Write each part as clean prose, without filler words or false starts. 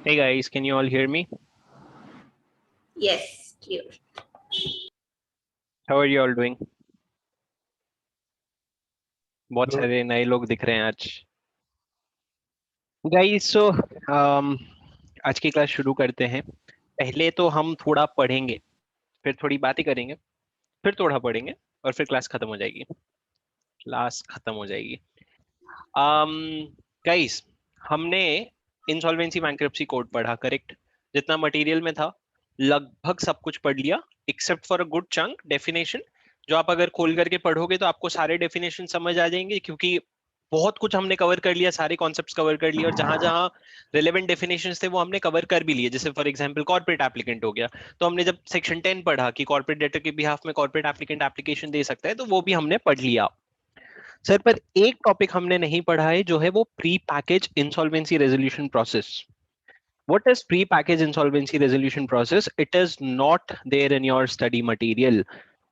Hey guys, can you all hear me? Yes, clear. How are you all doing? बहुत सारे नए लोग दिख रहे हैं आज। गाइस आज की क्लास शुरू करते हैं। पहले तो हम थोड़ा पढ़ेंगे, फिर थोड़ी बातें करेंगे, फिर थोड़ा पढ़ेंगे और फिर क्लास खत्म हो जाएगी। क्लास खत्म हो जाएगी। um गाइस, हमने इंसॉल्वेंसी बैंक्रप्सी कोड पढ़ा, करेक्ट? जितना मटेरियल में था लगभग सब कुछ पढ़ लिया, except for a good chunk definition. जो आप अगर खोल करके पढ़ोगे तो आपको सारे डेफिनेशन समझ आ जाएंगे, क्योंकि बहुत कुछ हमने कवर कर लिया, सारे कॉन्सेप्ट्स कवर कर लिए, और जहां जहां रिलेवेंट डेफिनेशंस थे वो हमने कवर कर भी लिए। जैसे फॉर एग्जांपल कॉर्पोरेट एप्लीकेंट हो गया, तो हमने जब सेक्शन 10 पढ़ा कि कॉर्पोरेट डेटर के बिहाफ में कॉर्पोरेट एप्लीकेंट एप्लीकेशन दे सकता है, तो वो भी हमने पढ़ लिया। सर, पर एक टॉपिक हमने नहीं पढ़ा है, जो है वो pre package insolvency resolution process. What is pre-package insolvency resolution process? It is not there in your study material.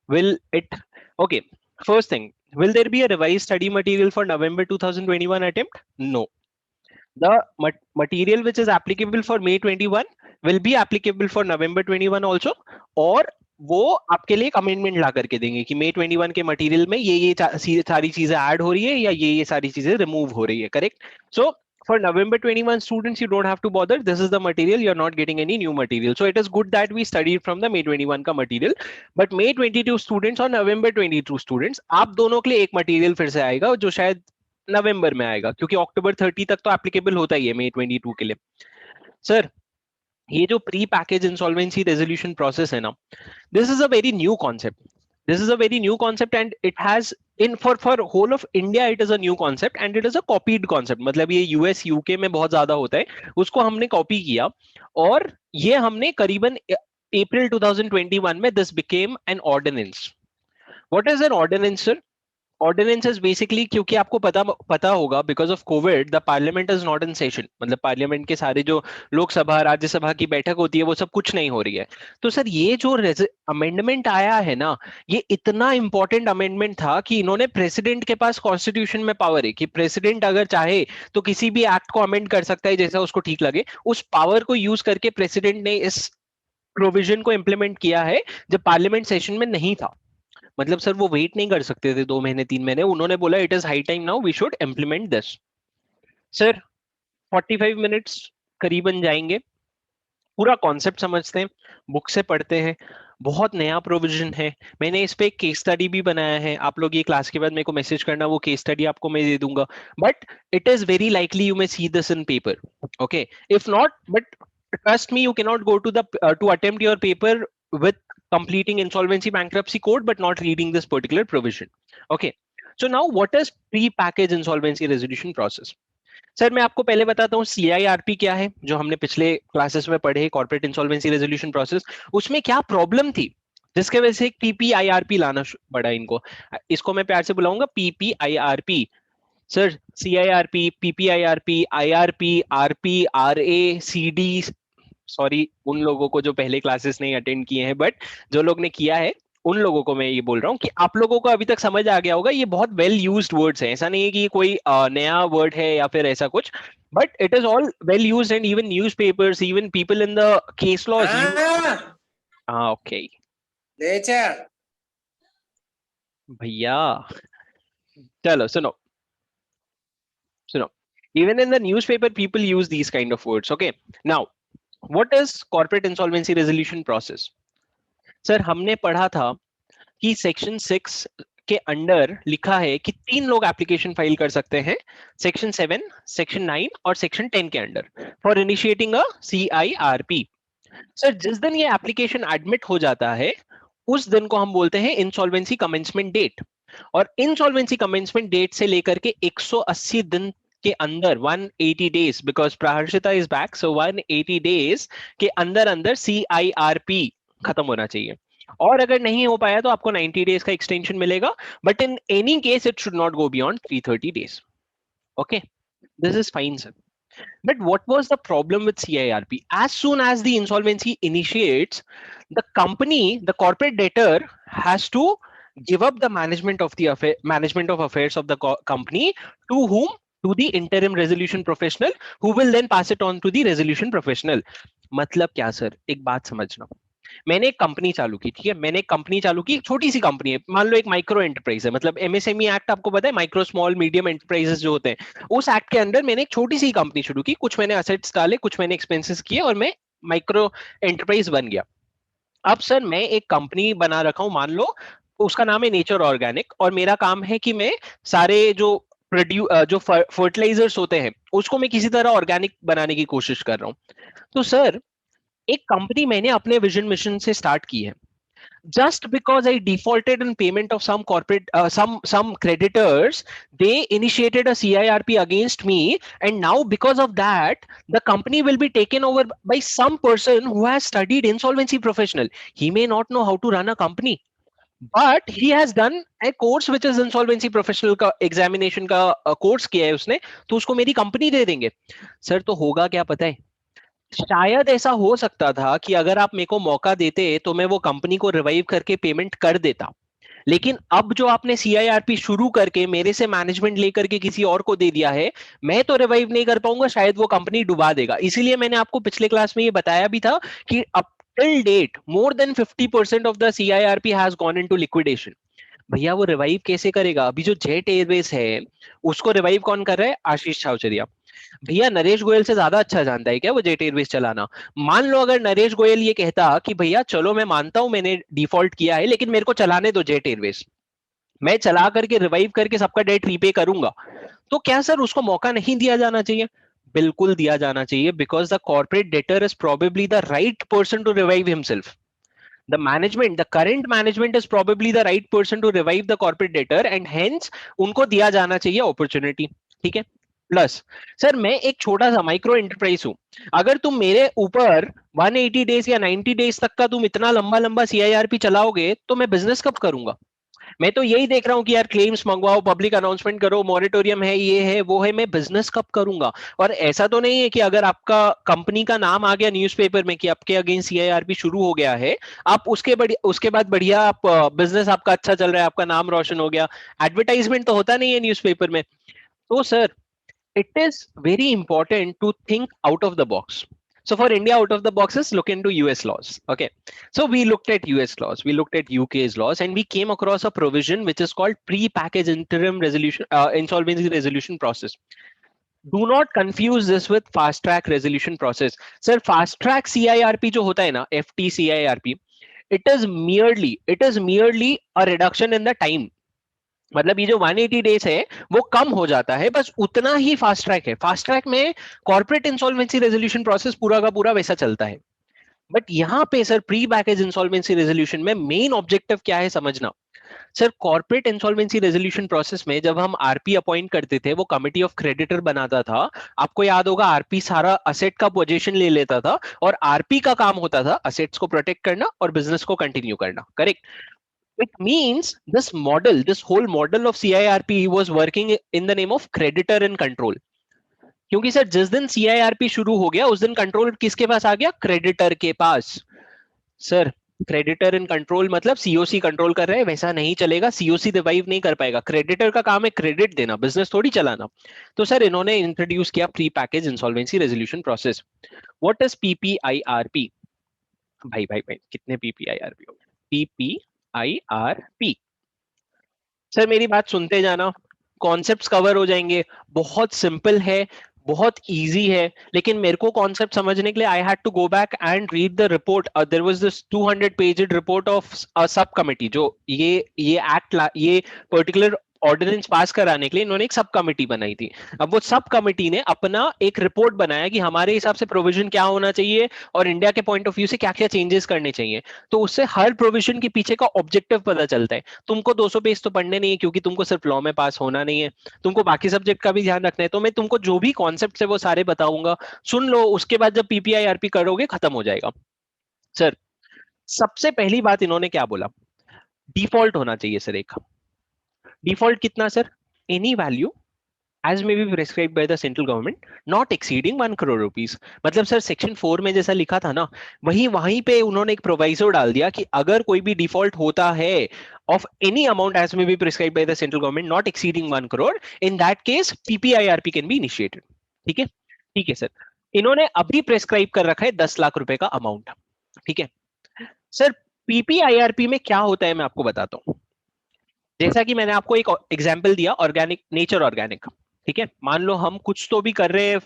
Will it? Okay, first thing, will there be a revised study material for November 2021 attempt? No. The material which is applicable for May 21 will be applicable for November 21 also, और वो आपके लिए एक amendment ला करके देंगे कि May 21 के material में ये सारी चीजें ऐड हो रही है या ये सारी चीजें रिमूव हो रही है, correct? So for November 21 students, you don't have to bother. This is the material. You're not getting any new material. So it is good that we studied from the May 21 का material. But May 22 students और November 22 students, आप दोनों के लिए एक material फिर से आएगा, जो शायद नवंबर में आएगा, क्योंकि अक्टूबर 30 तक तो एप्लीकेबल होता ही है May 22 के लिए। सर, ये जो pre package insolvency resolution process है ना, this is a very new concept. This is a very new concept and it has in for whole of India it is a new concept and it is a copied concept. मतलब ये US UK में बहुत ज्यादा होता है, उसको हमने copy किया, और ये हमने करीबन अप्रैल 2021 में this became an ordinance. What is an ordinance, sir? Ordinances basically, क्योंकि आपको पता पता होगा, because of Covid the parliament is not in session. मतलब पार्लियामेंट के सारे जो लोकसभा राज्यसभा की बैठक होती है वो सब कुछ नहीं हो रही है। तो सर, ये जो अमेंडमेंट आया है ना, ये इतना इंपॉर्टेंट अमेंडमेंट था कि इन्होंने प्रेसिडेंट के पास कॉन्स्टिट्यूशन में पावर है कि प्रेसिडेंट अगर चाहे तो किसी भी एक्ट को अमेंड कर सकता है जैसा उसको ठीक लगे। उस पावर को यूज करके प्रेसिडेंट ने इस प्रोविजन को इंप्लीमेंट किया है जब पार्लियामेंट सेशन में नहीं था। मतलब सर, वो वेट नहीं कर सकते थे 2 महीने 3 महीने, उन्होंने बोला it is high time now we should implement this. Sir, 45 minutes करीबन जाएंगे, पूरा कॉन्सेप्ट समझते हैं, बुक से पढ़ते हैं। बहुत नया प्रोविजन है, मैंने इस पे एक केस स्टडी भी बनाया है। आप लोग ये क्लास के बाद मेरे को मैसेज करना, वो केस स्टडी आपको मैं दे दूंगा। But it is very likely you may see this in paper, okay? If not, but trust me, you cannot go to attempt your paper with completing insolvency bankruptcy code but not reading this particular provision. Okay, so now what is pre-package insolvency resolution process? Sir, मैं आपको पहले बताता हूँ CIRP क्या है, जो हमने पिछले क्लासेस में पढ़े, कॉर्पोरेट इंसॉल्वेंसी रेजोल्यूशन प्रोसेस। उसमें क्या प्रॉब्लम थी जिसके वजह से एक PPIRP लाना पड़ा इनको। इसको मैं प्यार से बुलाऊंगा PPIRP। Sir, CIRP, PPIRP, IRP, RP, RA, CD, sorry उन लोगों को जो पहले क्लासेस नहीं अटेंड किए हैं, बट जो लोग ने किया है उन लोगों को मैं ये बोल रहा हूँ कि आप लोगों को अभी तक समझ आ गया होगा। ये बहुत वेल यूज्ड वर्ड्स हैं, ऐसा नहीं है कि ये कोई नया वर्ड है या फिर ऐसा कुछ, but it is all well used and even newspapers, even people in the case laws use. हाँ, ओके भैया, चलो सुनो सुनो। Even in the newspaper, people use these kind of words. Okay, now what is corporate insolvency resolution process? Sir, हमने पढ़ा था कि section 6 के अंडर लिखा है कि 3 लोग एप्लीकेशन फाइल कर सकते हैं, सेक्शन 7, सेक्शन 9 और सेक्शन 10 के under, for initiating a CIRP। Sir, जिस दिन ये एप्लीकेशन एडमिट हो जाता है उस दिन को हम बोलते हैं इंसॉल्वेंसी कमेंसमेंट डेट। और इंसॉल्वेंसी कमेंसमेंट डेट से लेकर के 180 दिन के अंदर, 180 डेज, बिकॉज प्राहर्षिता इज बैक, सो 180 डेज के अंदर अंदर CIRP खत्म होना चाहिए। और अगर नहीं हो पाया तो आपको 90 डेज का एक्सटेंशन मिलेगा, but in any case it should not go beyond 330 days. Okay, this is fine, sir. But what was the problem with CIRP? As soon as the insolvency initiates, the company, the corporate debtor, has to give up the management of affairs of the company to whom? to the interim resolution professional who will then pass it on to the resolution professional. मतलब क्या sir, एक बात समझना, मैंने एक company चालू की, ठीक है, मैंने एक कंपनी चालू की, छोटी सी कंपनी है, मान लो एक माइक्रो एंटरप्राइज है, मतलब एमएसएमई एक्ट आपको पता है, माइक्रो स्मॉल मीडियम एंटरप्राइजेस जो होते हैं, उस एक्ट के अंदर मैंने एक छोटी सी कंपनी शुरू की, कुछ मैंने असेट्स डाले, कुछ मैंने एक्सपेंसेस किए और मैं माइक्रो एंटरप्राइज बन गया। अब सर मैं एक कंपनी बना रखा हूं, मान लो उसका नाम है नेचर ऑर्गेनिक, और मेरा काम है कि मैं सारे जो फर्टिलाइजर्स होते हैं उसको मैं किसी तरह ऑर्गेनिक बनाने की कोशिश कर रहा हूँ। तो सर एक कंपनी मैंने अपने विजन मिशन से स्टार्ट की है, just because I defaulted in payment of some corporate some creditors, they initiated a CIRP against me, and now because of that, the company will be taken over by some person who has studied insolvency professional. He may not know how to run a company, but he has done a course which is insolvency professional का examination का course किया है उसने, तो उसको मेरी company दे देंगे। Sir तो होगा क्या पता है, शायद ऐसा हो सकता था कि अगर आप मेरे को मौका देते तो मैं वो कंपनी को रिवाइव करके पेमेंट कर देता, लेकिन अब जो आपने सीआईआरपी शुरू करके मेरे से मैनेजमेंट लेकर के किसी और को दे दिया है, मैं तो रिवाइव नहीं कर पाऊंगा, शायद वो कंपनी डुबा देगा। इसीलिए मैंने आपको पिछले क्लास में ये बताया भी था कि up till date more than 50% of the CIRP has gone into liquidation. भैया वो रिवाइव कैसे करेगा, अभी जो जेट एयरवेज है उसको रिवाइव कौन कर रहा है, आशीष चौचरिया। भैया नरेश गोयल से ज्यादा अच्छा जानता है क्या वो जेट एयरवेज चलाना। मान लो अगर नरेश गोयल ये कहता कि भैया चलो मैं मानता हूं मैंने डिफॉल्ट किया है, लेकिन मेरे को चलाने दो जेट एयरवेज, मैं चला करके रिवाइव करके सबका डेट रीपे करूंगा, तो क्या सर उसको मौका नहीं दिया जाना चाहिए? बिल्कुल दिया जाना चाहिए, because the corporate debtor is probably the right person to revive himself. The management, the current management is probably the right person to revive the corporate debtor, and hence उनको दिया जाना चाहिए अपॉर्चुनिटी। ठीक है, प्लस सर मैं एक छोटा सा माइक्रो एंटरप्राइज हूं, अगर तुम मेरे ऊपर 180 डेज या 90 डेज तक का तुम इतना लंबा लंबा सीआईआरपी चलाओगे तो मैं बिजनेस कब करूंगा? मैं तो यही देख रहा हूँ कि यार क्लेम्स मंगवाओ, पब्लिक अनाउंसमेंट करो, मॉरिटोरियम है, ये है वो है, मैं बिजनेस कब करूंगा? और ऐसा तो नहीं है कि अगर आपका कंपनी का नाम आ गया न्यूज़पेपर में कि आपके अगेंस्ट सीआईआरपी शुरू हो गया है, आप उसके बाद बढ़िया आप बिजनेस आपका अच्छा चल रहा है, आपका नाम रोशन हो गया, एडवर्टाइजमेंट तो होता नहीं है न्यूज़पेपर में। तो sir it is very important to think out of the box. So for India, out of the boxes, look into US laws. Okay. So we looked at US laws, we looked at UK's laws, and we came across a provision which is called pre-package interim resolution, insolvency resolution process. Do not confuse this with fast track resolution process. Sir, fast track CIRP जो होता है ना, FT CIRP, it is merely a reduction in the time. मतलब ये जो 180 days है वो कम हो जाता है, बस उतना ही फास्ट ट्रैक है। फास्ट ट्रैक में कॉर्पोरेट इंसॉल्वेंसी रेजोल्यूशन प्रोसेस पूरा का पूरा वैसा चलता है, बट यहाँ पे sir pre package insolvency resolution में मेन ऑब्जेक्टिव क्या है समझना। Sir corporate insolvency resolution process में जब हम आरपी अपॉइंट करते थे, वो कमिटी ऑफ क्रेडिटर बनाता था, आपको याद होगा आरपी सारा असेट का पोजीशन ले लेता था, और आरपी का काम होता था असेट्स को प्रोटेक्ट करना और बिजनेस को कंटिन्यू करना, correct? It means this whole model of CIRP was working in the name of creditor in control. क्योंकि सर जिस दिन CIRP शुरू हो गया उस दिन कंट्रोल किसके पास आ गया, क्रेडिटर के पास। सर क्रेडिटर इन कंट्रोल मतलब सीओसी कंट्रोल कर रहे हैं, वैसा नहीं चलेगा, सीओसी रिवाइव नहीं कर पाएगा, क्रेडिटर का काम है क्रेडिट देना, बिजनेस थोड़ी चलाना। तो सर इन्होंने इंट्रोड्यूस किया pre package insolvency resolution process. What is PPIRP? भाई भाई भाई कितने पीपीआईआरपी हो गए? पीपीआईआरपी, सर मेरी बात सुनते जाना, कॉन्सेप्ट्स कवर हो जाएंगे, बहुत सिंपल है, बहुत इजी है, लेकिन मेरे को कॉन्सेप्ट समझने के लिए I had to go back and read the report. There was this 200 page report of a sub committee, जो ये एक्ट ये पर्टिकुलर ऑर्डिनेंस पास कराने के लिए इन्होंने एक सब कमिटी बनाई थी। अब वो सब कमिटी ने अपना एक रिपोर्ट बनाया कि हमारे हिसाब से प्रोविजन क्या होना चाहिए और इंडिया के पॉइंट ऑफ व्यू से क्या क्या चेंजेस करने चाहिए। तो उससे हर प्रोविजन के पीछे का ऑब्जेक्टिव पता चलता है। तुमको 200 पेज तो पढ़ने नहीं है, क्योंकि तुमको सिर्फ लॉ में पास होना नहीं है, तुमको बाकी सब्जेक्ट का भी ध्यान रखना है, तो मैं तुमको जो भी कॉन्सेप्ट है वो सारे बताऊंगा, सुन लो, उसके बाद जब पीपीआईआरपी करोगे खत्म हो जाएगा। सर सबसे पहली बात इन्होंने क्या बोला, डिफॉल्ट होना चाहिए सर, एक डिफॉल्ट कितना sir, any value as may be prescribed by the central government, not exceeding 1 crore rupees। मतलब सर सेक्शन 4 में जैसा लिखा था ना, वही वहीं पे उन्होंने एक प्रोवाइजो डाल दिया कि अगर कोई भी डिफॉल्ट होता है of any amount as may be prescribed by the central government not exceeding 1 crore, in that case PPIRP can be initiated। ठीक है, ठीक है सर। इन्होंने अभी प्रेस्क्राइब कर रखा है 10 लाख रुपए का अमाउंट। ठीक है सर, पीपीआईआरपी में क्या होता है मैं आपको बताता हूँ। जैसा कि मैंने आपको एक एग्जांपल दिया, ऑर्गेनिक, नेचर ऑर्गेनिक। ठीक है, मान लो हम कुछ तो भी कर रहे हैं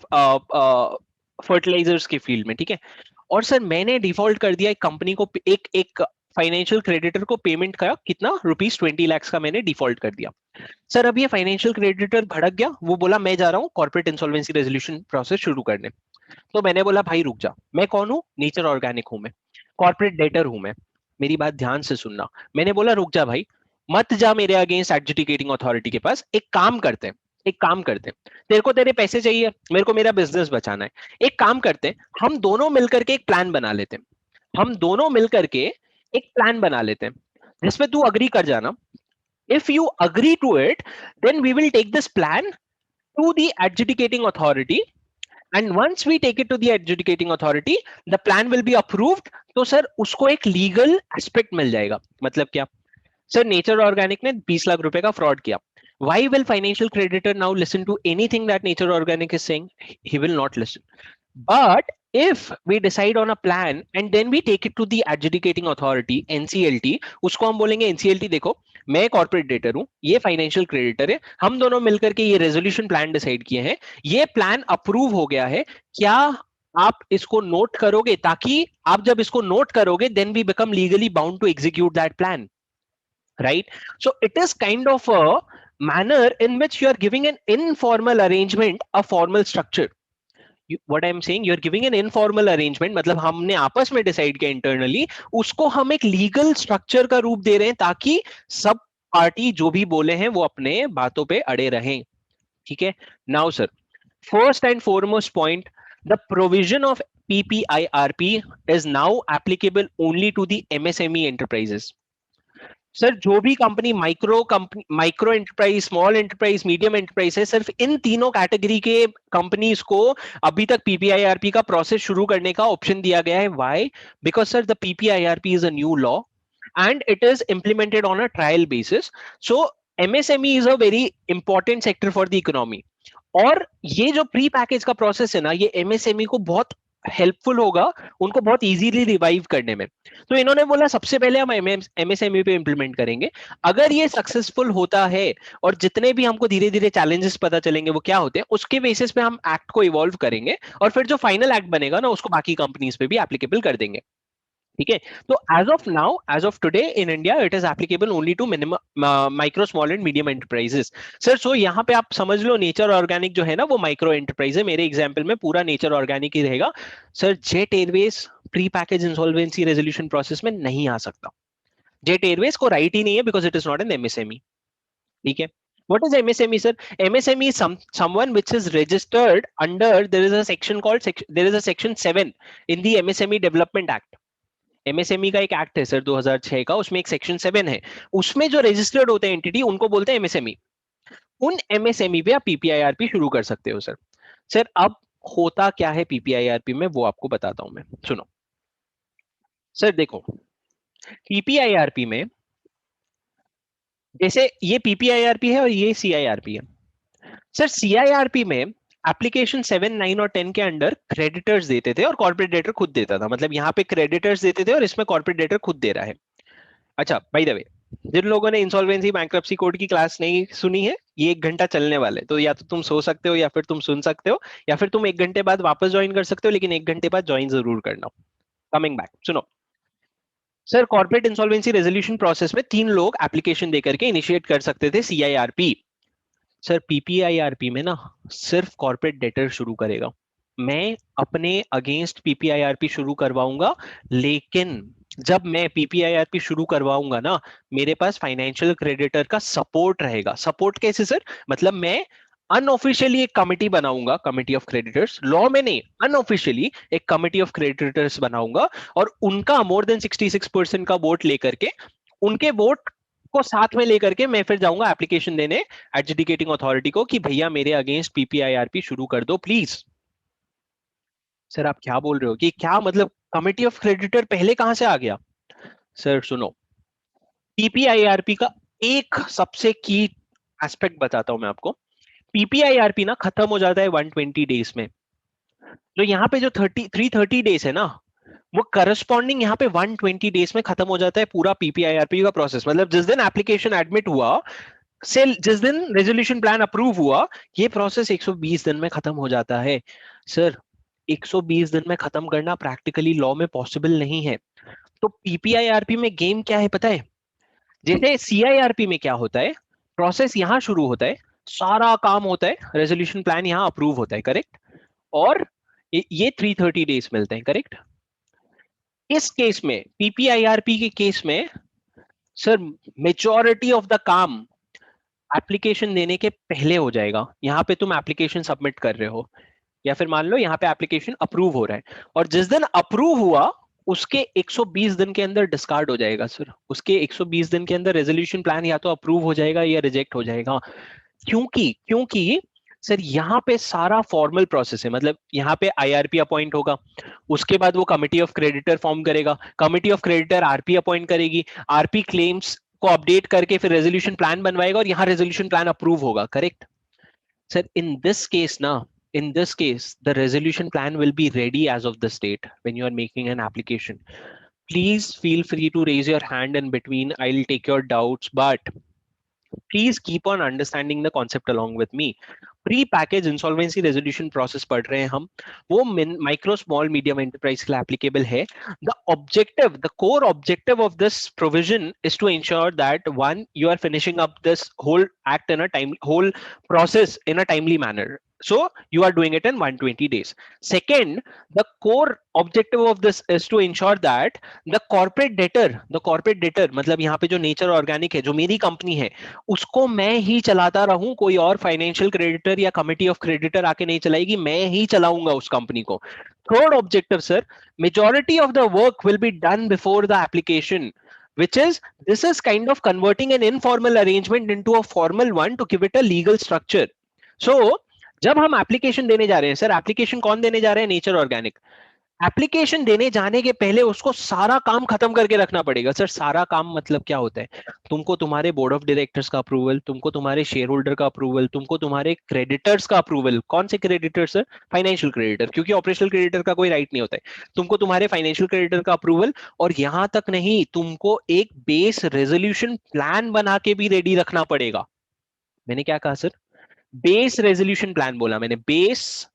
फर्टिलाइजर्स के फील्ड में। ठीक है, और सर मैंने डिफॉल्ट कर दिया एक कंपनी को, एक एक फाइनेंशियल क्रेडिटर को पेमेंट का कितना ₹20 का मैंने डिफॉल्ट कर दिया। सर अब ये फाइनेंशियल क्रेडिटर भड़क गया, वो बोला मैं जा रहा हूँ कॉर्पोरेट इंसॉल्वेंसी रेजोल्यूशन प्रोसेस शुरू करने। तो मैंने बोला भाई रुक जा, मैं कौन हूँ, नेचर ऑर्गेनिक हूं मैं, कॉर्पोरेट डेटर हूं मैं। मेरी बात ध्यान से सुनना। मैंने बोला रुक जा भाई, मत जा मेरे अगेंस्ट एडजुडिकेटिंग अथॉरिटी के पास, एक काम करते हैं, एक काम करते हैं, तेरे को तेरे पैसे चाहिए, मेरे को मेरा बिजनेस बचाना है, एक काम करते हैं, हम दोनों मिलकर के एक प्लान बना लेते हैं, हम दोनों मिलकर के एक प्लान बना लेते हैं जिसपे तू अग्री कर जाना। If you agree to it, then we will take this plan to the adjudicating authority, and once we take it to the adjudicating authority, the plan will be approved. तो sir उसको एक legal aspect मिल जाएगा। मतलब क्या sir, nature organic ने 20 लाख रुपए का fraud किया, why will financial creditor now listen to anything that nature organic is saying? He will not listen. But if we decide on a plan and then we take it to the adjudicating authority NCLT, उसको हम बोलेंगे NCLT देखो, मैं corporate debtor हूं, ये financial creditor है, हम दोनों मिलकर के ये रेजोल्यूशन प्लान डिसाइड किए हैं, ये प्लान अप्रूव हो गया है, क्या आप इसको नोट करोगे? ताकि आप जब इसको नोट करोगे, then we become legally bound to execute that plan, right? So it is kind of a manner in which you are giving an informal arrangement a formal structure। what I am saying, you are giving an informal arrangement, मतलब हमने आपस में decide किया internally, उसको हम एक legal structure का रूप दे रहे हैं ताकि सब पार्टी जो भी बोले हैं वो अपने बातों पे अड़े रहें। ठीक है, now sir, first and foremost point, the provision of PPIRP is now applicable only to the MSME enterprises। Sir जो भी company micro enterprise, small enterprise, medium enterprise है, सिर्फ इन तीनों कैटेगरी के कंपनीज को अभी तक पीपीआईआरपी का प्रोसेस शुरू करने का ऑप्शन दिया गया है। Why? Because sir the PPIRP is a new law and it is implemented on a trial basis. So MSME is a very important sector for the economy, और ये जो प्री पैकेज का प्रोसेस है ना, ये एमएसएमई को बहुत helpful होगा, उनको बहुत इजीली रिवाइव करने में। तो इन्होंने बोला सबसे पहले हम एमएसएमई पे इंप्लीमेंट करेंगे। अगर ये सक्सेसफुल होता है और जितने भी हमको धीरे धीरे चैलेंजेस पता चलेंगे वो क्या होते हैं, उसके बेसिस पे हम एक्ट को इवॉल्व करेंगे, और फिर जो फाइनल एक्ट बनेगा ना, उसको बाकी कंपनीज पे भी एप्लीकेबल कर देंगे। ठीक है, तो as of now, as of today in India, it is applicable only to minimum micro, small and medium enterprises. Sir so यहाँ पे आप समझ लो, नेचर ऑर्गेनिक जो है ना वो माइक्रो एंटरप्राइज है, मेरे एग्जाम्पल में पूरा नेचर ऑर्गेनिक ही रहेगा। Sir jet Airways pre package insolvency resolution process में नहीं आ सकता, जेट एयरवेज को राइट ही नहीं है, because it is not an MSME. ठीक है, what is MSME sir? MSME is someone which is registered under, there is a section called there is a section 7 in the MSME Development Act। MSME का एक act है sir 2006 का, उसमें एक section 7 है, उसमें जो रजिस्टर्ड होते हैं एंटिटी उनको बोलते हैं एमएसएमई। उन एमएसएमई पे आप पीपीआईआरपी शुरू कर सकते हो सर। सर अब होता क्या है पीपीआईआरपी में, वो आपको बताता हूं मैं, सुनो। सर देखो, पीपीआईआरपी में जैसे ये पीपीआईआरपी है और ये सीआईआरपी है। सर सीआईआरपी में एप्लीकेशन 7, 9 और 10 के अंडर क्रेडिटर्स देते थे और कॉर्पोरेट डेटर खुद देता था। मतलब यहाँ पे क्रेडिटर्स देते थे और इसमें कॉर्पोरेट डेटर खुद दे रहा है। अच्छा बाय द वे, जिन लोगों ने इंसॉल्वेंसी बैंक्रप्सी कोड की क्लास नहीं सुनी है, ये 1 घंटा चलने वाले, तो या तो तुम सो सकते हो या फिर तुम सुन सकते हो, या फिर तुम 1 घंटे बाद वापस ज्वाइन कर सकते हो, लेकिन 1 घंटे बाद ज्वाइन जरूर करना। कमिंग बैक, सुनो। Sir corporate insolvency resolution process में 3 लोग एप्लीकेशन देकर के इनिशिएट कर सकते थे सीआईआरपी। सर पीपीआईआरपी में ना सिर्फ कॉर्पोरेट डेटर शुरू करेगा, मैं अपने अगेंस्ट पीपीआईआरपी शुरू करवाऊंगा, लेकिन जब मैं पीपीआईआरपी शुरू करवाऊंगा ना, मेरे पास फाइनेंशियल क्रेडिटर का सपोर्ट रहेगा। सपोर्ट कैसे सर? मतलब मैं अनऑफिशियली एक कमिटी बनाऊंगा, कमिटी ऑफ क्रेडिटर्स, लॉ में नहीं, अनऑफिशियली एक कमिटी ऑफ क्रेडिटर्स बनाऊंगा, और उनका मोर देन 66% का वोट लेकर के, उनके वोट इसको साथ में लेकर के मैं फिर जाऊंगा एप्लीकेशन देने एडजुडिकेटिंग अथॉरिटी को कि भैया मेरे अगेंस्ट पीपीआईआरपी शुरू कर दो प्लीज। सर आप क्या बोल रहे हो कि क्या मतलब कमिटी ऑफ क्रेडिटर पहले कहां से आ गया? सर सुनो, पीपीआईआरपी का एक सबसे की एस्पेक्ट बताता हूं मैं आपको। पीपीआईआरपी ना खत्म हो जाता है 120 डेज में। तो यहाँ पे जो 330 डेज है ना, वो करस्पॉन्डिंग यहाँ पे 120 डेज में खत्म हो जाता है पूरा पीपीआईआरपी का प्रोसेस। मतलब जिस दिन एप्लीकेशन एडमिट हुआ से जिस दिन रेजोल्यूशन प्लान अप्रूव हुआ, ये प्रोसेस 120 दिन में खत्म हो जाता है। सर 120 दिन में खत्म करना प्रैक्टिकली लॉ में पॉसिबल नहीं है। तो पीपीआईआरपी में गेम क्या है पता है? जैसे सीआईआरपी में क्या होता है, प्रोसेस यहां शुरू होता है, सारा काम होता है, रेजोल्यूशन प्लान यहां अप्रूव होता है, करेक्ट? और ये 330 डेज मिलते हैं, करेक्ट? इस केस में पीपीआईआरपी के केस में सर मेजॉरिटी ऑफ द काम एप्लीकेशन देने के पहले हो जाएगा। यहाँ पे तुम एप्लीकेशन सबमिट कर रहे हो, या फिर मान लो यहाँ पे एप्लीकेशन अप्रूव हो रहा है, और जिस दिन अप्रूव हुआ उसके 120 दिन के अंदर डिस्कार्ड हो जाएगा। सर उसके 120 दिन के अंदर रेजोल्यूशन प्लान या तो अप्रूव हो जाएगा या रिजेक्ट हो जाएगा। क्योंकि क्योंकि सर यहाँ पे सारा फॉर्मल प्रोसेस है। मतलब यहाँ पे आईआरपी अपॉइंट होगा, उसके बाद वो कमिटी ऑफ क्रेडिटर फॉर्म करेगा, committee of creditor RP appoint करेगी, आरपी क्लेम्स को अपडेट करके फिर रेजोल्यूशन प्लान बनवाएगा और यहाँ रेजोल्यूशन प्लान अप्रूव होगा, correct? Sir in this case ना, in this case the resolution plan will be ready as of this date when you are making an application. Please feel free to raise your hand in between, I'll take your doubts, but please keep on understanding the concept along with me. Pre package insolvency resolution process पढ़ रहे हैं हम, वो micro small medium enterprise के लिए applicable है। The core objective of this provision is to ensure that one, you are finishing up this whole act in a time, whole process in a timely manner, so you are doing it in 120 days. Second, the core objective of this is to ensure that the corporate debtor मतलब यहाँ पे जो nature organic है, जो मेरी company है, उसको मैं ही चलाता रहूं, कोई और फाइनेंशियल क्रेडिटर या कमिटी ऑफ क्रेडिटर आके नहीं चलाएगी, मैं ही चलाऊंगा उस कंपनी को। Third objective sir, majority of the work will be done before the application, which is this is kind of converting an informal arrangement into a formal one to give it a legal structure. So जब हम application देने जा रहे हैं sir, application कौन देने जा रहे हैं? Nature organic. एप्लीकेशन देने जाने के पहले उसको सारा काम खत्म करके रखना पड़ेगा। सर सारा काम मतलब क्या होता है? तुमको तुम्हारे बोर्ड ऑफ डायरेक्टर्स का अप्रूवल, तुमको तुम्हारे शेयर होल्डर का अप्रूवल, तुमको तुम्हारे क्रेडिटर्स का अप्रूवल। कौन से क्रेडिटर्स सर? फाइनेंशियल क्रेडिटर, क्योंकि ऑपरेशनल क्रेडिटर का कोई राइट नहीं होता है। तुमको तुम्हारे फाइनेंशियल क्रेडिटर का अप्रूवल, और यहां तक नहीं, तुमको एक बेस रेजोल्यूशन प्लान बना के भी रेडी रखना पड़ेगा। मैंने क्या कहा सर? बेस रेजोल्यूशन प्लान बोला मैंने, base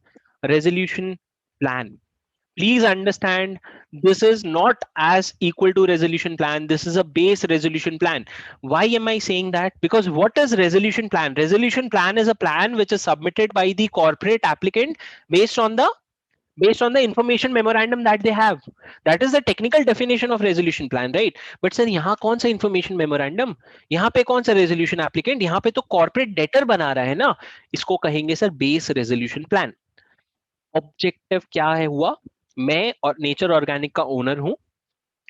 resolution plan. Please understand, this is not as equal to resolution plan, this is a base resolution plan. Why am I saying that? Because what is resolution plan? Resolution plan is a plan which is submitted by the corporate applicant based on the information memorandum that they have. That is the technical definition of resolution plan, right? But sir यहाँ कौन सा information memorandum, यहाँ पे कौन सा resolution applicant, यहाँ पे तो corporate debtor बना रहा है ना, इसको कहेंगे sir base resolution plan. Objective क्या है हुआ? मैं और नेचर ऑर्गेनिक का ओनर हूं,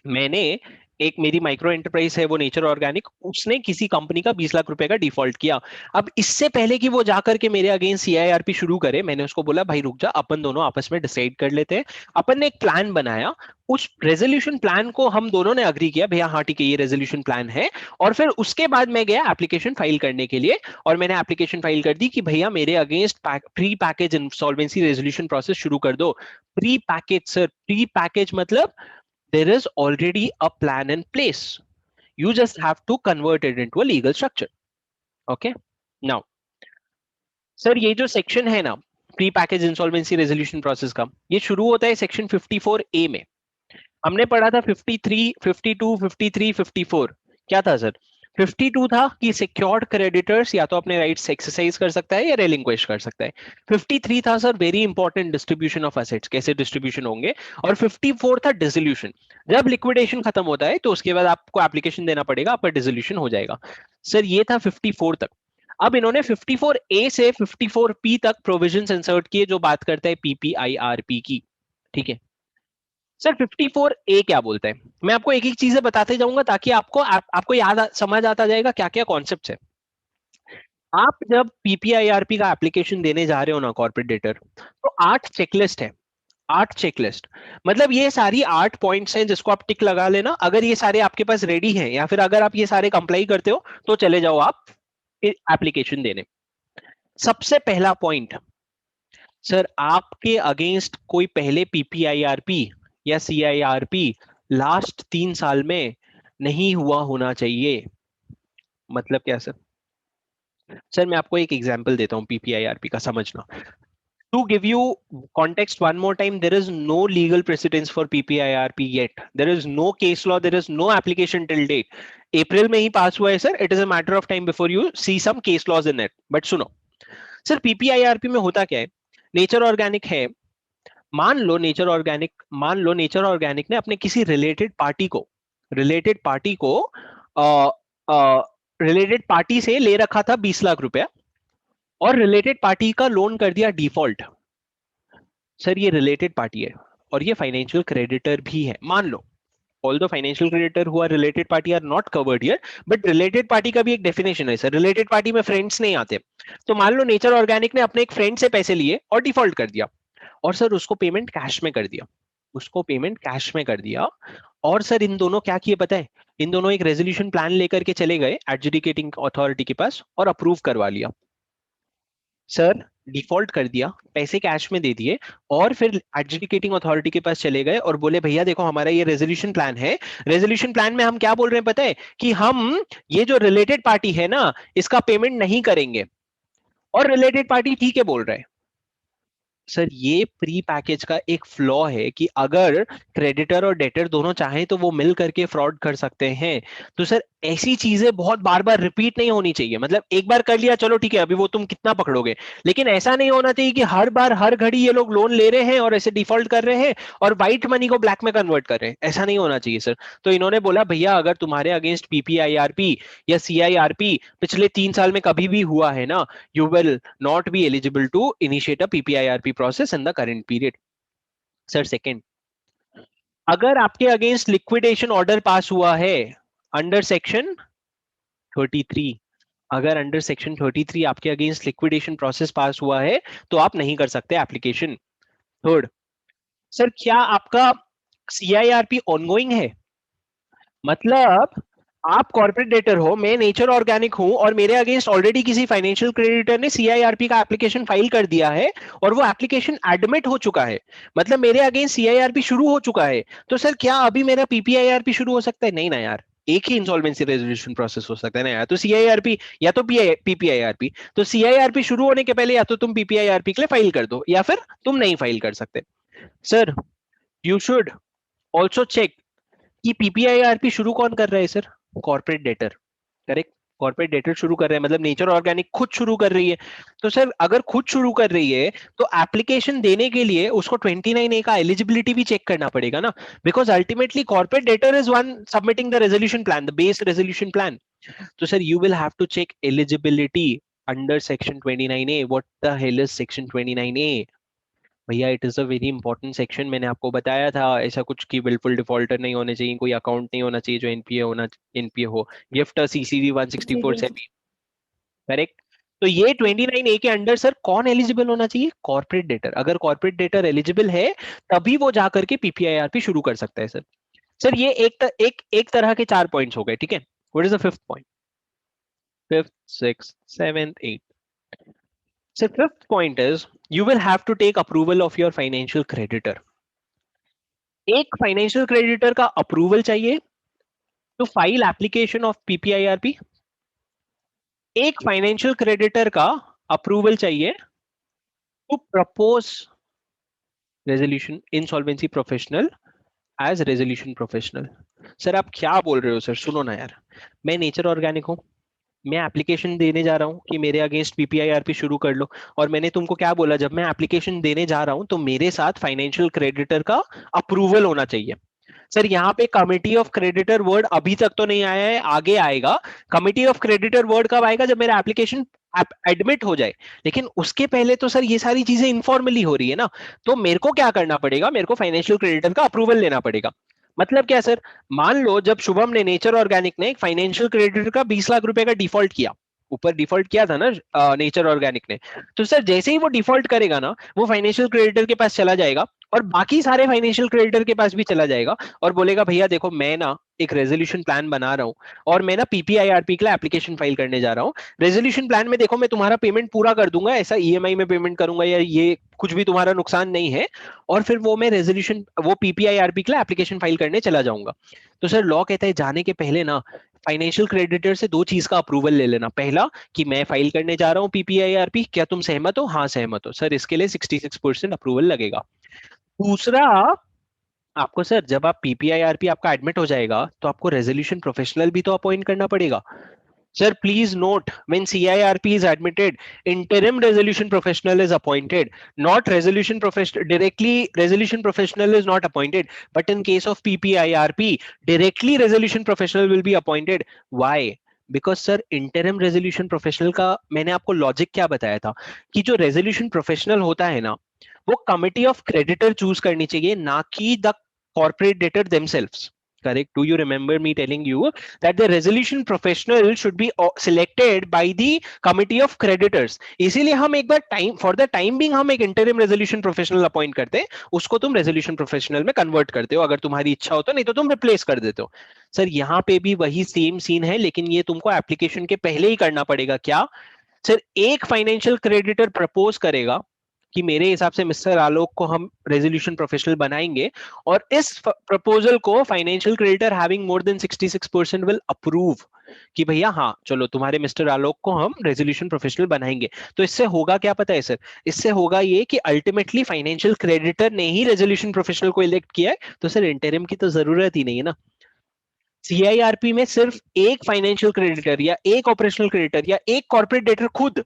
मैंने एक, मेरी माइक्रो एंटरप्राइज है वो नेचर ऑर्गेनिक, उसने किसी कंपनी का 20 लाख रुपए का डिफॉल्ट किया। अब इससे पहले कि वो जाकर के मेरे अगेंस्ट सीआईआरपी शुरू करे, मैंने उसको बोला भाई रुक जा, अपन दोनों आपस में डिसाइड कर लेते हैं। अपन ने एक प्लान बनाया, उस रेजोल्यूशन प्लान को हम दोनों ने अग्री किया, भैया हाँ ठीक है ये रेजोल्यूशन प्लान है। और फिर उसके बाद मैं गया एप्लीकेशन फाइल करने के लिए, और मैंने एप्लीकेशन फाइल कर दी कि भैया मेरे against pre package insolvency resolution process शुरू कर दो। Pre package sir, pre package मतलब there is already a plan in place, you just have to convert it into a legal structure. Okay, now sir ये जो section है ना pre package insolvency resolution process का, ये शुरू होता है सेक्शन 54A में। हमने पढ़ा था 53, 52, 53, 54। क्या था सर? 52 था कि सिक्योर्ड क्रेडिटर्स या तो अपने राइट्स एक्सरसाइज कर सकता है या रेलिंक्विश कर सकता है। 53 था sir very important, distribution of assets, कैसे डिस्ट्रीब्यूशन होंगे। और 54 था डिसोल्यूशन, जब लिक्विडेशन खत्म होता है तो उसके बाद आपको एप्लीकेशन देना पड़ेगा, आपका डिसोल्यूशन हो जाएगा। सर ये था 54 तक। अब इन्होंने 54A से 54P तक प्रोविजंस इंसर्ट किए जो बात करता है पीपीआईआरपी की, ठीक है? सर 54A क्या बोलता है, मैं आपको एक एक चीजें बताते जाऊंगा ताकि आपको समझ आता जाएगा क्या क्या कॉन्सेप्ट है। आप जब पीपीआईआरपी का एप्लीकेशन देने जा रहे हो ना कॉर्पोरेट डेटर, तो 8 चेकलिस्ट है। 8 चेकलिस्ट, मतलब ये सारी 8 पॉइंट्स हैं जिसको आप टिक लगा लेना। अगर ये सारे आपके पास रेडी हैं या फिर अगर आप ये सारे कंप्लाई करते हो तो चले जाओ आप एप्लीकेशन देने। सबसे पहला पॉइंट, सर आपके अगेंस्ट कोई पहले पीपीआईआरपी या सीआईआरपी लास्ट 3 साल में नहीं हुआ होना चाहिए। मतलब क्या सर? सर मैं आपको एक एग्जांपल देता हूँ पीपीआईआरपी का, समझना। To give you context one more time, there is no legal precedence for PPIRP yet. There is no case law. There is no application till date. अप्रैल में ही पास हुआ है sir. It is a matter of time before you see some case laws in it. But सुनो, sir पीपीआईआरपी में होता क्या है? Nature organic है, मान लो नेचर ऑर्गेनिक ने अपने किसी रिलेटेड पार्टी को रिलेटेड पार्टी से ले रखा था 20 लाख रुपया, और रिलेटेड पार्टी का लोन कर दिया डिफॉल्ट। सर ये रिलेटेड पार्टी है और ये फाइनेंशियल क्रेडिटर भी है, मान लो। ऑल्दो फाइनेंशियल क्रेडिटर हुआ related party are not covered here, but related party का भी एक डेफिनेशन है सर। रिलेटेड पार्टी में फ्रेंड्स नहीं आते। तो मान लो नेचर ऑर्गेनिक ने अपने एक फ्रेंड से पैसे लिए और डिफॉल्ट कर दिया, और सर उसको पेमेंट कैश में कर दिया। और सर इन दोनों क्या किए पता है? इन दोनों एक रेजोल्यूशन प्लान लेकर के चले गए एडजुडिकेटिंग अथॉरिटी के पास और अप्रूव करवा लिया। सर डिफॉल्ट कर दिया, पैसे कैश में दे दिए, और फिर एडजुडिकेटिंग अथॉरिटी के पास चले गए और बोले भैया देखो हमारा ये रेजोल्यूशन प्लान है। रेजोल्यूशन प्लान में हम क्या बोल रहे हैं पता है? कि हम ये जो रिलेटेड पार्टी है ना इसका पेमेंट नहीं करेंगे। और रिलेटेड पार्टी ठीक है बोल रहा है। सर ये प्री पैकेज का एक फ्लॉ है कि अगर क्रेडिटर और डेटर दोनों चाहें तो वो मिल करके फ्रॉड कर सकते हैं। तो सर ऐसी चीजें बहुत बार बार रिपीट नहीं होनी चाहिए। मतलब एक बार कर लिया चलो ठीक है, अभी वो तुम कितना पकड़ोगे, लेकिन ऐसा नहीं होना चाहिए कि हर बार हर घड़ी ये लोग लोन ले रहे हैं और ऐसे डिफॉल्ट कर रहे हैं और व्हाइट मनी को ब्लैक में कन्वर्ट कर रहे हैं। ऐसा नहीं होना चाहिए सर। तो इन्होंने बोला भैया अगर तुम्हारे अगेंस्ट पीपीआईआरपी या सीआईआरपी पिछले 3 साल में कभी भी हुआ है ना, you will not be eligible to initiate a PPIRP process in the current period. Sir second, अगर आपके अगेंस्ट लिक्विडेशन ऑर्डर पास हुआ है अंडर सेक्शन 33, अगर अंडर सेक्शन 33 आपके अगेंस्ट लिक्विडेशन प्रोसेस पास हुआ है तो आप नहीं कर सकते एप्लीकेशन। थर्ड, सर क्या आपका सीआईआरपी ऑनगोइंग है? मतलब आप कॉर्पोरेट डेटर हो, मैं नेचर ऑर्गेनिक हूं, और मेरे अगेंस्ट ऑलरेडी किसी फाइनेंशियल क्रेडिटर ने सीआईआरपी का एप्लीकेशन फाइल कर दिया है और वो एप्लीकेशन एडमिट हो चुका है, मतलब मेरे अगेंस्ट सीआईआरपी शुरू हो चुका है। तो सर क्या अभी मेरा पीपीआईआरपी शुरू हो सकता है? नहीं ना यार, एक ही इंसॉल्वेंसी रेजोल्यूशन प्रोसेस हो सकता है ना यार। तो सीआईआरपी या तो पीपीआईआरपी, तो सीआईआरपी शुरू होने के पहले या तो तुम पीपीआईआरपी के लिए फाइल कर दो या फिर तुम नहीं फाइल कर सकते। Sir you should also check कि पीपीआईआरपी शुरू कौन कर रहा है sir? Corporate debtor. Correct, corporate debtor शुरू कर रहे हैं, मतलब नेचर ऑर्गेनिक खुद शुरू कर रही है। तो सर अगर खुद शुरू कर रही है तो एप्लीकेशन देने के लिए उसको 29A का एलिजिबिलिटी भी चेक करना पड़ेगा ना, because ultimately corporate debtor is one submitting the resolution plan, the base resolution plan. तो sir you will have to check eligibility under section 29A। What the hell is section 29A? भैया it is a very important section. मैंने आपको बताया था ऐसा कुछ कि बिल्कुल डिफॉल्टर नहीं होने चाहिए, कोई अकाउंट नहीं होना चाहिए जो एनपीए हो। गिफ्ट सीसीवी 164 से भी। करेक्ट। तो ये 29A के अंडर सर कौन एलिजिबल होना चाहिए? Corporate debtor. अगर कॉर्पोरेट डेटर एलिजिबल है तभी वो जाकर के पीपीआईआरपी शुरू कर सकता है सर। सर ये एक तरह के 4 पॉइंट्स हो गए, ठीक है। What is the fifth point? Fifth, six, seventh, eight. Sir fifth point is you will have to take approval of your financial creditor. एक फाइनेंशियल क्रेडिटर का अप्रूवल चाहिए to file application of PPIRP. एक financial creditor का approval चाहिए to propose resolution insolvency professional as resolution professional. Sir आप क्या बोल रहे हो सर? सुनो ना यार, मैं नेचर ऑर्गेनिक हूं, मैं एप्लीकेशन देने जा रहा हूं कि मेरे अगेंस्ट पीपीआईआरपी शुरू कर लो, और मैंने तुमको क्या बोला, जब मैं एप्लीकेशन देने जा रहा हूं तो मेरे साथ फाइनेंशियल क्रेडिटर का अप्रूवल होना चाहिए। सर यहाँ पे कमिटी ऑफ क्रेडिटर वर्ड अभी तक तो नहीं आया है, आगे आएगा। कमिटी ऑफ क्रेडिटर वर्ड कब आएगा? जब मेरा एप्लीकेशन एडमिट हो जाए, लेकिन उसके पहले तो सर ये सारी चीजें इनफॉर्मली हो रही है ना, तो मेरे को क्या करना पड़ेगा, मेरे को फाइनेंशियल क्रेडिटर का अप्रूवल लेना पड़ेगा। मतलब क्या सर, मान लो जब शुभम ने, नेचर ऑर्गेनिक ने एक फाइनेंशियल क्रेडिटर का 20 लाख रुपए का डिफॉल्ट किया, ऊपर डिफॉल्ट किया था ना नेचर ऑर्गेनिक ने, तो सर जैसे ही वो डिफॉल्ट करेगा ना, वो फाइनेंशियल क्रेडिटर के पास चला जाएगा और बाकी सारे फाइनेंशियल क्रेडिटर के पास भी चला जाएगा और बोलेगा भैया देखो मैं ना एक रेजोल्यूशन प्लान बना रहा हूँ और मैं ना पीपीआईआरपी के लिए एप्लीकेशन फाइल करने जा रहा हूँ। रेजोल्यूशन प्लान में देखो मैं तुम्हारा पेमेंट पूरा कर दूंगा, ऐसा ईएमआई में पेमेंट करूंगा या ये कुछ भी तुम्हारा नुकसान नहीं है, और फिर वो मैं रेजोल्यूशन, वो पीपीआईआरपी के लिए एप्लीकेशन फाइल करने चला जाऊंगा। तो सर लॉ कहता है जाने के पहले ना फाइनेंशियल क्रेडिटर से दो चीज का अप्रूवल ले लेना। पहला कि मैं फाइल करने जा रहा हूँ पीपीआईआरपी, क्या तुम सहमत हो? हाँ सहमत हो सर, इसके लिए 66% अप्रूवल लगेगा। दूसरा, आपको सर जब आप पीपीआईआरपी आपका एडमिट हो जाएगा तो आपको रेजोल्यूशन प्रोफेशनल भी तो अपॉइंट करना पड़ेगा। Sir, please note, when CIRP is admitted, interim resolution professional is appointed, not resolution professional. Directly, resolution professional is not appointed. But in case of PPIRP, directly resolution professional will be appointed. Why? Because sir, interim resolution professional का मैंने आपको logic क्या बताया था कि जो resolution professional होता है ना, वो कमिटी ऑफ क्रेडिटर चूज करनी चाहिए, ना कि the corporate debtor themselves. Correct? Do you remember me telling you that the resolution professional should be selected by the committee of creditors? इसीलिए हम एक बार time, for the time being हम एक इंटरिम रेजोल्यूशन प्रोफेशनल अपॉइंट करते हैं, उसको तुम रेजोल्यूशन प्रोफेशनल में कन्वर्ट करते हो अगर तुम्हारी इच्छा हो तो, नहीं तो तुम रिप्लेस कर देते हो। सर यहाँ पे भी वही सेम सीन है, लेकिन ये तुमको एप्लीकेशन के पहले ही करना पड़ेगा। क्या सर, एक फाइनेंशियल क्रेडिटर प्रपोज करेगा कि मेरे हिसाब से मिस्टर आलोक को हम रेजोल्यूशन प्रोफेशनल बनाएंगे, और इस प्रपोजल को financial creditor having more than 66% will approve कि भैया हाँ चलो तुम्हारे मिस्टर आलोक को हम रेजोल्यूशन प्रोफेशनल बनाएंगे। तो इससे होगा क्या पता है सर, इससे होगा ये कि अल्टीमेटली फाइनेंशियल क्रेडिटर ने ही रेजोल्यूशन प्रोफेशनल को इलेक्ट किया है, तो सर इंटरिम की तो जरूरत ही नहीं है ना। सीआईआरपी में सिर्फ एक फाइनेंशियल क्रेडिटर या एक ऑपरेशनल क्रेडिटर या एक कॉर्पोरेट डेटर खुद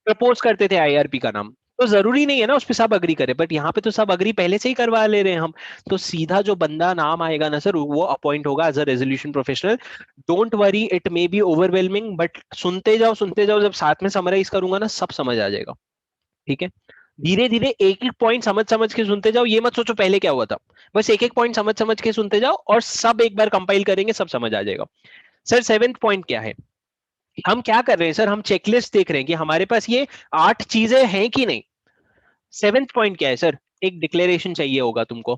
प्रपोज करते थे आईआरपी का नाम, तो जरूरी नहीं है ना उस पे सब अग्री करे, बट यहाँ पे तो सब अग्री पहले से ही करवा ले रहे हैं हम। तो सीधा जो बंदा नाम आएगा ना सर, वो अपॉइंट होगा as a resolution professional. Don't worry, it may be overwhelming, but सुनते जाओ, जब साथ में समराइज करूंगा ना सब समझ आ जाएगा। ठीक है, धीरे धीरे एक एक पॉइंट समझ समझ के सुनते जाओ, ये मत सोचो पहले क्या हुआ था, बस एक एक पॉइंट समझ समझ के सुनते जाओ और सब एक बार कंपाइल करेंगे सब समझ आ जाएगा। सर सेवेंथ पॉइंट क्या है, हम क्या कर रहे हैं सर, हम चेकलिस्ट देख रहे हैं कि हमारे पास ये 8 चीजें हैं कि नहीं। सेवेंथ पॉइंट क्या है सर, एक डिक्लेरेशन चाहिए होगा तुमको।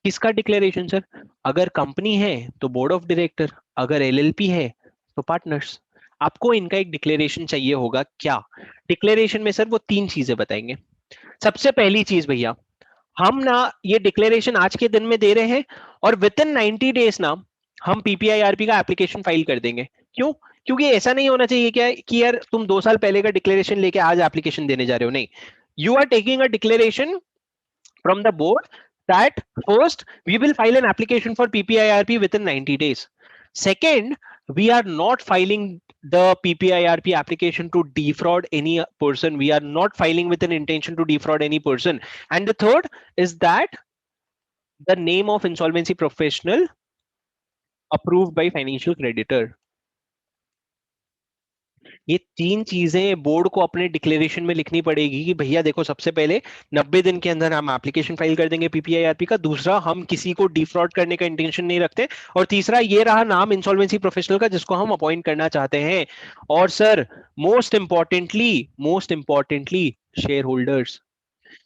किसका डिक्लेरेशन सर? अगर कंपनी है तो बोर्ड ऑफ डायरेक्टर, अगर एलएलपी है तो पार्टनर्स। आपको इनका एक डिक्लेरेशन चाहिए होगा। क्या डिक्लेरेशन में सर वो 3 चीजें बताएंगे। सबसे पहली चीज भैया, हम ना ये डिक्लेरेशन आज के दिन में दे रहे हैं और विद इन 90 डेज ना हम पीपीआईआरपी का एप्लीकेशन फाइल कर देंगे। क्यों? क्योंकि ऐसा नहीं होना चाहिए क्या कि यार तुम 2 साल पहले का डिक्लेरेशन लेके आज एप्लीकेशन देने जा रहे हो, नहीं। You are taking a declaration from the board that first we will file an application for PPIRP within 90 days. Second, we are not filing the PPIRP application to defraud any person. We are not filing with an intention to defraud any person. And the third is that the name of insolvency professional approved by financial creditor. ये 3 चीजें board को अपने declaration में लिखनी पड़ेगी कि भैया देखो, सबसे पहले 90 दिन के अंदर हम एप्लीकेशन फाइल कर देंगे पीपीआईआरपी का। दूसरा, हम किसी को डिफ्रॉड करने का इंटेंशन नहीं रखते। और तीसरा, ये रहा नाम इंसॉल्वेंसी प्रोफेशनल का जिसको हम अपॉइंट करना चाहते हैं। और sir most importantly share holders.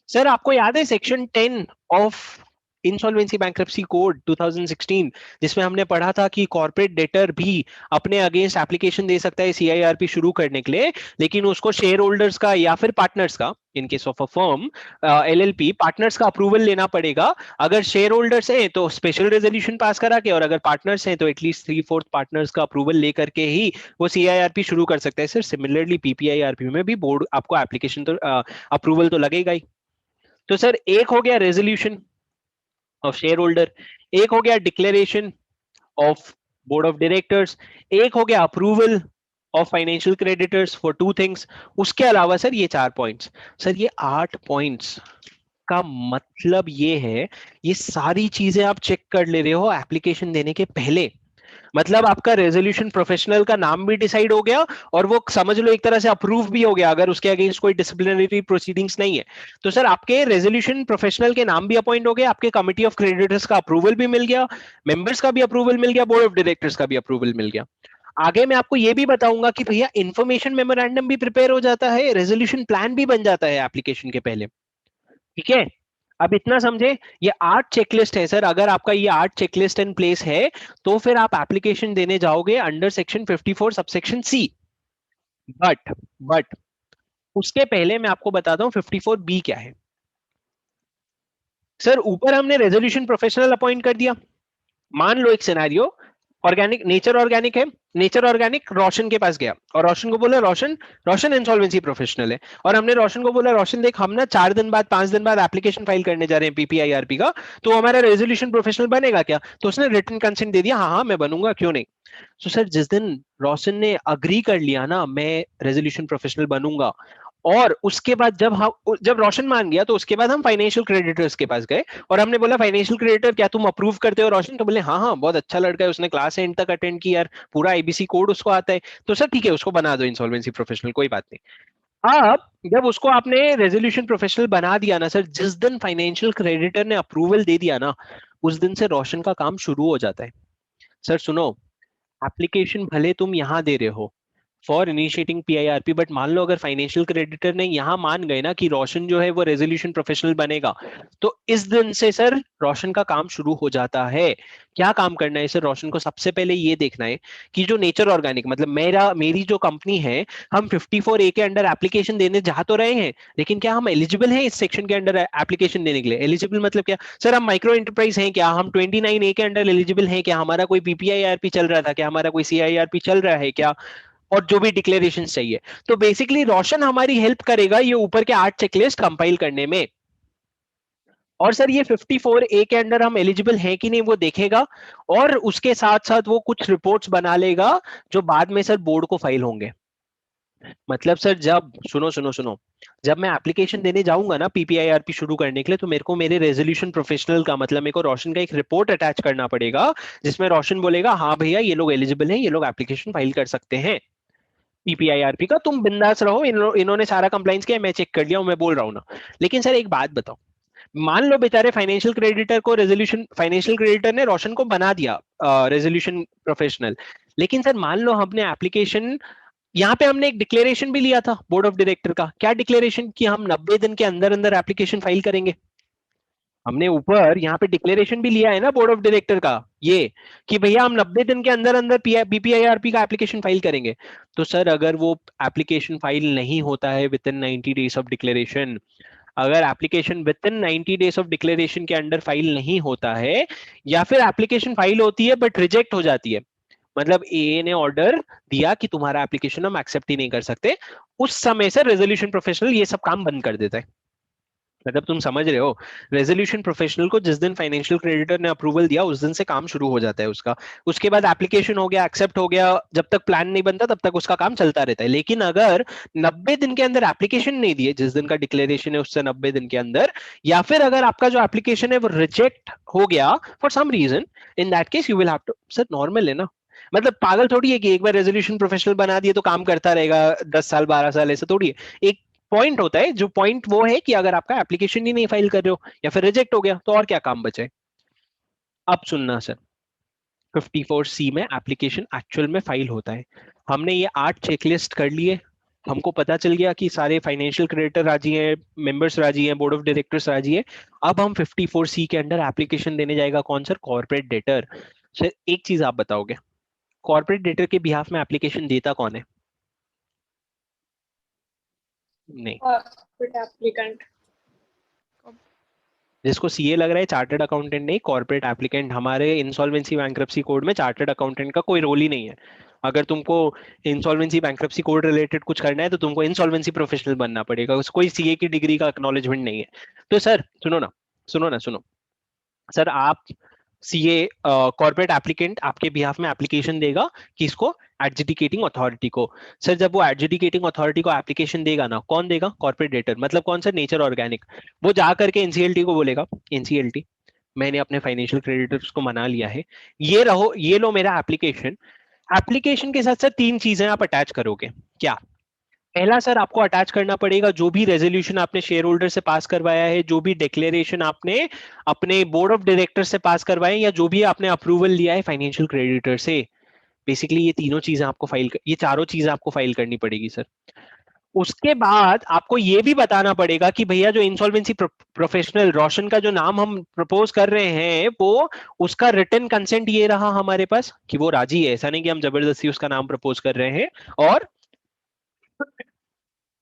Sir आपको याद है section 10 of insolvency bankruptcy code 2016, जिसमें हमने पढ़ा था कि कॉर्पोरेट डेटर भी अपने अगेंस्ट एप्लीकेशन दे सकता है सीआईआरपी शुरू करने के लिए, लेकिन उसको शेयर होल्डर्स का या फिर पार्टनर्स का, in case of a firm LLP, partners का अप्रूवल लेना पड़ेगा। अगर शेयर होल्डर्स हैं तो स्पेशल रेजोल्यूशन पास करा के, और अगर पार्टनर्स हैं तो एटलीस्ट 3/4 पार्टनर्स का अप्रूवल लेकर के ही वो सीआईआरपी शुरू कर सकता है। सर सिमिलरली पीपीआईआरपी में भी बोर्ड आपको एप्लीकेशन तो अप्रूवल तो लगेगा ही। तो सर एक हो गया रेजोल्यूशन ऑफ शेयर होल्डर, एक हो गया declaration of board of directors, एक हो गया approval of financial creditors for 2 things. उसके अलावा सर ये 4 पॉइंट्स। सर ये 8 पॉइंट्स का मतलब ये है, ये सारी चीजें आप चेक कर ले रहे हो एप्लीकेशन देने के पहले। मतलब आपका रेजोल्यूशन प्रोफेशनल का नाम भी डिसाइड हो गया और वो समझ लो एक तरह से अप्रूव भी हो गया, अगर उसके अगेंस्ट कोई डिसिप्लिनरी प्रोसीडिंग्स नहीं है। तो सर आपके रेजोल्यूशन प्रोफेशनल के नाम भी अपॉइंट हो गए, आपके कमिटी ऑफ क्रेडिटर्स का अप्रूवल भी मिल गया, मेंबर्स का भी अप्रूवल मिल गया, बोर्ड ऑफ डायरेक्टर्स का भी अप्रूवल मिल गया। आगे मैं आपको ये भी बताऊंगा कि भैया इंफॉर्मेशन मेमोरेंडम भी प्रिपेयर हो जाता है, रेजोल्यूशन प्लान भी बन जाता है एप्लीकेशन के पहले। ठीक है, अब इतना समझे, ये 8 चेकलिस्ट है सर, अगर आपका ये 8 चेकलिस्ट इन प्लेस है तो फिर आप एप्लीकेशन देने जाओगे under section 54 subsection C. But उसके पहले मैं आपको बताता हूं 54 बी क्या है। सर ऊपर हमने रेजोल्यूशन प्रोफेशनल अपॉइंट कर दिया, मान लो एक सिनेरियो, ऑर्गेनिक नेचर ऑर्गेनिक है, नेचर ऑर्गेनिक रोशन के पास गया और रोशन को बोला रोशन, रोशन इंसॉल्वेंसी प्रोफेशनल है, और हमने रोशन को बोला रोशन देख हम ना 4 दिन बाद 5 दिन बाद एप्लीकेशन फाइल करने जा रहे हैं पीपीआईआरपी का, तो हमारा रेजोल्यूशन प्रोफेशनल बनेगा क्या? तो उसने रिटन कंसेंट दे दिया, हाँ हाँ मैं बनूंगा क्यों नहीं। तो सर जिस दिन रोशन ने अग्री कर लिया ना मैं रेजोल्यूशन प्रोफेशनल बनूंगा, और उसके बाद जब रोशन मान गया तो उसके बाद हम फाइनेंशियल क्रेडिटर्स के पास गए और हमने बोला फाइनेंशियल क्रेडिटर क्या तुम अप्रूव करते हो रोशन? तो बोले हाँ हाँ बहुत अच्छा लड़का है, उसने क्लास एंड तक अटेंड की यार, पूरा आईबीसी कोड उसको आता है, तो सर ठीक है उसको बना दो इंसॉल्वेंसी प्रोफेशनल, कोई बात नहीं। अब जब उसको आपने रेजोल्यूशन प्रोफेशनल बना दिया ना सर, जिस दिन फाइनेंशियल क्रेडिटर ने अप्रूवल दे दिया ना, उस दिन से रोशन का काम शुरू हो जाता है। सर सुनो, एप्लीकेशन भले तुम यहां दे रहे हो फॉर इनिशिएटिंग पीआईआरपी, बट मान लो अगर फाइनेंशियल क्रेडिटर ने यहां मान गए ना कि रोशन जो है वो रेजोल्यूशन प्रोफेशनल बनेगा, तो इस दिन से सर रोशन का काम शुरू हो जाता है। क्या काम करना है सर रोशन को? सबसे पहले ये देखना है कि जो नेचर ऑर्गेनिक मतलब मेरी जो कंपनी है, हम 54A के अंडर एप्लीकेशन देने जा तो रहे हैं, लेकिन क्या हम एलिजिबल हैं इस सेक्शन के अंडर एप्लीकेशन देने के लिए? एलिजिबल मतलब क्या सर? हम माइक्रो एंटरप्राइज हैं क्या? हम 29A के अंडर एलिजिबल हैं क्या? हमारा कोई पीपीआईआरपी चल रहा था क्या? हमारा कोई सीआईआरपी चल रहा है क्या? और जो भी डिक्लेरेशन चाहिए, तो बेसिकली रोशन हमारी हेल्प करेगा ये ऊपर के 8 चेकलिस्ट कंपाइल करने में। और सर ये 54A के अंडर हम एलिजिबल हैं कि नहीं वो देखेगा, और उसके साथ साथ वो कुछ रिपोर्ट्स बना लेगा जो बाद में सर बोर्ड को फाइल होंगे। मतलब सर जब सुनो सुनो सुनो, जब मैं एप्लीकेशन देने जाऊंगा ना पीपीआईआरपी शुरू करने के लिए, तो मेरे को मेरे रेजोल्यूशन प्रोफेशनल का मतलब मेरे को रोशन का एक रिपोर्ट अटैच करना पड़ेगा, जिसमें रोशन बोलेगा हाँ भैया ये लोग एलिजिबल हैं, ये लोग एप्लीकेशन फाइल कर सकते हैं पीपीआईआरपी का, तुम बिंदास रहो, इन्होंने सारा कंप्लाइंस किया, मैं चेक कर लिया हूं, मैं बोल रहा हूँ ना। लेकिन सर एक बात बताओ, मान लो बेचारे फाइनेंशियल क्रेडिटर को रेजोल्यूशन फाइनेंशियल क्रेडिटर ने रोशन को बना दिया रेजोल्यूशन प्रोफेशनल, लेकिन सर मान लो हमने एप्लीकेशन, यहाँ पे हमने एक डिक्लेरेशन भी लिया था बोर्ड ऑफ डायरेक्टर का, क्या डिक्लेरेशन कि हम 90 दिन के अंदर अंदर एप्लीकेशन फाइल करेंगे। हमने ऊपर यहाँ पे डिक्लेरेशन भी लिया है ना बोर्ड ऑफ डायरेक्टर का, ये कि भैया हम 90 दिन के अंदर अंदर बीपीआईआरपी का एप्लीकेशन फाइल करेंगे। तो सर अगर वो एप्लीकेशन फाइल नहीं होता है within 90 days of declaration, अगर application within 90 days of declaration के अंडर फाइल नहीं होता है, या फिर एप्लीकेशन फाइल होती है बट रिजेक्ट हो जाती है, मतलब ए ने ऑर्डर दिया कि तुम्हारा एप्लीकेशन हम एक्सेप्ट ही नहीं कर सकते, उस समय से रेजोल्यूशन प्रोफेशनल ये सब काम बंद कर देता है। मतलब तुम समझ रहे हो, रेजोल्यूशन प्रोफेशनल को जिस दिन फाइनेंशियल क्रेडिटर ने अप्रूवल दिया उस दिन से काम शुरू हो जाता है उसका। उसके बाद एप्लीकेशन हो गया, एक्सेप्ट हो गया, जब तक प्लान नहीं बनता तब तक उसका काम चलता रहता है। लेकिन अगर 90 दिन के अंदर एप्लीकेशन नहीं दिए, जिस दिन का डिक्लेरेशन है उससे 90 दिन के अंदर, या फिर अगर आपका जो एप्लीकेशन है वो रिजेक्ट हो गया for some reason, in that case you will have to, sir normal है ना, मतलब पागल थोड़ी है कि एक बार रेजोल्यूशन प्रोफेशनल बना दिए तो काम करता रहेगा 10 साल 12 साल, ऐसा थोड़ी है। एक पॉइंट होता है, जो पॉइंट वो है कि अगर आपका एप्लीकेशन ही नहीं फाइल कर रहे हो या फिर रिजेक्ट हो गया तो और क्या काम बचे। अब सुनना सर, 54C में एप्लीकेशन एक्चुअल में फाइल होता है। हमने ये 8 चेकलिस्ट कर लिए, हमको पता चल गया कि सारे फाइनेंशियल क्रेडिटर राजी हैं, मेंबर्स राजी हैं, बोर्ड ऑफ डायरेक्टर्स राजी है। अब हम 54C के अंडर एप्लीकेशन देने जाएगा कौन सर? Corporate debtor. सर एक चीज आप बताओगे, कॉर्पोरेट डेटर के बिहाफ में एप्लीकेशन देता कौन है? नहीं, कॉर्पोरेट एप्लीकेंट। जिसको सीए लग रहा है चार्टर्ड अकाउंटेंट नहीं, कॉर्पोरेट एप्लीकेंट। हमारे इंसॉल्वेंसी बैंक्रप्सी कोड में चार्टर्ड अकाउंटेंट का कोई रोल ही नहीं है। अगर तुमको इंसॉल्वेंसी बैंक्रप्सी कोड रिलेटेड कुछ करना है तो तुमको इंसॉल्वेंसी प्रोफेशनल बनना पड़ेगा, कोई सीए की डिग्री का एक्नॉलेजमेंट नहीं है। तो सर सुनो ना, सुनो ना सुनो, सर आप सीए कॉर्पोरेट एप्लीकेंट आपके बिहाफ में एप्लीकेशन देगा किसको? एडजुडिकेटिंग अथॉरिटी को। सर जब वो एडजुडिकेटिंग अथॉरिटी को एप्लीकेशन देगा ना, कौन देगा? कॉर्पोरेट डेटर, मतलब कौन सा? Nature organic. वो जा करके एनसीएलटी को बोलेगा, एनसीएलटी मैंने अपने फाइनेंशियल क्रेडिटर्स को मना लिया है, ये लो मेरा एप्लीकेशन। एप्लीकेशन के साथ साथ तीन चीजें आप अटैच करोगे। क्या? पहला सर, आपको अटैच करना पड़ेगा जो भी रेजोल्यूशन आपने शेयर होल्डर से पास करवाया है, जो भी डिक्लेरेशन आपने अपने बोर्ड ऑफ डायरेक्टर से पास करवाए, या जो भी आपने अप्रूवल लिया है फाइनेंशियल क्रेडिटर से। बेसिकली ये तीनों चीजें आपको ये चारों चीजें आपको फाइल करनी पड़ेगी सर। उसके बाद आपको ये भी बताना पड़ेगा कि भैया जो इंसॉल्वेंसी प्रोफेशनल रोशन का जो नाम हम प्रपोज कर रहे हैं, वो उसका रिटन कंसेंट ये रहा हमारे पास कि वो राजी है, ऐसा नहीं कि हम जबरदस्ती उसका नाम प्रपोज कर रहे हैं। और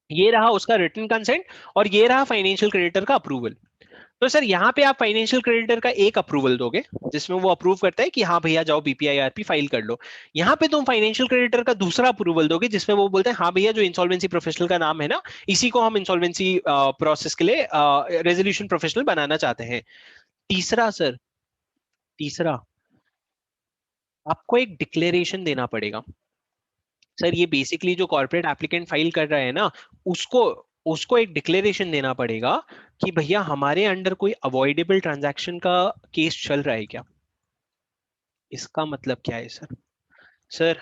ये रहा उसका रिटन कंसेंट, और ये रहा फाइनेंशियल क्रेडिटर का अप्रूवल। तो सर यहाँ पे आप फाइनेंशियल क्रेडिटर का एक अप्रूवल दोगे जिसमें वो अप्रूव करता है कि हाँ भैया जाओ बीपीआईआरपी फाइल कर लो। यहाँ पे तुम फाइनेंशियल क्रेडिटर का दूसरा अप्रूवल दोगे जिसमें वो बोलते हैं हाँ भैया जो इंसॉल्वेंसी प्रोफेशनल का नाम है ना, इसी को हम इंसॉल्वेंसी प्रोसेस के लिए रेजोल्यूशन प्रोफेशनल बनाना चाहते हैं। तीसरा सर, तीसरा आपको एक डिक्लेरेशन देना पड़ेगा। सर ये बेसिकली जो कॉर्पोरेट एप्लीकेंट फाइल कर रहा है ना, उसको उसको एक डिक्लेरेशन देना पड़ेगा कि भैया हमारे अंडर कोई अवॉइडेबल ट्रांजैक्शन का केस चल रहा है क्या। इसका मतलब क्या है सर? सर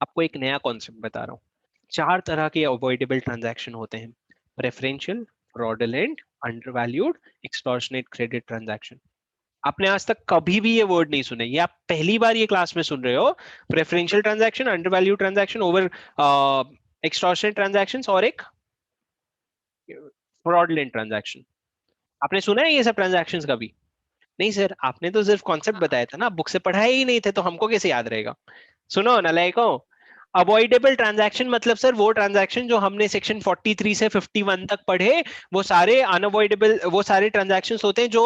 आपको एक नया कॉन्सेप्ट बता रहा हूँ। चार तरह के अवॉइडेबल ट्रांजैक्शन होते हैं: preferential, fraudulent, undervalued, extortionate credit transaction. आपने आज तक कभी भी ये वर्ड नहीं सुने, ये आप पहली बार ये क्लास में सुन रहे हो। Preferential transaction, undervalue transaction, over extortionate transactions, और एक फ्रॉडुलेंट ट्रांजैक्शन। आपने सुना है ये सब ट्रांजैक्शंस कभी? नहीं सर, आपने तो सिर्फ कॉन्सेप्ट बताया था ना, बुक से पढ़ाए ही नहीं थे, तो हमको कैसे याद रहेगा? सुनो नालायको, अवॉइडेबल ट्रांजैक्शन मतलब सर वो ट्रांजैक्शन जो हमने सेक्शन 43 से 51 तक पढ़े, वो सारे अनअवॉइडेबल, वो सारे ट्रांजैक्शंस होते हैं जो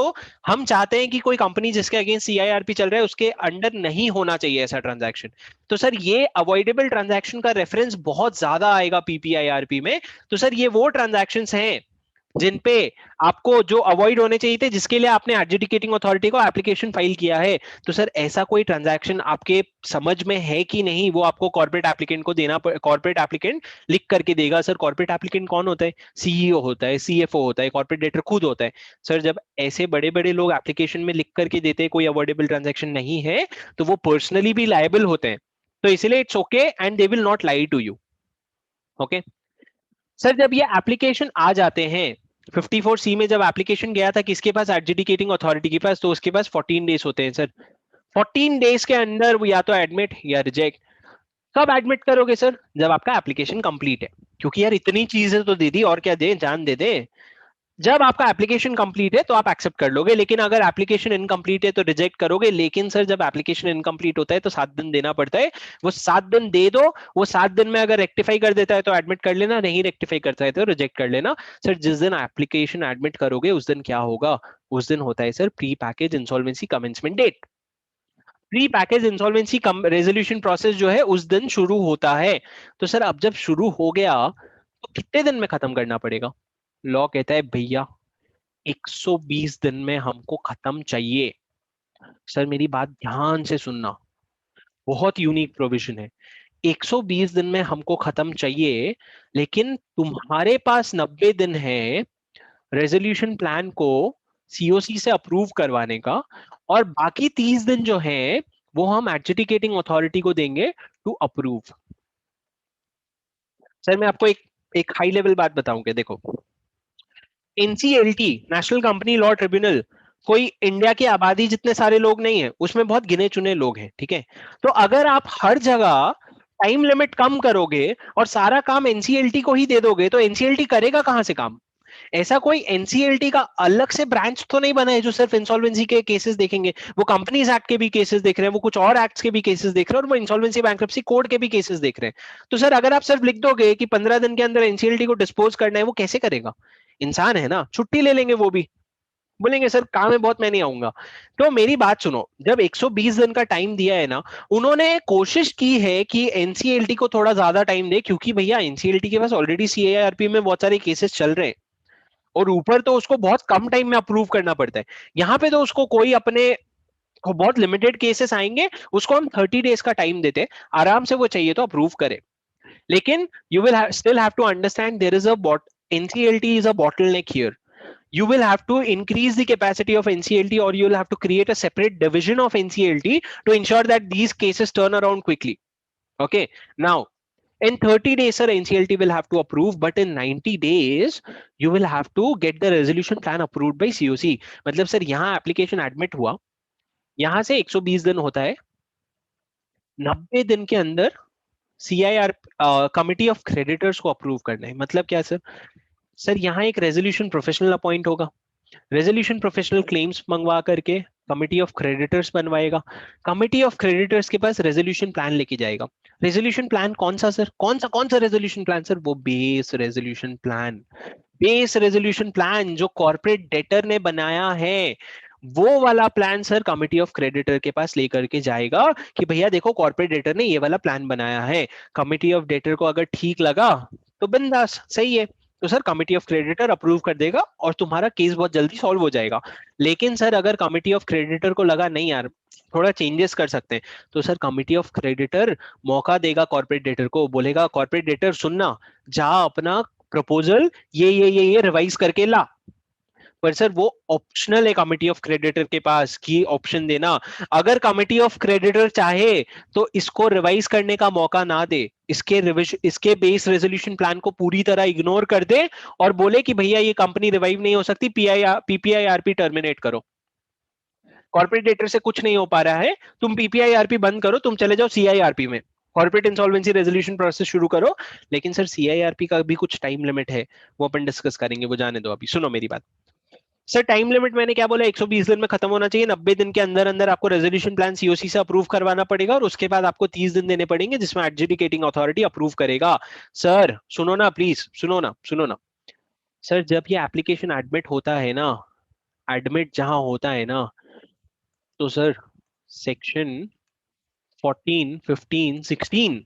हम चाहते हैं कि कोई कंपनी जिसके अगेंस्ट सीआईआरपी चल रहा है उसके अंडर नहीं होना चाहिए ऐसा ट्रांजैक्शन। तो सर ये अवॉइडेबल ट्रांजैक्शन का रेफरेंस बहुत ज्यादा आएगा पीपीआईआरपी में। तो सर ये वो ट्रांजैक्शंस हैं जिन पे आपको जो अवॉइड होने चाहिए थे, जिसके लिए आपने एडजुडिकेटिंग अथॉरिटी को एप्लीकेशन फाइल किया है। तो सर ऐसा कोई ट्रांजैक्शन आपके समझ में है कि नहीं, वो आपको कॉर्पोरेट एप्लीकेंट को देना, कॉर्पोरेट एप्लीकेंट लिख करके देगा। सर कॉर्पोरेट एप्लीकेंट कौन होता है? सीईओ होता है, सीएफओ होता है, कॉर्पोरेट डायरेक्टर खुद होता है। सर जब ऐसे बड़े बड़े लोग एप्लीकेशन में लिख करके देते हैं कोई अवॉइडेबल ट्रांजैक्शन नहीं है, तो वो पर्सनली भी लायबल होते हैं। तो इसलिए it's okay and they will not lie to you. Okay sir, जब ये एप्लीकेशन आ जाते हैं 54C में, जब एप्लीकेशन गया था किसके पास? एडजुडिकेटिंग अथॉरिटी के पास। तो उसके पास 14 डेज होते हैं सर। 14 डेज के अंदर वो या तो एडमिट या रिजेक्ट। कब एडमिट करोगे सर? जब आपका एप्लीकेशन कंप्लीट है। क्योंकि यार इतनी चीजें तो दे दी, और क्या दे, जान दे दे। जब आपका एप्लीकेशन कंप्लीट है तो आप एक्सेप्ट कर लोगे, लेकिन अगर एप्लीकेशन इनकम्प्लीट है तो रिजेक्ट करोगे। लेकिन सर जब एप्लीकेशन इनकम्प्लीट होता है तो 7 दिन देना पड़ता है। वो 7 दिन दे दो, वो 7 दिन में अगर रेक्टिफाई कर देता है तो एडमिट कर लेना, नहीं रेक्टिफाई करता है तो रिजेक्ट कर लेना। सर जिस दिन एप्लीकेशन एडमिट करोगे उस दिन क्या होगा? उस दिन होता है sir pre package insolvency commencement date. Pre package insolvency resolution process जो है उस दिन शुरू होता है। तो सर अब जब शुरू हो गया तो कितने दिन में खत्म करना पड़ेगा? लॉ कहता है भैया 120 दिन में हमको खत्म चाहिए। सर मेरी बात ध्यान से सुनना, बहुत यूनिक प्रोविजन है। 120 दिन में हमको खत्म चाहिए, लेकिन तुम्हारे पास 90 दिन है रेजोल्यूशन प्लान को सीओसी से अप्रूव करवाने का, और बाकी 30 दिन जो है वो हम एडजुडिकेटिंग अथॉरिटी को देंगे टू अप्रूव। सर मैं आपको एक एक हाई लेवल बात बताऊं क्या? देखो, NCLT, national company law tribunal, कोई इंडिया की आबादी जितने सारे लोग नहीं है, उसमें बहुत गिने चुने लोग हैं, ठीक है? तो अगर आप हर जगह टाइम लिमिट कम करोगे और सारा काम एनसीएलटी को ही दे दोगे, तो एनसीएलटी करेगा कहां से काम? ऐसा कोई एनसीएलटी का अलग से ब्रांच तो नहीं बना है जो सिर्फ इंसॉल्वेंसी के केसेस देखेंगे। वो कंपनीज एक्ट के भी केसेस देख रहे हैं, वो कुछ और एक्ट्स के भी केसेस देख रहे हैं, और वो इंसॉल्वेंसी बैंक्रप्सी कोड के भी केसेस देख रहे हैं। तो सर अगर आप सिर्फ लिख दोगे कि 15 दिन के अंदर एनसीएलटी को डिस्पोज करना है, वो कैसे करेगा? इंसान है ना, छुट्टी ले लेंगे वो भी, बोलेंगे सर काम है बहुत, मैं नहीं आऊंगा। तो मेरी बात सुनो, जब 120 दिन का टाइम दिया है ना, उन्होंने कोशिश की है कि एनसीएलटी को थोड़ा ज्यादा टाइम दे, क्योंकि भैया एनसीएलटी के पास ऑलरेडी सीएआरपी में बहुत सारे केसेस चल रहे हैं, और ऊपर तो उसको बहुत कम टाइम में अप्रूव करना पड़ता है। यहाँ पे तो उसको कोई अपने को बहुत लिमिटेड केसेस आएंगे, उसको हम 30 डेज का टाइम देते, आराम से वो चाहिए तो अप्रूव करे। लेकिन you will still have to understand there is a NCLT is a bottle neck here. you will have to increase the capacity of NCLT, or you will have to create a separate division of NCLT to ensure that these cases turn around quickly. Okay, now in 30 days, sir, NCLT will have to approve, but in 90 days, you will have to get the resolution plan approved by COC. मतलब sir यहाँ application admit हुआ, यहाँ से 120 दिन होता है, 90 दिन के अंदर CIR कमिटी ऑफ क्रेडिटर्स को अप्रूव करना है. मतलब क्या सर? सर यहाँ एक रेजोल्यूशन प्रोफेशनल अपॉइंट होगा, रेजोल्यूशन प्रोफेशनल क्लेम्स मंगवा करके कमिटी ऑफ क्रेडिटर्स बनवाएगा, कमिटी ऑफ क्रेडिटर्स के पास रेजोल्यूशन प्लान लेके जाएगा. रेजोल्यूशन प्लान कौन सा सर? कौन सा रेजोल्यूशन प्लान सर? वो base resolution plan. Base resolution plan जो कॉर्पोरेट डेटर ने बनाया है, वो वाला plan sir committee of creditor के पास लेकर के जाएगा कि भैया देखो कॉर्पोरेट डेटर ने ये वाला प्लान बनाया है. कमिटी ऑफ डेटर को अगर ठीक लगा तो बिंदास सही है, तो sir committee of creditor approve कर देगा और तुम्हारा केस बहुत जल्दी सॉल्व हो जाएगा. लेकिन सर अगर कमिटी ऑफ क्रेडिटर को लगा नहीं यार थोड़ा चेंजेस कर सकते हैं, तो सर कमिटी ऑफ क्रेडिटर मौका देगा कॉर्पोरेट डेटर को, बोलेगा कॉर्पोरेट डेटर सुनना, जा अपना प्रपोजल ये रिवाइज करके ला. पर सर वो ऑप्शनल है कमिटी ऑफ क्रेडिटर के पास कि ऑप्शन देना. अगर कमिटी ऑफ क्रेडिटर चाहे तो इसको रिवाइज करने का मौका ना दे, इसके बेस रेजोल्यूशन प्लान को पूरी तरह इग्नोर कर दे और बोले कि भैया ये कंपनी रिवाइव नहीं हो सकती, PPIRP टर्मिनेट करो. कॉर्पोरेट डेटर से कुछ नहीं हो पा रहा है, तुम PPIRP बंद करो, तुम चले जाओ CIRP में, कॉर्पोरेट इंसॉल्वेंसी रेजोल्यूशन प्रोसेस शुरू करो. लेकिन सर CIRP का भी कुछ टाइम लिमिट है, वो अपन डिस्कस करेंगे, वो जाने दो अभी. सुनो मेरी बात सर, टाइम लिमिट मैंने क्या बोला? 120 दिन में खत्म होना चाहिए. 90 दिन के अंदर अंदर आपको रेजोल्यूशन प्लान COC से अप्रूव करवाना पड़ेगा और उसके बाद आपको 30 दिन देने पड़ेंगे जिसमें एडजुडिकेटिंग अथॉरिटी अप्रूव करेगा. सर सुनो ना प्लीज, सुनो ना सर, जब ये एप्लीकेशन एडमिट होता है ना, एडमिट जहां होता है ना, तो sir section 14, 15, 16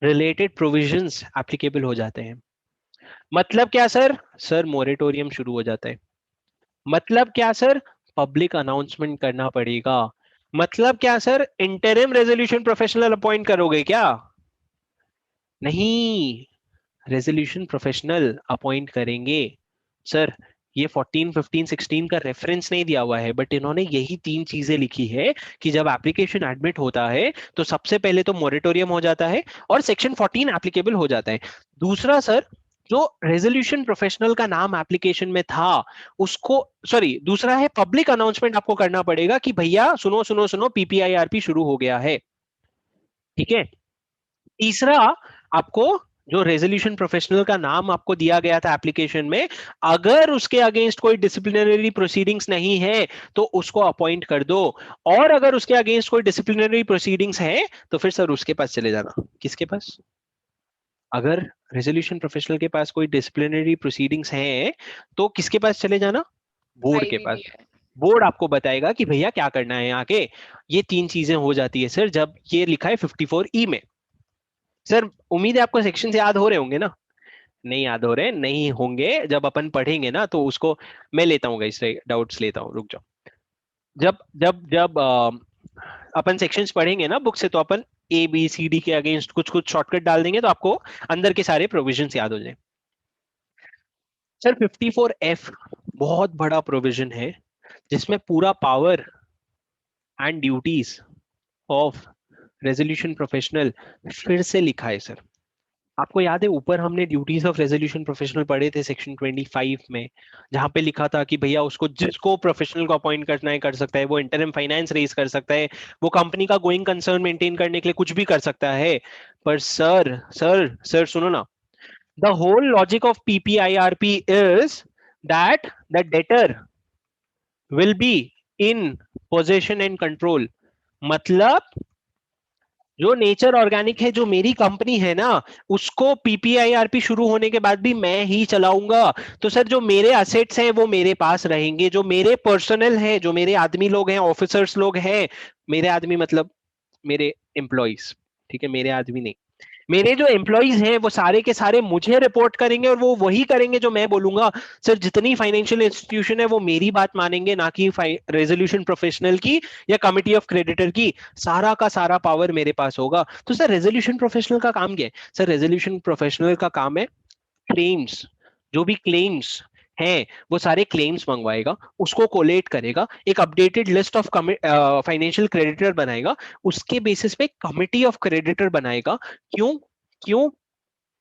related provisions applicable हो जाते हैं. मतलब क्या सर? सर मोरेटोरियम शुरू हो जाता है. मतलब क्या सर? पब्लिक अनाउंसमेंट करना पड़ेगा. मतलब क्या sir? Interim resolution professional appoint करोगे क्या? नहीं, रेजोल्यूशन प्रोफेशनल अपॉइंट करेंगे. सर ये 14, 15, 16 का रेफरेंस नहीं दिया हुआ है, बट इन्होंने यही 3 चीजें लिखी है कि जब एप्लीकेशन एडमिट होता है तो सबसे पहले तो मोरेटोरियम हो जाता है और सेक्शन 14 एप्लीकेबल हो जाता है. दूसरा सर, जो रेजोल्यूशन प्रोफेशनल का नाम एप्लीकेशन में था उसको, सॉरी, दूसरा है पब्लिक अनाउंसमेंट आपको करना पड़ेगा कि भैया सुनो सुनो सुनो PPIRP शुरू हो गया है. ठीक है. तीसरा, आपको जो रेजोल्यूशन प्रोफेशनल का नाम आपको दिया गया था एप्लीकेशन में, अगर उसके अगेंस्ट कोई डिसिप्लिनरी प्रोसीडिंग्स नहीं है तो उसको अपॉइंट कर दो. और अगर उसके अगेंस्ट कोई डिसिप्लिनरी प्रोसीडिंग्स है तो फिर सर उसके पास चले जाना. किसके पास? अगर रेजोल्यूशन प्रोफेशनल के पास कोई डिसिप्लिनरी प्रोसीडिंग्स हैं तो किसके पास चले जाना? बोर्ड के पास. बोर्ड आपको बताएगा कि भैया क्या करना है आगे. ये 3 चीजें हो जाती है सर जब ये लिखा है 54E में. सर उम्मीद है आपको सेक्शन याद हो रहे होंगे ना? नहीं याद हो रहे? नहीं होंगे, जब अपन पढ़ेंगे ना तो उसको मैं लेता हूँ, इससे डाउट्स लेता हूँ, रुक जाओ. जब जब जब अपन सेक्शंस पढ़ेंगे ना बुक से, तो अपन ABCD के अगेंस्ट कुछ कुछ शॉर्टकट डाल देंगे तो आपको अंदर के सारे प्रोविजंस याद हो जाए. सर 54F बहुत बड़ा प्रोविजन है जिसमें पूरा power and duties of resolution professional फिर से लिखा है सर. आपको याद है ऊपर हमने ड्यूटीज ऑफ रेजोल्यूशन प्रोफेशनल पढ़े थे सेक्शन 25 में, जहां पे लिखा था कि भैया उसको जिसको प्रोफेशनल को अपॉइंट करना है कर सकता है, वो इंटरिम फाइनेंस रेज कर सकता है, वो कंपनी का गोइंग कंसर्न मेंटेन करने के लिए कुछ भी कर सकता है. पर सर सर सर सुनो ना, the whole logic of PPIRP is that the debtor will be in possession and control. मतलब जो नेचर ऑर्गेनिक है, जो मेरी कंपनी है ना, उसको PPIRP शुरू होने के बाद भी मैं ही चलाऊंगा. तो सर जो मेरे असेट्स हैं वो मेरे पास रहेंगे, जो मेरे पर्सनल हैं, जो मेरे आदमी लोग हैं, ऑफिसर्स लोग हैं, मेरे आदमी मतलब मेरे एम्प्लॉइज, ठीक है, मेरे आदमी नहीं, मेरे जो एम्प्लॉइज हैं वो सारे के सारे मुझे रिपोर्ट करेंगे और वो वही करेंगे जो मैं बोलूंगा. सर जितनी फाइनेंशियल इंस्टीट्यूशन है वो मेरी बात मानेंगे, ना कि रेजोल्यूशन प्रोफेशनल की या कमिटी ऑफ क्रेडिटर की. सारा का सारा पावर मेरे पास होगा. तो सर रेजोल्यूशन प्रोफेशनल का काम क्या है? सर रेजोल्यूशन प्रोफेशनल का काम है क्लेम्स, जो भी क्लेम्स हैं वो सारे क्लेम्स मंगवाएगा, उसको कोलेट करेगा, एक updated list of financial creditor बनाएगा, उसके बेसिस पे कमिटी ऑफ क्रेडिटर बनाएगा। क्यों? क्यों?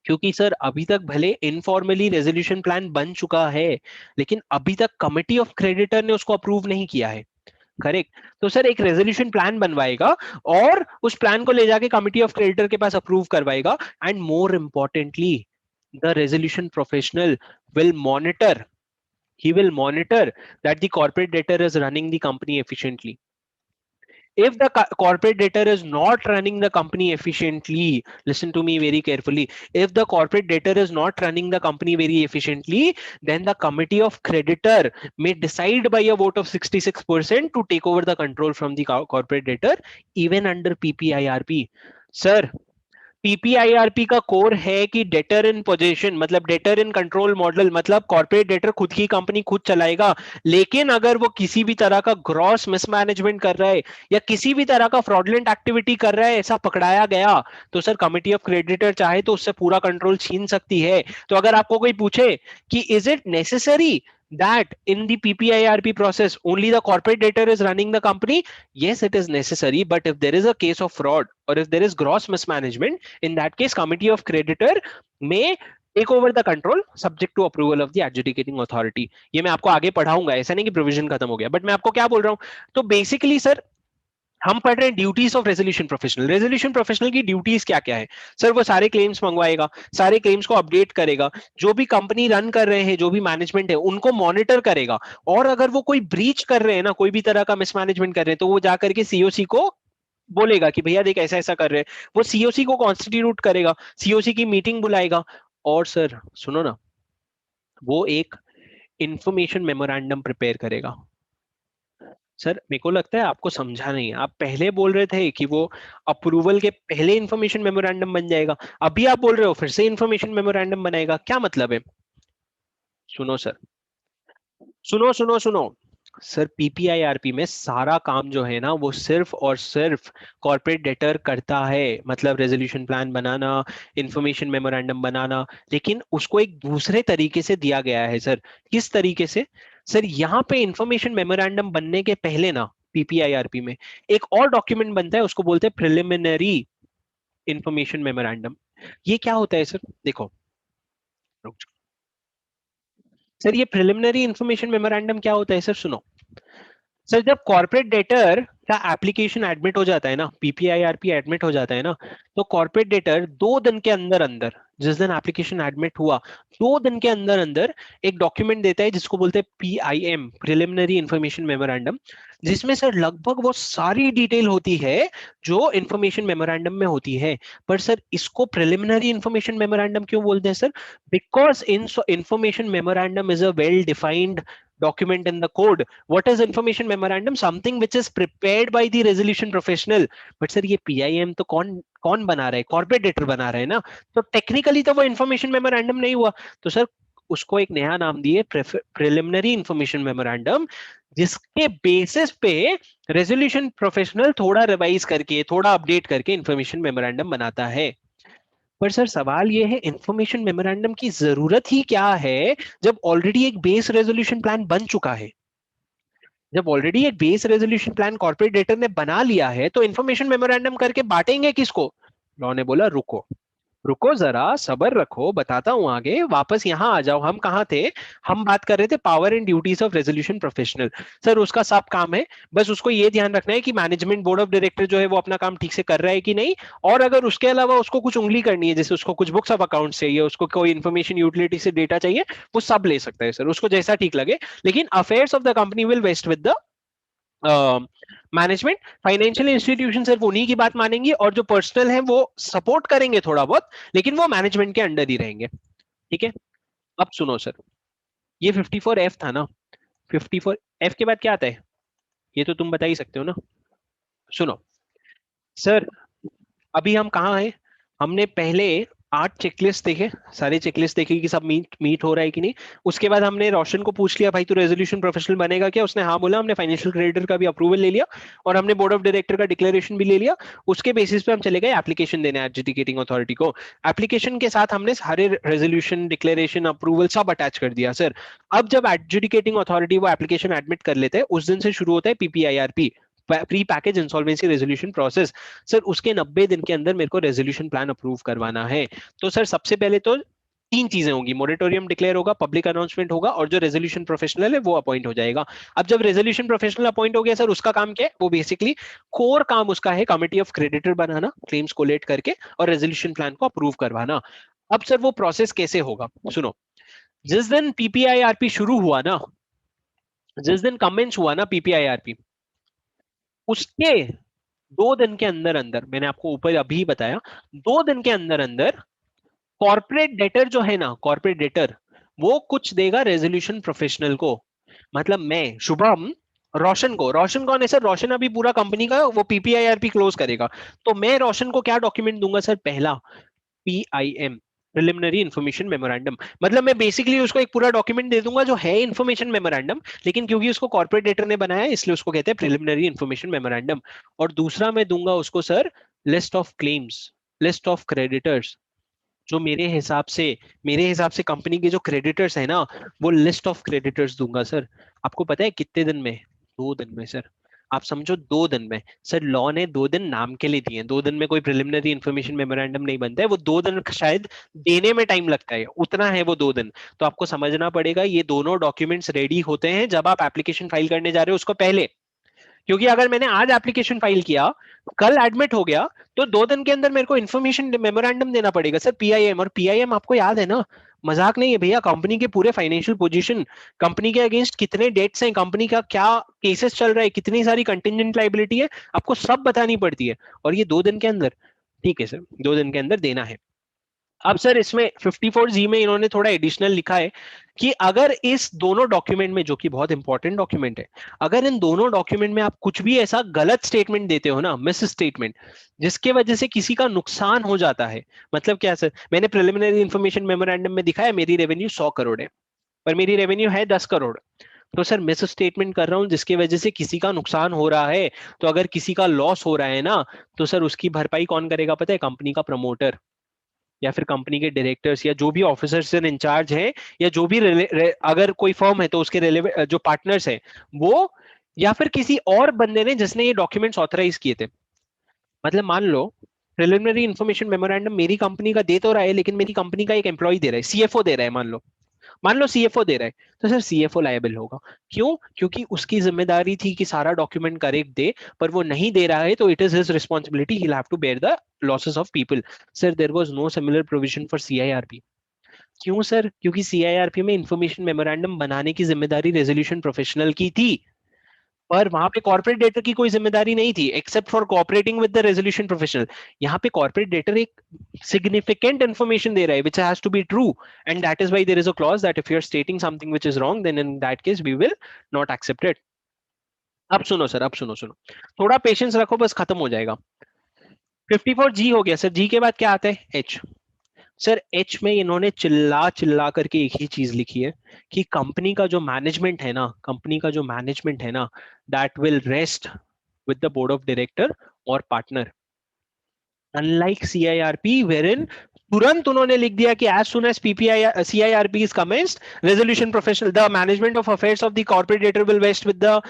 क्योंकि सर अभी तक भले इनफॉर्मली रेजोल्यूशन प्लान बन चुका है, लेकिन अभी तक कमिटी ऑफ क्रेडिटर ने उसको अप्रूव नहीं किया है। करेक्ट। तो सर एक रेजोल्यूशन प्लान बनवाएगा और उस प्लान को ले जाके कमिटी ऑफ क्रेडिटर के पास अप्रूव करवाएगा, and more importantly the resolution professional will monitor he will monitor that the corporate debtor is running the company efficiently. If the corporate debtor is not running the company efficiently, listen to me very carefully, if the corporate debtor is not running the company very efficiently, then the committee of creditor may decide by a vote of 66% to take over the control from the corporate debtor, even under PPIRP. Sir, पीपीआईआरपी का core है कि debtor इन position, मतलब debtor in control model, मतलब corporate debtor खुद की company खुद चलाएगा, लेकिन अगर वो किसी भी तरह का ग्रॉस मिसमैनेजमेंट कर रहा है या किसी भी तरह का फ्रॉडलेंट एक्टिविटी कर रहा है, ऐसा पकड़ाया गया, तो सर कमिटी ऑफ क्रेडिटर चाहे तो उससे पूरा कंट्रोल छीन सकती है। तो अगर आपको कोई पूछे कि is it necessary that in the PPIRP process only the corporate debtor is running the company, yes it is necessary, but if there is a case of fraud or if there is gross mismanagement, in that case committee of creditor may take over the control subject to approval of the adjudicating authority. ये मैं आपको आगे पढ़ाऊंगा, ऐसा नहीं कि provision खत्म हो गया, बट मैं आपको क्या बोल रहा हूं, तो बेसिकली सर हम पढ़ रहे हैं duties of resolution professional. Resolution professional की ड्यूटीज क्या क्या है? सर वो सारे क्लेम्स मंगवाएगा, सारे क्लेम्स को अपडेट करेगा, जो भी कंपनी रन कर रहे हैं, जो भी मैनेजमेंट है उनको मॉनिटर करेगा, और अगर वो कोई ब्रीच कर रहे हैं ना, कोई भी तरह का मिसमैनेजमेंट कर रहे हैं, तो वो जाकर के सीओसी को बोलेगा कि भैया देख ऐसा ऐसा कर रहे हैं, वो सीओसी को कॉन्स्टिट्यूट करेगा, सीओसी की मीटिंग बुलाएगा, और सर सुनो ना, वो एक इंफॉर्मेशन मेमोरेंडम प्रिपेयर करेगा। सर मेरे को लगता है आपको समझा नहीं, आप पहले बोल रहे थे कि वो अप्रूवल के पहले इंफॉर्मेशन मेमोरेंडम बन जाएगा, अभी आप बोल रहे हो फिर से इंफॉर्मेशन मेमोरेंडम बनाएगा, क्या मतलब है? सुनो सर, सुनो सुनो सुनो, सर पीपीआईआरपी में सारा काम जो है ना वो सिर्फ और सिर्फ कॉर्पोरेट डेटर करता है, मतलब रेजोल्यूशन प्लान बनाना, इंफॉर्मेशन मेमोरेंडम बनाना, लेकिन उसको एक दूसरे तरीके से दिया गया है सर। किस तरीके से? सर यहाँ पे इंफॉर्मेशन मेमोरेंडम बनने के पहले ना पीपीआईआरपी में एक और डॉक्यूमेंट बनता है, उसको बोलते हैं प्रिलिमिनरी इंफॉर्मेशन मेमोरेंडम। ये क्या होता है सर? देखो, रुक जाओ। सर ये प्रिलिमिनरी इंफॉर्मेशन मेमोरेंडम क्या होता है सर? सुनो सर, जब कॉर्पोरेट डेटर का एप्लीकेशन एडमिट हो जाता है ना, पीपीआईआरपी एडमिट हो जाता है ना, तो कॉर्पोरेट डेटर 2 दिन के अंदर अंदर, जिस दिन एप्लीकेशन एडमिट हुआ 2 दिन के अंदर अंदर एक डॉक्यूमेंट देता है जिसको बोलते हैं पीआईएम, प्रिलिमिनरी इंफॉर्मेशन मेमोरेंडम, जिसमें सर लगभग वो सारी डिटेल होती है जो इंफॉर्मेशन मेमोरेंडम में होती है। पर सर इसको प्रिलिमिनरी इंफॉर्मेशन मेमोरेंडम क्यों बोलते हैं sir? Because in information memorandum is a well defined document in the code. What is information memorandum? Something which is prepared by the resolution professional. But sir ये PIM तो कौन कौन बना रहा है? कॉर्पोरेट डेटर बना रहा है ना, तो टेक्निकली तो वो इंफॉर्मेशन मेमोरेंडम नहीं हुआ। तो सर उसको एक नया नाम दिए प्रिलिमिनरी इंफॉर्मेशन मेमोरेंडम, जिसके बेसिस पे रेजोल्यूशन प्रोफेशनल थोड़ा रिवाइज करके, थोड़ा अपडेट करके इंफॉर्मेशन मेमोरेंडम बनाता है। पर सर सवाल ये है, इंफॉर्मेशन मेमोरेंडम की जरूरत ही क्या है जब ऑलरेडी एक बेस रेजोल्यूशन प्लान बन चुका है? जब ऑलरेडी एक base resolution plan corporate debtor ने बना लिया है, तो इंफॉर्मेशन मेमोरेंडम करके बांटेंगे किसको? लॉ ने बोला रुको, रुको जरा, सबर रखो, बताता हूं आगे, वापस यहां आ जाओ। हम कहाँ थे? हम बात कर रहे थे power and duties of resolution professional. Sir उसका सब काम है, बस उसको ये ध्यान रखना है कि मैनेजमेंट बोर्ड ऑफ डायरेक्टर जो है वो अपना काम ठीक से कर रहा है कि नहीं, और अगर उसके अलावा उसको कुछ उंगली करनी है, जैसे उसको कुछ बुक्स ऑफ अकाउंट चाहिए, उसको कोई इन्फॉर्मेशन यूटिलिटी से डेटा चाहिए, वो सब ले सकता है सर, उसको जैसा ठीक लगे, लेकिन affairs of the company will vest with the management. Financial institution सिर्फ उन्हीं की बात मानेंगी, और जो पर्सनल है वो सपोर्ट करेंगे थोड़ा बहुत, लेकिन वो मैनेजमेंट के अंडर ही रहेंगे। ठीक है, अब सुनो सर, ये 54F था ना, 54F के बाद क्या आता है, ये तो तुम बता ही सकते हो ना। सुनो सर, अभी हम कहाँ हैं? हमने पहले 8 चेकलिस्ट देखे, सारे चेकलिस्ट देखे कि सब मीट मीट हो रहा है कि नहीं। उसके बाद हमने रोशन को पूछ लिया, भाई तू रेजोल्यूशन प्रोफेशनल बनेगा क्या? उसने हाँ बोला। हमने फाइनेंशियल क्रेडिटर का भी अप्रूवल ले लिया और हमने बोर्ड ऑफ डायरेक्टर का डिक्लेरेशन भी ले लिया। उसके बेसिस पे हम चले गए एप्लीकेशन देने एडजुडिकेटिंग अथॉरिटी को। एप्लीकेशन के साथ हमने सारे रेजोल्यूशन, डिक्लेरेशन, अप्रूवल सब अटैच कर दिया सर। अब जब एडजुडिकेटिंग अथॉरिटी वो एप्लीकेशन एडमिट कर लेते हैं, उस दिन से शुरू होता है PPIRP, pre package insolvency resolution process. Sir उसके 90 दिन के अंदर मेरे को रेजोल्यूशन प्लान अप्रूव करवाना है। तो सर सबसे पहले तो तीन चीजें होंगी, मोरेटोरियम डिक्लेयर होगा, पब्लिक अनाउंसमेंट होगा, और जो रेजोल्यूशन प्रोफेशनल है वो अपॉइंट हो जाएगा। अब जब रेजोल्यूशन प्रोफेशनल अपॉइंट हो गया सर, उसका काम क्या है? वो बेसिकली कोर काम उसका है committee of creditor banana, claims collate करके, और रेजोल्यूशन प्लान को अप्रूव करवाना। अब सर वो प्रोसेस कैसे होगा, सुनो। जिस दिन पीपीआईआरपी शुरू हुआ ना, जिस दिन कमेंस हुआ ना पीपीआईआरपी, उसके 2 दिन के अंदर अंदर, मैंने आपको ऊपर अभी बताया, 2 दिन के अंदर अंदर कॉर्पोरेट डेटर जो है ना, कॉर्पोरेट डेटर, वो कुछ देगा रेजोल्यूशन प्रोफेशनल को। मतलब मैं शुभम रोशन को, रोशन कौन है सर? रोशन अभी पूरा कंपनी का वो पीपीआईआरपी क्लोज करेगा। तो मैं रोशन को क्या डॉक्यूमेंट दूंगा सर? पहला पीआईएम, प्रिलिमिनरी इंफॉर्मेशन मेमोरेंडम। मतलब मैं बेसिकली उसको एक पूरा डॉक्यूमेंट दे दूंगा जो है इंफॉर्मेशन मेमोरेंडम, लेकिन क्योंकि उसको कॉर्पोरेट डेटर ने बनाया है इसलिए उसको कहते हैं प्रिलिमिनरी इंफॉर्मेशन मेमोरेंडम। और दूसरा मैं दूंगा उसको sir list of claims, list of creditors, जो मेरे हिसाब से कंपनी के जो क्रेडिटर्स है ना, वो लिस्ट ऑफ क्रेडिटर्स दूंगा सर। आपको पता है कितने दिन में? 2 दिन में सर। आप समझो 2 दिन में। सर लॉ ने 2 दिन नाम के लिए दिए हैं, 2 दिन में कोई प्रिलिमिनरी इंफॉर्मेशन मेमोरेंडम नहीं बनता है, वो 2 दिन शायद देने में टाइम लगता है, उतना है वो 2 दिन। तो आपको समझना पड़ेगा ये दोनों डॉक्यूमेंट्स रेडी होते हैं जब आप एप्लीकेशन फाइल करने जा रहे हो उसको पहले। क्योंकि अगर मैंने आज एप्लीकेशन फाइल किया, कल एडमिट हो गया, तो 2 दिन के अंदर मेरे को इन्फॉर्मेशन मेमोरेंडम देना पड़ेगा सर, पीआईएम। और पीआईएम आपको याद है ना, मजाक नहीं है भैया, कंपनी के पूरे फाइनेंशियल पोजीशन, कंपनी के अगेंस्ट कितने डेट्स हैं, कंपनी का क्या केसेस चल रहा है, कितनी सारी कंटिजेंट लाइबिलिटी है, आपको सब बतानी पड़ती है। और ये 2 दिन के अंदर, ठीक है सर, 2 दिन के अंदर देना है। अब सर इसमें 54G में इन्होंने थोड़ा एडिशनल लिखा है कि अगर इस दोनों डॉक्यूमेंट में, जो कि बहुत इंपॉर्टेंट डॉक्यूमेंट है, अगर इन दोनों डॉक्यूमेंट में आप कुछ भी ऐसा गलत स्टेटमेंट देते हो ना, मिस स्टेटमेंट, जिसके वजह से किसी का नुकसान हो जाता है। मतलब क्या सर? मैंने प्रिलिमिनरी इंफॉर्मेशन मेमोरेंडम में दिखाया मेरी रेवेन्यू 100 करोड़ है, पर मेरी रेवेन्यू है 10 करोड़। तो सर मिस स्टेटमेंट कर रहा हूं जिसकी वजह से किसी का नुकसान हो रहा है। तो अगर किसी का लॉस हो रहा है ना, तो सर उसकी भरपाई कौन करेगा पता है? कंपनी का प्रमोटर, या फिर कंपनी के डायरेक्टर्स, या जो भी ऑफिसर्स इन इंचार्ज हैं, या जो भी अगर कोई फर्म है तो उसके रिलेवेंट जो पार्टनर्स हैं वो, या फिर किसी और बंदे ने जिसने ये डॉक्यूमेंट्स ऑथराइज किए थे। मतलब मान लो प्रिलिमिनरी इंफॉर्मेशन मेमोरेंडम मेरी कंपनी का दे तो रहा है, लेकिन मेरी कंपनी का एक एम्प्लॉय दे रहा है, सीएफओ दे रहा है, मान लो सीएफओ दे रहा है, तो सर सीएफओ लायबल होगा। क्यों? क्योंकि उसकी जिम्मेदारी थी कि सारा डॉक्यूमेंट करेक्ट दे, पर वो नहीं दे रहा है, तो it is his responsibility, he have to bear the losses of people. Sir there was no similar provision for CIRP. क्यों सर? क्योंकि सीआईआरपी में इंफॉर्मेशन मेमोरेंडम बनाने की जिम्मेदारी रेजोल्यूशन प्रोफेशनल की थी, पर वहां पे कॉर्पोरेट डेटर की कोई जिम्मेदारी नहीं थी except for cooperating with the resolution professional. यहाँ पे कॉर्पोरेट डेटर एक significant information दे रहा है which has to be true, and that is why there is a clause that if you are stating something which is wrong, then in that case we will not accept it. अब सुनो sir, अब सुनो, थोड़ा patience रखो, बस खत्म हो जाएगा। 54G हो गया सर, जी के बाद क्या आता है? एच। सर एच में इन्होंने चिल्ला चिल्ला करके एक ही चीज लिखी है कि कंपनी का जो मैनेजमेंट है ना, कंपनी का जो मैनेजमेंट है ना, that will rest with the board of director और partner, unlike CIRP wherein तुरंत उन्होंने लिख दिया कि as soon as PPI CIRP is commenced, resolution professional, the management of affairs of the corporate debtor will vest with the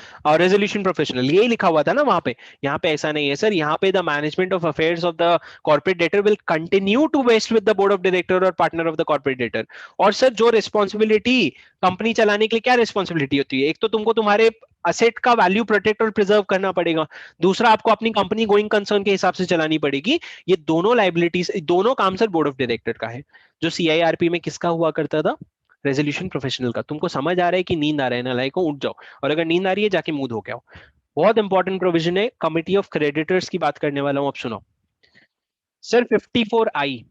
resolution professional, यही लिखा हुआ था ना वहां पे। यहाँ पे ऐसा नहीं है सर, यहाँ पे the management of affairs of the corporate debtor will continue to vest with the board of director और partner of the corporate debtor। और सर जो रिस्पॉन्सिबिलिटी कंपनी चलाने के लिए क्या रिस्पॉन्सिबिलिटी होती है? एक तो तुमको तुम्हारे असेट का वैल्यू प्रोटेक्ट और प्रिजर्व करना पड़ेगा, दूसरा आपको अपनी कंपनी गोइंग कंसर्न के हिसाब से चलानी पड़ेगी। ये दोनों लाइबिलिटीज, दोनों काम सर बोर्ड ऑफ डायरेक्टर का है। जो सीआईआरपी में किसका हुआ करता था? रेजोल्यूशन प्रोफेशनल का। तुमको समझ आ रहा है कि नींद आ रहा है ना? लाइक उठ जाओ, और अगर नींद आ रही है जाके मुंह धो के आओ। बहुत इंपॉर्टेंट प्रोविजन है, कमिटी ऑफ क्रेडिटर्स की बात करने वाला हूं, अब सुनो। सर 54I,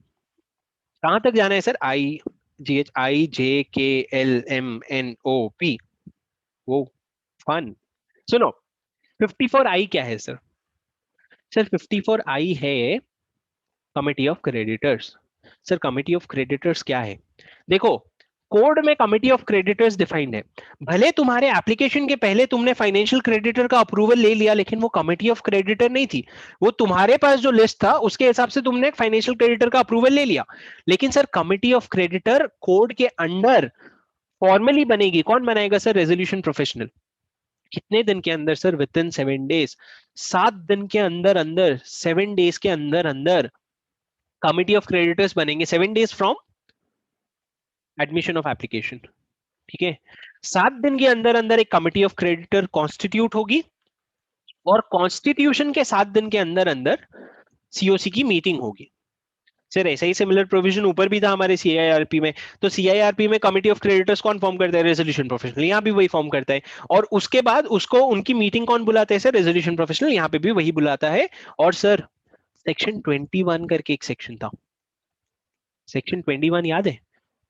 कहां तक जाना है सर? IGHIJKLMNOP, वो फन। सुनो, 54I क्या है सर? सर 54I है committee of creditors. Sir committee of creditors क्या है? देखो, कोड में कमिटी ऑफ क्रेडिटर्स डिफाइंड है। भले तुम्हारे एप्लीकेशन के पहले तुमने फाइनेंशियल क्रेडिटर का अप्रूवल ले लिया, लेकिन वो कमिटी ऑफ क्रेडिटर नहीं थी। वो तुम्हारे पास जो लिस्ट था उसके हिसाब से तुमने फाइनेंशियल क्रेडिटर का अप्रूवल ले लिया। लेकिन sir committee of creditor code के अंडर फॉर्मली बनेगी। कौन बनाएगा सर? Resolution professional. कितने दिन के अंदर सर? With in 7 days। 7 दिन के अंदर अंदर, 7 days के अंदर अंदर कमिटी ऑफ क्रेडिटर्स बनेंगे। 7 days from admission of application. ठीक है, 7 दिन के अंदर अंदर एक कमिटी ऑफ क्रेडिटर कॉन्स्टिट्यूट होगी, और कॉन्स्टिट्यूशन के 7 दिन के अंदर अंदर सीओसी की मीटिंग होगी। सर ऐसा ही सिमिलर प्रोविजन ऊपर भी था हमारे सीआईआरपी में। तो सीआईआरपी में कमिटी ऑफ क्रेडिटर्स कौन फॉर्म करता है? Resolution professional. यहाँ भी वही फॉर्म करता है। और उसके बाद उसको उनकी मीटिंग कौन बुलाते हैं? Sir resolution professional. यहाँ पे भी वही बुलाता है। और सर सेक्शन 21 करके एक सेक्शन था, सेक्शन 21 याद है?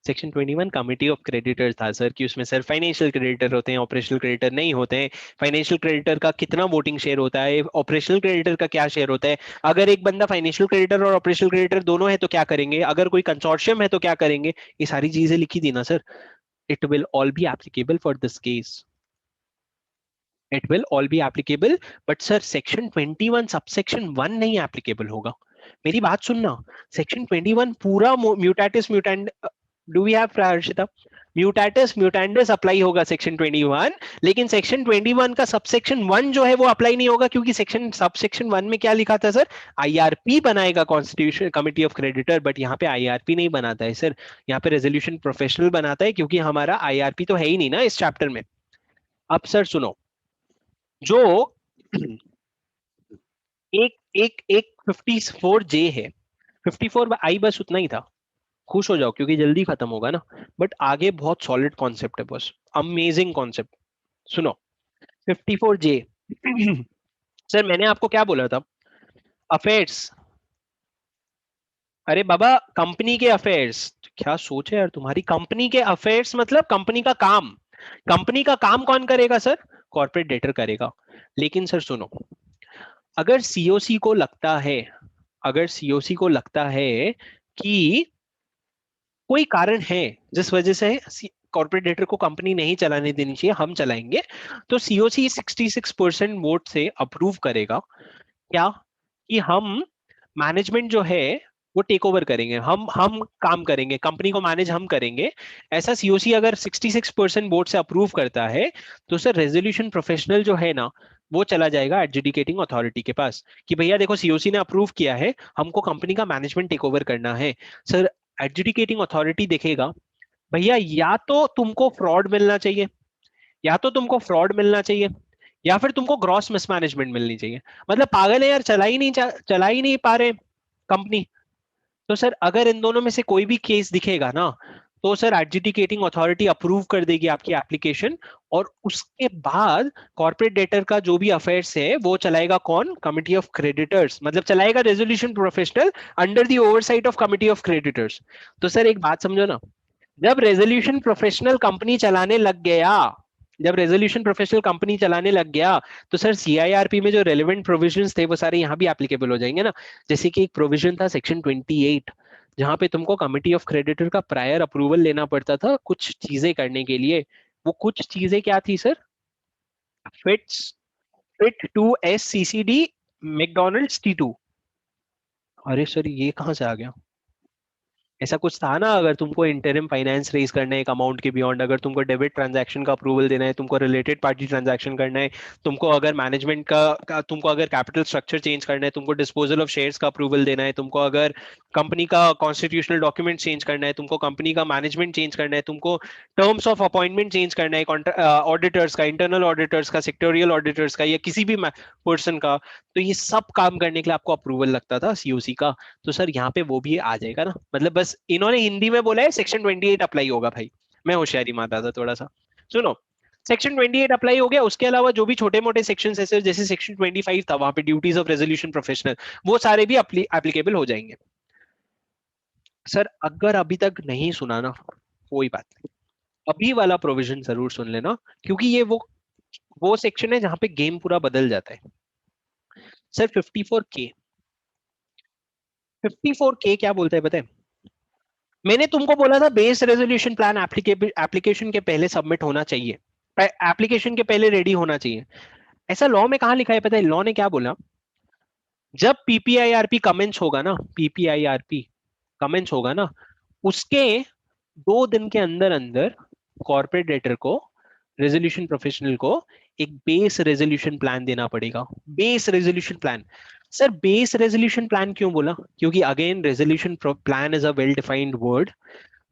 सेक्शन 21 कमिटी ऑफ क्रेडिटर था सर, कि उसमें सर फाइनेंशियल क्रेडिटर होते हैं, ऑपरेशनल क्रेडिटर नहीं होते हैं। फाइनेंशियल क्रेडिटर का कितना वोटिंग शेयर होता है, ऑपरेशनल क्रेडिटर का क्या शेयर होता है, अगर एक बंदा फाइनेंशियल क्रेडिटर और ऑपरेशनल क्रेडिटर दोनों है तो क्या करेंगे, अगर कोई कंसोर्शियम है तो क्या करेंगे, ये सारी चीजें लिखी थी ना sir. It will all be applicable for this case. It will all be applicable. But sir section 21 subsection 1 नहीं एप्लीकेबल होगा। मेरी बात सुनना, सेक्शन 21 पूरा mutatis mutandis, do we have Harshita? Mutatis mutandis apply होगा सेक्शन 21, लेकिन सेक्शन 21 का सबसेक्शन 1 जो है वो अप्लाई नहीं होगा, क्योंकि सेक्शन सबसेक्शन 1 में क्या लिखा था सर? आईआरपी बनाएगा constitution committee of creditor, but यहाँ पे आईआरपी नहीं बनाता है सर, यहाँ पे रेजोल्यूशन प्रोफेशनल बनाता है, क्योंकि हमारा आईआरपी तो है ही नहीं ना इस चैप्टर में। अब सर सुनो, जो एक एक एक 54 जे है, 54 आई बस उतना ही था। खुश हो जाओ क्योंकि जल्दी खत्म होगा ना, बट आगे बहुत सॉलिड कॉन्सेप्ट है, बस अमेजिंग कॉन्सेप्ट। सुनो, 54 जे। सर मैंने आपको क्या बोला था? अफेयर्स। अरे बाबा, कंपनी के अफेयर्स। क्या सोच है यार तुम्हारी? कंपनी के अफेयर्स मतलब कंपनी का काम। कंपनी का काम कौन करेगा सर? कॉर्पोरेट डेटर करेगा। लेकिन सर सुनो, अगर सीओसी को लगता है, अगर सीओसी को लगता है कि कोई कारण है जिस वजह से कॉर्पोरेट डेटर को कंपनी नहीं चलाने देनी चाहिए, हम चलाएंगे, तो सीओसी 66% वोट से अप्रूव करेगा क्या, कि हम मैनेजमेंट जो है वो टेक ओवर करेंगे, हम काम करेंगे, कंपनी को मैनेज हम करेंगे। ऐसा सीओसी अगर 66% वोट से अप्रूव करता है, तो सर रेजोल्यूशन प्रोफेशनल जो है ना, वो चला जाएगा एडजुडिकेटिंग अथॉरिटी के पास, कि भैया देखो सीओसी ने अप्रूव किया है, हमको कंपनी का मैनेजमेंट टेक ओवर करना है। सर एडजुडिकेटिंग अथॉरिटी देखेगा, भैया या तो तुमको फ्रॉड मिलना चाहिए, या तो तुमको फ्रॉड मिलना चाहिए, या फिर तुमको ग्रॉस मिसमैनेजमेंट मिलनी चाहिए। मतलब पागल है यार, चला ही नहीं पा रहे कंपनी। तो सर अगर इन दोनों में से कोई भी केस दिखेगा ना, तो सर एडजुडिकेटिंग अथॉरिटी अप्रूव कर देगी आपकी एप्लीकेशन, और उसके बाद कॉर्पोरेट डेटर का जो भी अफेयर्स है वो चलाएगा कौन? कमिटी ऑफ क्रेडिटर्स, मतलब चलाएगा resolution professional under the oversight of committee of creditors. तो सर एक बात समझो ना, जब रेजोल्यूशन प्रोफेशनल कंपनी चलाने लग गया, जब रेजोल्यूशन प्रोफेशनल कंपनी चलाने लग गया, तो सर सीआईआरपी में जो रेलेवेंट प्रोविजंस थे वो सारे यहाँ भी एप्लीकेबल हो जाएंगे ना। जैसे कि एक प्रोविजन था सेक्शन 28, जहां पे तुमको कमिटी ऑफ क्रेडिटर का प्रायर अप्रूवल लेना पड़ता था कुछ चीजें करने के लिए। वो कुछ चीजें क्या थी sir? Fits fit to S C C D McDonald's T2। अरे सर ये कहाँ से आ गया? ऐसा कुछ था ना, अगर तुमको इंटरिम फाइनेंस रेज करना है एक अमाउंट के बियॉन्ड, अगर तुमको डेबिट ट्रांजैक्शन का अप्रूवल देना है, तुमको रिलेटेड पार्टी ट्रांजैक्शन करना है, तुमको अगर मैनेजमेंट तुमको अगर कैपिटल स्ट्रक्चर चेंज करना है, तुमको डिस्पोजल ऑफ शेयर्स का अप्रूवल देना है, तुमको अगर कंपनी का कॉन्स्टिट्यूशनल डॉक्यूमेंट चेंज करना है, तुमको कंपनी का मैनेजमेंट चेंज करना है, तुमको टर्म्स ऑफ अपॉइंटमेंट चेंज करना है ऑडिटर्स का, इंटरनल ऑडिटर्स का, सेक्टोरियल ऑडिटर्स का, या किसी भी पर्सन का, तो ये सब काम करने के लिए आपको अप्रूवल लगता था सीओसी का। तो सर यहाँ पे वो भी आ जाएगा ना, मतलब बस इन्होंने हिंदी में बोला है सेक्शन 28 अप्लाई होगा भाई। मैं होशियारी मारता था थोड़ा सा। सुनो, सेक्शन 28 अप्लाई हो गया, उसके अलावा जो भी छोटे मोटे सेक्शन है सर, जैसे सेक्शन 25 था, वहां पे ड्यूटीज ऑफ रेजोल्यूशन प्रोफेशनल, वो सारे भी एप्लीकेबल हो जाएंगे। सर अगर अभी तक नहीं सुना ना, कोई बात नहीं, अभी वाला प्रोविजन जरूर सुन लेना, क्योंकि ये वो सेक्शन है जहां पे गेम पूरा बदल जाता है। सर 54K, 54K क्या बोलता है पता है? मैंने तुमको बोला था बेस रेजोल्यूशन प्लान एप्लीकेशन के पहले सबमिट होना चाहिए, एप्लीकेशन के पहले रेडी होना चाहिए। ऐसा लॉ में कहाँ लिखा है पता है? लॉ ने क्या बोला, जब पीपीआईआरपी कमेंस होगा ना, पीपीआईआरपी कमेंस होगा ना, उसके 2 दिन के अंदर अंदर कॉर्पोरेट डेटर को, रेजोल्यूशन प्रोफेशनल को एक बेस रेजोल्यूशन प्लान देना पड़ेगा। Base resolution plan. Sir base resolution plan क्यों बोला? क्योंकि again resolution plan is a well defined word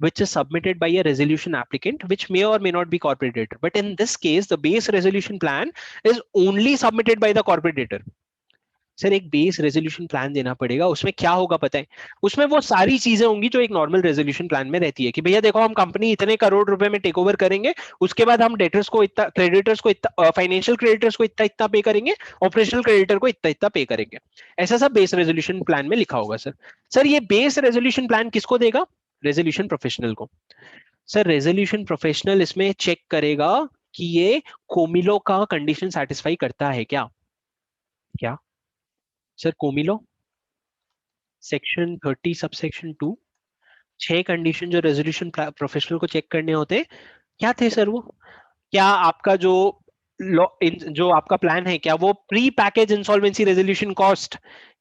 which is submitted by a resolution applicant, which may or may not be corporate debtor. But in this case, the base resolution plan is only submitted by the corporate debtor. Sir एक base resolution plan देना पड़ेगा, उसमें क्या होगा पता है? उसमें वो सारी चीजें होंगी जो एक नॉर्मल रेजोल्यूशन प्लान में रहती है, कि भैया देखो हम कंपनी इतने करोड़ रुपए में टेक ओवर करेंगे, उसके बाद हम डेटर्स को इतना, क्रेडिटर्स को इतना, फाइनेंशियल क्रेडिटर्स को इतना इतना पे करेंगे, ऑपरेशनल क्रेडिटर को इतना इतना पे करेंगे। ऐसा सब बेस रेजोल्यूशन प्लान में लिखा होगा सर। सर ये बेस रेजोल्यूशन प्लान किसको देगा? रेजोल्यूशन प्रोफेशनल को। सर रेजोल्यूशन प्रोफेशनल इसमें चेक करेगा कि ये कोमिलो का कंडीशन सेटिस्फाई करता है क्या? क्या सर? कोमिलो सेक्शन 30 सबसेक्शन 2, 6 कंडीशन जो रेजोल्यूशन प्रोफेशनल को चेक करने होते, क्या थे सर वो? क्या आपका जो जो आपका प्लान है, क्या वो pre package insolvency resolution cost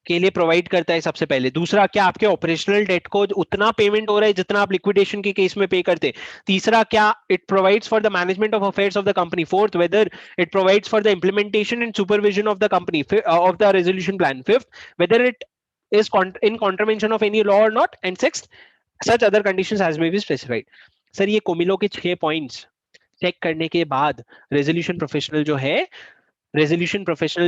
के लिए प्रोवाइड करता है? सबसे पहले। दूसरा, क्या आपके ऑपरेशनल डेट को उतना पेमेंट हो रहा है जितना आप लिक्विडेशन के केस में पे करते? तीसरा, क्या it provides for the management of affairs of the company? Fourth, whether it provides for the implementation and supervision of the company of the resolution plan? Fifth, whether it is in contravention of any law or not? And sixth, such other conditions as may be specified. Sir ये कोमिलो के 6 points check करने के बाद resolution professional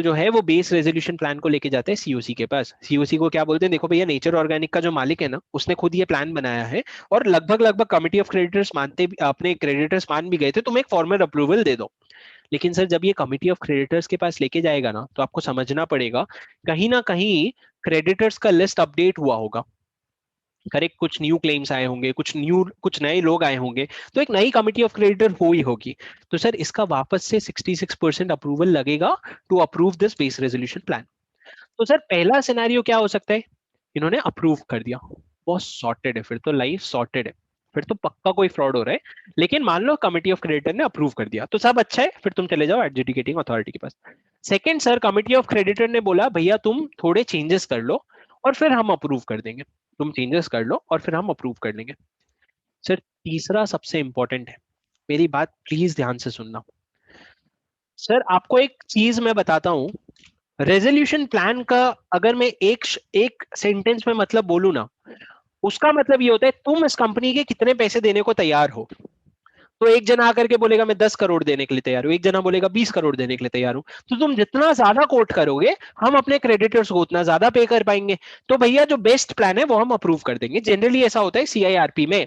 जो है वो base resolution plan को लेके जाते हैं सीओसी के पास। सीओसी को क्या बोलते हैं? देखो भैया, नेचर ऑर्गेनिक का जो मालिक है ना, उसने खुद ये प्लान बनाया है, और लगभग लगभग कमिटी ऑफ क्रेडिटर्स मानते भी, अपने क्रेडिटर्स मान भी गए थे, तुम एक फॉर्मल अप्रूवल दे दो। लेकिन सर जब ये कमिटी ऑफ क्रेडिटर्स के पास लेके जाएगा ना, तो आपको समझना पड़ेगा कहीं ना कहीं क्रेडिटर्स का लिस्ट अपडेट हुआ होगा। करेक्ट, कुछ न्यू क्लेम्स आए होंगे, कुछ नए लोग आए होंगे, तो एक नई कमिटी ऑफ क्रेडिटर हुई होगी। तो सर इसका वापस से 66% अप्रूवल लगेगा to approve this base resolution plan. तो सर पहला सिनेरियो क्या हो सकता है? इन्होंने अप्रूव कर दिया, बहुत सॉर्टेड है, फिर तो लाइफ सॉर्टेड है, फिर तो पक्का कोई फ्रॉड हो रहा है। लेकिन मान लो कमिटी ऑफ क्रेडिटर ने अप्रूव कर दिया, तो सब अच्छा है, फिर तुम चले जाओ एडजुडिकेटिंग अथॉरिटी के पास। Second sir, committee of creditor ने बोला भैया तुम थोड़े चेंजेस कर लो और फिर हम अप्रूव कर देंगे। तुम चेंजेस कर लो और फिर हम अप्रूव कर लेंगे। सर तीसरा सबसे इंपॉर्टेंट है, मेरी बात प्लीज ध्यान से सुनना। सर आपको एक चीज मैं बताता हूं, रेजोल्यूशन प्लान का अगर मैं एक सेंटेंस में मतलब बोलूं ना, उसका मतलब ये होता है तुम इस कंपनी के कितने पैसे देने को तैयार हो। तो एक जना आकर के बोलेगा मैं 10 करोड़ देने के लिए तैयार हूं, एक जना बोलेगा 20 करोड़ देने के लिए तैयार हूं, तो तुम जितना ज्यादा कोट करोगे, हम अपने क्रेडिटर्स को उतना ज्यादा पे कर पाएंगे। तो भैया जो बेस्ट प्लान है वो हम अप्रूव कर देंगे। जनरली ऐसा होता है सीआईआरपी में।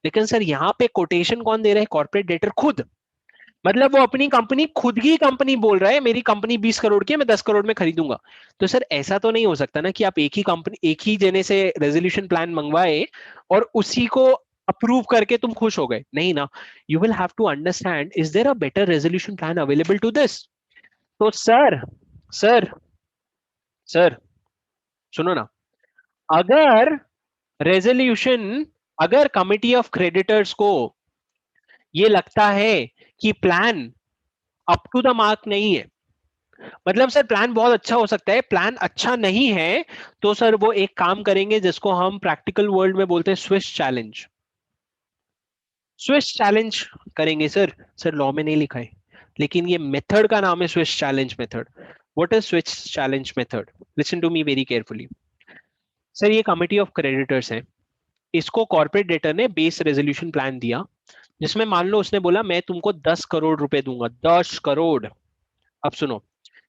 लेकिन सर यहाँ पे कोटेशन कौन दे रहा है? कॉर्पोरेट डेटर खुद। मतलब वो अपनी कंपनी, खुद की कंपनी बोल रहा है मेरी कंपनी 20 करोड़ की है, मैं 10 करोड़ में खरीदूंगा। तो सर ऐसा तो नहीं हो सकता ना कि आप एक ही जने से रेजोल्यूशन प्लान मंगवाए और उसी को अप्रूव करके तुम खुश हो गए, नहीं ना। You will have to understand, is there a better resolution plan available to this? तो सर सर सुनो ना, अगर रेजोल्यूशन, अगर कमिटी ऑफ क्रेडिटर्स को ये लगता है कि plan up to the mark नहीं है, मतलब सर प्लान बहुत अच्छा हो सकता है, प्लान अच्छा नहीं है, तो सर वो एक काम करेंगे जिसको हम प्रैक्टिकल वर्ल्ड में बोलते हैं स्विस चैलेंज। स्विस चैलेंज करेंगे सर। सर लॉ में नहीं लिखा है, लेकिन ये मेथड का नाम है Swiss challenge method. What is Swiss challenge method? Listen to me very carefully. Sir ये कमिटी ऑफ क्रेडिटर्स है, इसको कॉर्पोरेट डेटर ने बेस रेजोल्यूशन प्लान दिया, जिसमें मान लो उसने बोला मैं तुमको 10 करोड़ रुपए दूंगा, 10 करोड़। अब सुनो,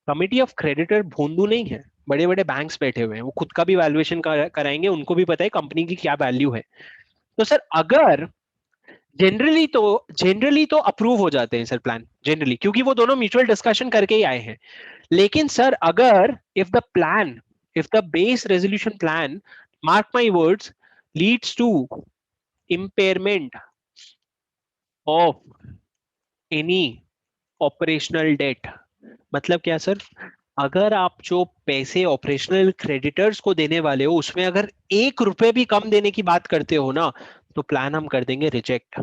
कमिटी ऑफ क्रेडिटर भोंदू नहीं है, बड़े बड़े बैंक्स बैठे हुए हैं, वो खुद का भी वैल्यूएशन कराएंगे, उनको भी पता है कंपनी की क्या वैल्यू है। तो सर अगर जनरली तो अप्रूव हो जाते हैं सर प्लान, जनरली, क्योंकि वो दोनों म्यूचुअल डिस्कशन करके ही आए हैं। लेकिन सर अगर if the base resolution plan, mark my words, leads to impairment of any operational debt. मतलब क्या सर? अगर आप जो पैसे ऑपरेशनल क्रेडिटर्स को देने वाले हो उसमें अगर 1 रुपए भी कम देने की बात करते हो ना, तो प्लान हम कर देंगे रिजेक्ट।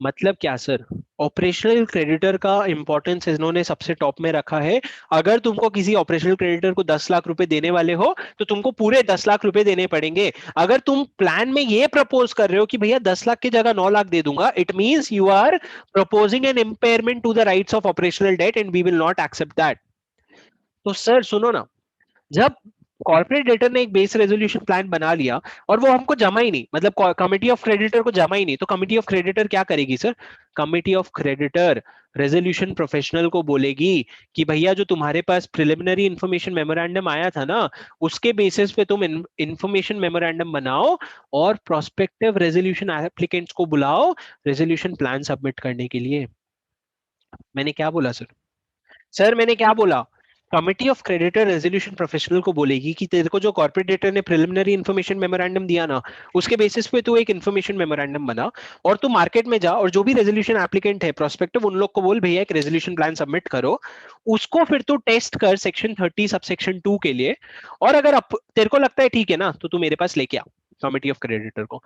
मतलब क्या सर, ऑपरेशनल क्रेडिटर का इंपॉर्टेंस इन्होंने सबसे टॉप में रखा है। अगर तुमको किसी ऑपरेशनल क्रेडिटर को 10 लाख रुपए देने वाले हो तो तुमको पूरे 10 लाख रुपए देने पड़ेंगे। अगर तुम प्लान में ये प्रपोज कर रहे हो कि भैया 10 लाख की जगह 9 लाख दे दूंगा, it means you are proposing an impairment to the rights of operational debt and we will not accept that. तो सर सुनो ना, जब कॉर्पोरेट डेटर ने एक बेस रेजोल्यूशन प्लान बना लिया और वो हमको जमा ही नहीं, मतलब कमिटी ऑफ क्रेडिटर को जमा ही नहीं, तो कमिटी ऑफ क्रेडिटर क्या करेगी sir? Committee of creditor resolution professional को बोलेगी कि भैया जो तुम्हारे पास प्रिलिमिनरी इंफॉर्मेशन मेमोरेंडम आया था ना, उसके बेसिस पे तुम इंफॉर्मेशन मेमोरेंडम बनाओ और प्रोस्पेक्टिव रेजोल्यूशन एप्लीकेंट्स को बुलाओ रेजोल्यूशन प्लान सबमिट करने के लिए। मैंने क्या बोला सर? सर मैंने क्या बोला? Committee of creditor resolution professional को बोलेगी कि तेरे को जो कॉर्पोरेट डेटर ने प्रिलिमिनरी इन्फॉर्मेशन मेमोरेंडम दिया ना, उसके बेसिस पे तू एक इन्फॉर्मेशन मेमोरेंडम बना और तू मार्केट में जा और जो भी रेजोल्यूशन एप्लीकेंट है प्रोस्पेक्टिव, उन लोग को बोल भैया एक रेजोल्यूशन प्लान सबमिट करो। उसको फिर तू टेस्ट कर सेक्शन 30 सब सेक्शन 2 के लिए। और अगर तेरे को लगता है ठीक है ना, तो तू मेरे पास लेके आ कमिटी ऑफ क्रेडिटर को।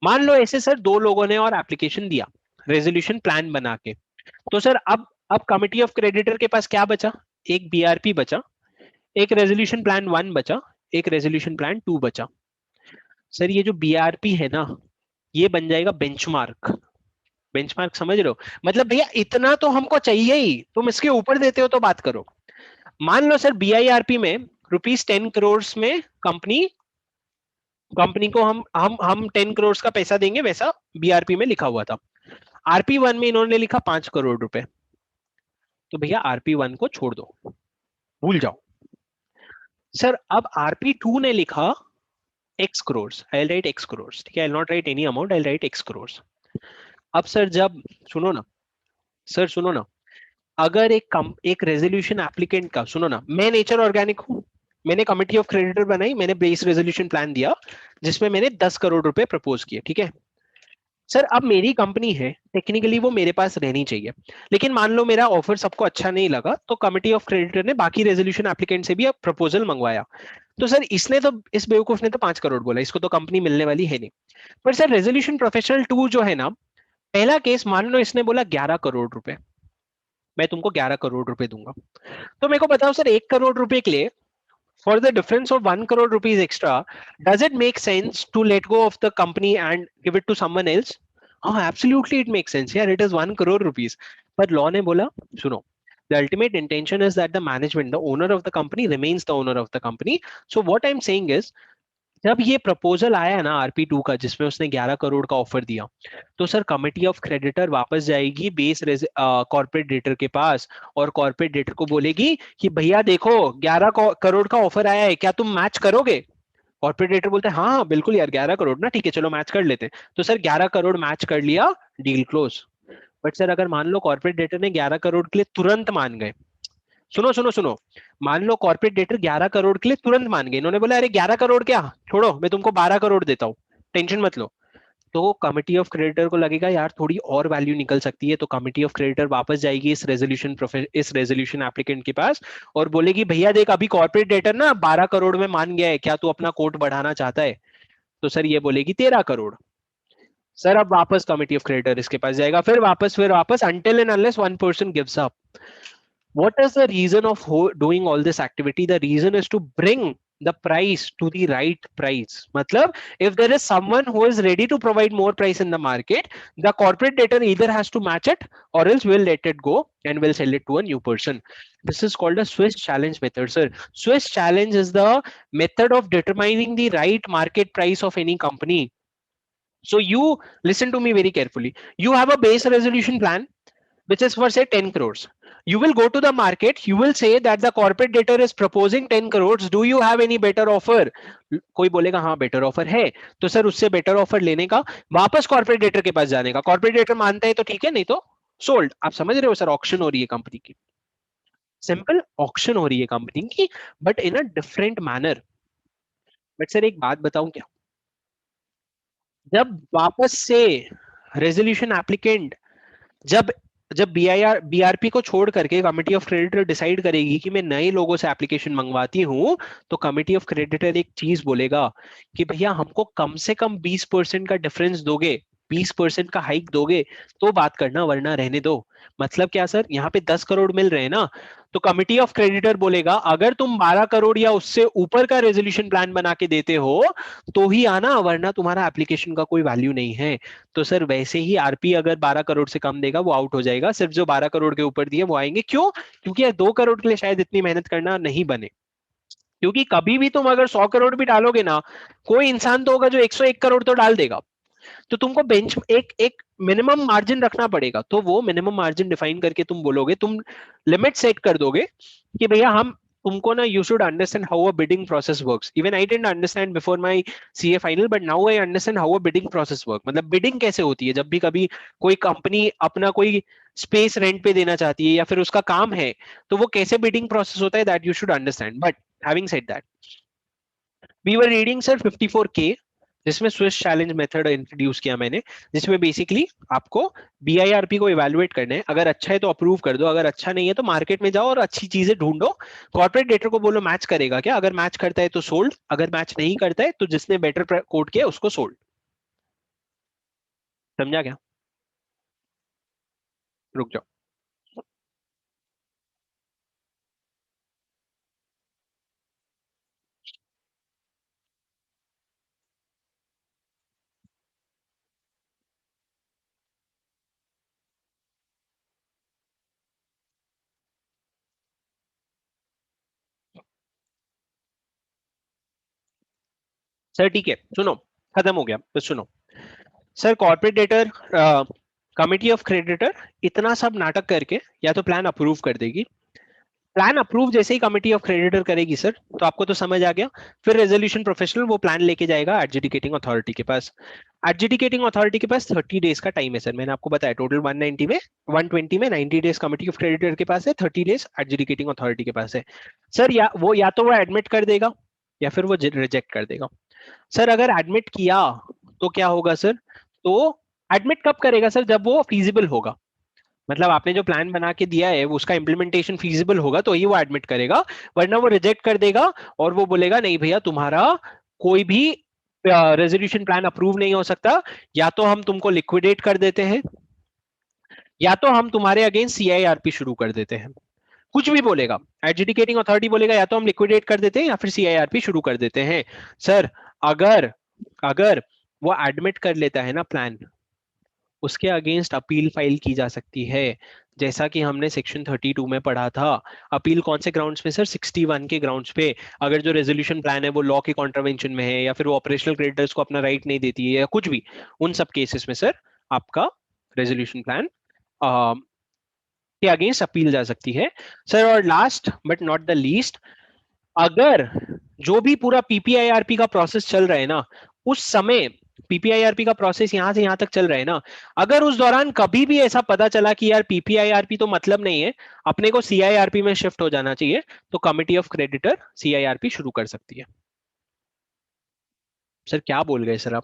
मान लो ऐसे सर दो लोगों ने और एप्लीकेशन दिया रेजोल्यूशन प्लान बना के, तो सर अब कमिटी ऑफ क्रेडिटर के पास क्या बचा? एक बीआरपी बचा, एक रेजोल्यूशन प्लान 1 बचा, एक रेजोल्यूशन प्लान 2 बचा। सर ये जो बीआरपी है ना, ये बन जाएगा बेंचमार्क। बेंचमार्क समझ रहे हो? मतलब भैया इतना तो हमको चाहिए ही, तुम इसके ऊपर देते हो तो बात करो। मान लो सर बीआईआरपी में ₹10 करोड़ में कंपनी कंपनी को हम 10 करोड़ का पैसा देंगे, वैसा बीआरपी में लिखा हुआ था। आरपी 1 में इन्होंने लिखा 5 करोड़ रुपए। तो भैया आरपी 1 को छोड़ दो, भूल जाओ। सर अब आरपी 2 ने लिखा x crore, I write x crore, ठीक है, I not write any amount, I write x crore. अब सर जब सुनो ना, सर सुनो ना, अगर एक रेजोल्यूशन एप्लीकेंट का, सुनो ना, मैं नेचर ऑर्गेनिक हूं, मैंने कमिटी ऑफ क्रेडिटर बनाई, मैंने बेस रेजोल्यूशन प्लान दिया जिसमें मैंने 10 करोड़ रुपए प्रपोज किए, ठीक है। सर अब मेरी कंपनी है, टेक्निकली वो मेरे पास रहनी चाहिए, लेकिन मान लो मेरा ऑफर सबको अच्छा नहीं लगा, तो कमिटी ऑफ क्रेडिटर ने बाकी रेजोल्यूशन एप्लीकेंट से भी अब प्रपोजल मंगवाया। तो सर इसने तो, इस बेवकूफ ने तो 5 करोड़ बोला, इसको तो कंपनी मिलने वाली है नहीं। पर सर रेजोल्यूशन प्रोफेशनल 2 जो है ना, पहला केस मान लो इसने बोला 11 करोड़ रुपए, मैं तुमको 11 करोड़ रुपए दूंगा। तो मेरे को बताओ सर, 1 करोड़ रुपए के लिए, for the difference of 1 crore rupees extra, does it make sense to let go of the company and give it to someone else? Oh, absolutely it makes sense. Yeah, it is 1 crore rupees. But law ने बोला, सुनो, the ultimate intention is that the management, the owner of the company remains the owner of the company. So what I'm saying is, जब ये proposal आया ना RP 2 का जिसमें उसने 11 करोड़ का ऑफर दिया, तो सर कमिटी ऑफ क्रेडिटर वापस जाएगी बेस कॉर्पोरेट डेटर के पास और कॉर्पोरेट डेटर को बोलेगी कि भैया देखो 11 करोड़ का ऑफर आया है, क्या तुम मैच करोगे? कॉर्पोरेट डेटर बोलते हैं हाँ हाँ बिल्कुल यार 11 करोड़ ना, ठीक है चलो मैच कर लेते हैं। तो सर 11 करोड़ मैच कर लिया, डील क्लोज। बट सर अगर मान लो कॉर्पोरेट डेटर ने 11 करोड़ के लिए तुरंत मान गए, सुनो सुनो सुनो, मान लो कॉर्पोरेट डेटर 11 करोड़ के लिए तुरंत मान गए, इन्होंने बोला अरे 11 करोड़ क्या, छोड़ो मैं तुमको 12 करोड़ देता हूँ, टेंशन मत लो। तो कमिटी ऑफ क्रेडिटर को लगेगा यार थोड़ी और वैल्यू निकल सकती है, तो कमिटी ऑफ क्रेडिटर वापस जाएगी इस रेजोल्यूशन एप्लीकेंट के पास और बोलेगी भैया देख अभी कॉर्पोरेट डेटर ना 12 करोड़ में मान गया है, क्या तू अपना कोट बढ़ाना चाहता है? तो सर ये बोलेगी 13 करोड़। सर अब वापस कमिटी ऑफ क्रेडिटर इसके पास जाएगा, फिर वापस until and unless one person gives up. What is the reason of doing all this activity? The reason is to bring the price to the right price. Matlab, if there is someone who is ready to provide more price in the market, the corporate debtor either has to match it or else will let it go and will sell it to a new person. This is called a Swiss challenge method, sir. Swiss challenge is the method of determining the right market price of any company. So you listen to me very carefully. You have a base resolution plan which is for say 10 crores. You will go to the market, you will say that the corporate debtor is proposing 10 crores, do you have any better offer? कोई बोलेगा हाँ better offer है, तो sir उससे better offer लेने का, वापस corporate debtor के पास जाने का, कॉर्पोरेट डेटर मानता है तो ठीक है, नहीं तो सोल्ड। आप समझ रहे हो सर, ऑक्शन हो रही है कंपनी की, सिंपल ऑक्शन हो रही है कंपनी की, but in a different manner. But sir एक बात बताऊं क्या, जब वापस से रेजोल्यूशन एप्लीकेंट जब जब बीआरपी को छोड़ करके कमिटी ऑफ क्रेडिटर डिसाइड करेगी कि मैं नए लोगों से एप्लीकेशन मंगवाती हूँ, तो कमिटी ऑफ क्रेडिटर एक चीज बोलेगा कि भैया हमको कम से कम 20% का डिफरेंस दोगे, 20% का हाइक दोगे तो बात करना, वरना रहने दो। मतलब क्या सर, यहाँ पे 10 करोड़ मिल रहे हैं ना, तो कमिटी ऑफ क्रेडिटर बोलेगा अगर तुम 12 करोड़ या उससे ऊपर का रेजोल्यूशन प्लान बना के देते हो तो ही आना, वरना तुम्हारा एप्लीकेशन का कोई वैल्यू नहीं है। तो सर वैसे ही आरपी अगर 12 करोड़ से कम देगा वो आउट हो जाएगा, सिर्फ जो 12 करोड़ के ऊपर दिए वो आएंगे। क्यों? क्योंकि यार 2 करोड़ के लिए शायद इतनी मेहनत करना नहीं बने। क्योंकि कभी भी तुम अगर 100 करोड़ भी डालोगे ना, कोई इंसान तो होगा जो 101 करोड़ तो डाल देगा। तो तुमको बेंच एक एक मिनिमम मार्जिन रखना पड़ेगा, तो वो मिनिमम मार्जिन डिफाइन करके तुम बोलोगे, तुम लिमिट सेट कर दोगे कि भैया हम तुमको ना, you should understand how a bidding process works. Even I didn't understand before my CA final, but now I understand how a bidding process work. मतलब बिडिंग कैसे होती है, जब भी कभी कोई कंपनी अपना कोई स्पेस रेंट पे देना चाहती है या फिर उसका काम है, तो वो कैसे बिडिंग प्रोसेस होता है, that you should understand. But having said that, we were reading sir 54K, जिसमें स्विस चैलेंज मेथड इंट्रोड्यूस किया मैंने, जिसमें बेसिकली आपको बीआईआरपी को इवैल्यूएट करना है। अगर अच्छा है तो अप्रूव कर दो, अगर अच्छा नहीं है तो मार्केट में जाओ और अच्छी चीजें ढूंढो। कॉर्पोरेट डेटर को बोलो मैच करेगा क्या, अगर मैच करता है तो सोल्ड, अगर मैच नहीं करता है तो जिसने बेटर कोट किया उसको सोल्ड। समझा क्या? रुक जाओ सर, ठीक है सुनो, खत्म हो गया तो सुनो। Sir corporate debtor, committee of creditor इतना सब नाटक करके या तो प्लान अप्रूव कर देगी। प्लान अप्रूव जैसे ही कमिटी ऑफ क्रेडिटर करेगी सर, तो आपको तो समझ आ गया। फिर रेजोल्यूशन प्रोफेशनल वो प्लान लेके जाएगा एडजुडिकेटिंग अथॉरिटी के पास। एडजुडिकेटिंग अथॉरिटी के पास 30 डेज का टाइम है सर, मैंने आपको बताया टोटल 190 में, 120 में 90 डेज कमिटी ऑफ क्रेडिटर के पास है, 30 डेज एडजुडिकेटिंग अथॉरिटी के पास है। सर या तो वो एडमिट कर देगा या फिर वो रिजेक्ट कर देगा। सर अगर एडमिट किया तो क्या होगा सर, तो एडमिट कब करेगा सर, जब वो फीजिबल होगा। मतलब आपने जो प्लान बना के दिया है वो उसका इम्प्लीमेंटेशन फीजिबल होगा तो ही वो एडमिट करेगा, वरना वो रिजेक्ट कर देगा और वो बोलेगा नहीं भैया तुम्हारा कोई भी रेजोल्यूशन प्लान अप्रूव नहीं हो सकता, या तो हम तुमको लिक्विडेट कर देते हैं या तो हम तुम्हारे अगेंस्ट सीआईआरपी शुरू कर देते हैं। कुछ भी बोलेगा, एडजुडिकेटिंग अथॉरिटी बोलेगा या तो हम लिक्विडेट कर देते हैं या फिर सीआईआरपी शुरू कर देते हैं। सर अगर अगर वो एडमिट कर लेता है ना प्लान, उसके अगेंस्ट अपील फाइल की जा सकती है, जैसा कि हमने सेक्शन 32 में पढ़ा था। अपील कौन से ग्राउंड्स पे सर, 61 के ग्राउंड्स पे। अगर जो रेजोल्यूशन प्लान है वो लॉ के कॉन्ट्रावेंशन में है या फिर वो ऑपरेशनल क्रेडिटर्स को अपना राइट नहीं देती है या कुछ भी, उन सब केसेस में सर आपका रेजोल्यूशन प्लान के अगेंस्ट अपील जा सकती है। सर और last but not the least, अगर जो भी पूरा पीपीआईआरपी का प्रोसेस चल रहा है ना, उस समय पीपीआईआरपी का प्रोसेस यहां से यहां तक चल रहा है ना, अगर उस दौरान कभी भी ऐसा पता चला कि यार पीपीआईआरपी तो मतलब नहीं है, अपने को सीआईआरपी में शिफ्ट हो जाना चाहिए, तो कमिटी ऑफ क्रेडिटर सीआईआरपी शुरू कर सकती है। सर क्या बोल गए सर आप?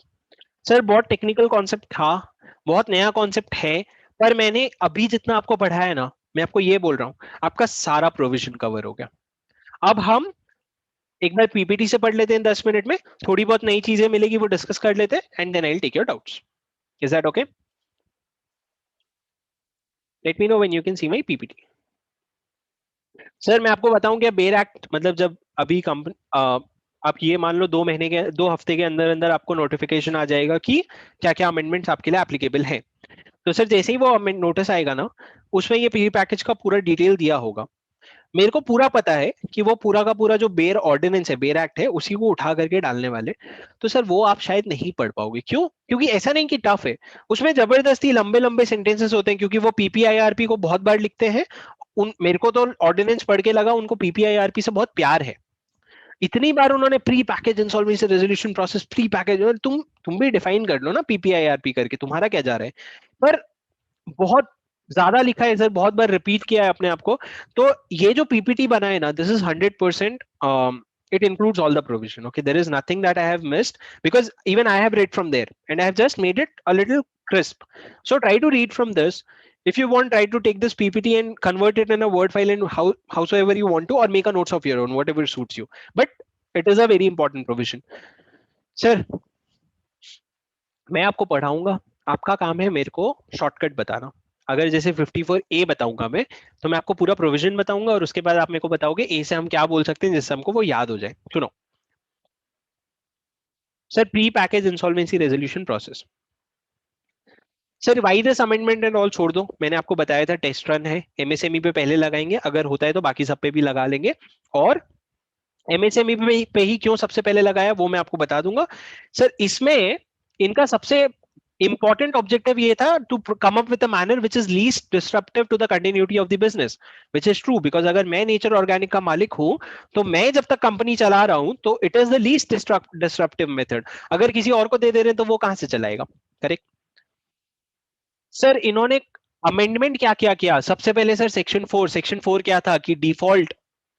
सर बहुत टेक्निकल कॉन्सेप्ट था, बहुत नया कॉन्सेप्ट है, पर मैंने अभी जितना आपको पढ़ाया है ना, मैं आपको ये बोल रहा हूँ आपका सारा प्रोविजन कवर हो गया। अब हम एक बार पीपीटी से पढ़ लेते हैं 10 मिनट में, थोड़ी बहुत नई चीजें मिलेगी वो डिस्कस कर लेते हैं, and then I will take your doubts. Is that okay? Let me know when you can see my PPT. Sir मैं आपको बताऊं क्या, बेर एक्ट मतलब जब अभी कंपनी, आप ये मान लो 2 महीने के 2 हफ्ते के अंदर अंदर आपको नोटिफिकेशन आ जाएगा कि क्या क्या अमेंडमेंट्स आपके लिए एप्लीकेबल है। तो सर जैसे ही वो नोटिस आएगा ना, उसमें ये पी पैकेज का पूरा डिटेल दिया होगा। मेरे को पूरा पता है कि वो पूरा का पूरा जो बेर ऑर्डिनेंस है, बेर एक्ट है, उसी को उठा करके डालने वाले। तो सर वो आप शायद नहीं पढ़ पाओगे। क्यों? क्योंकि ऐसा नहीं कि टफ है, उसमें जबरदस्ती लंबे लंबे सेंटेंसेस होते हैं, क्योंकि वो पीपीआईआरपी को बहुत बार लिखते हैं। उन मेरे को तो ऑर्डिनेंस पढ़ के लगा उनको पीपीआईआरपी से बहुत प्यार है। इतनी बार उन्होंने pre package insolvency resolution process, pre package, तुम भी डिफाइन कर लो ना पीपीआईआरपी करके, तुम्हारा क्या जा रहा है। पर बहुत ज्यादा लिखा है सर, बहुत बार रिपीट किया है अपने आप को। तो ये जो पीपीटी बना है ना, this is 100%, it includes all the provision. Okay, there is nothing that I have missed, because even I have read from there and I have just made it a little crisp. So try to read from this. If you want, try to take this PPT and convert it in a Word file and howsoever you want to, or make a notes of your own, whatever suits you. But it is a very important provision. Sir, मैं आपको पढ़ाऊंगा, आपका काम है मेरे को shortcut बताना. अगर जैसे 54A बताऊंगा मैं, तो मैं आपको पूरा प्रोविजन बताऊंगा और उसके बाद आप मेरे को बताओगे ए से हम क्या बोल सकते हैं जिससे हमको वो याद हो जाए. सुनो sir, pre package insolvency resolution process. Sir virus amendment and all छोड़ दो, मैंने आपको बताया था टेस्ट रन है, एमएसएमई पे पहले लगाएंगे, अगर होता है तो बाकी सब पे भी लगा लेंगे. और एमएसएमई पे ही क्यों सबसे पहले लगाया वो मैं आपको बता दूंगा. सर इसमें इनका सबसे इंपॉर्टेंट ऑब्जेक्टिव ये था to come up with a manner which is least disruptive to the continuity of the business, which is true, because अगर मैं नेचर ऑर्गेनिक का मालिक हूं तो मैं जब तक कंपनी चला रहा हूं तो it is the least disruptive method. अगर किसी और को दे दे रहे हैं तो वो कहां से चलाएगा. करेक्ट. सर इन्होंने अमेंडमेंट क्या क्या किया, सबसे पहले सर सेक्शन 4 क्या था कि डिफॉल्ट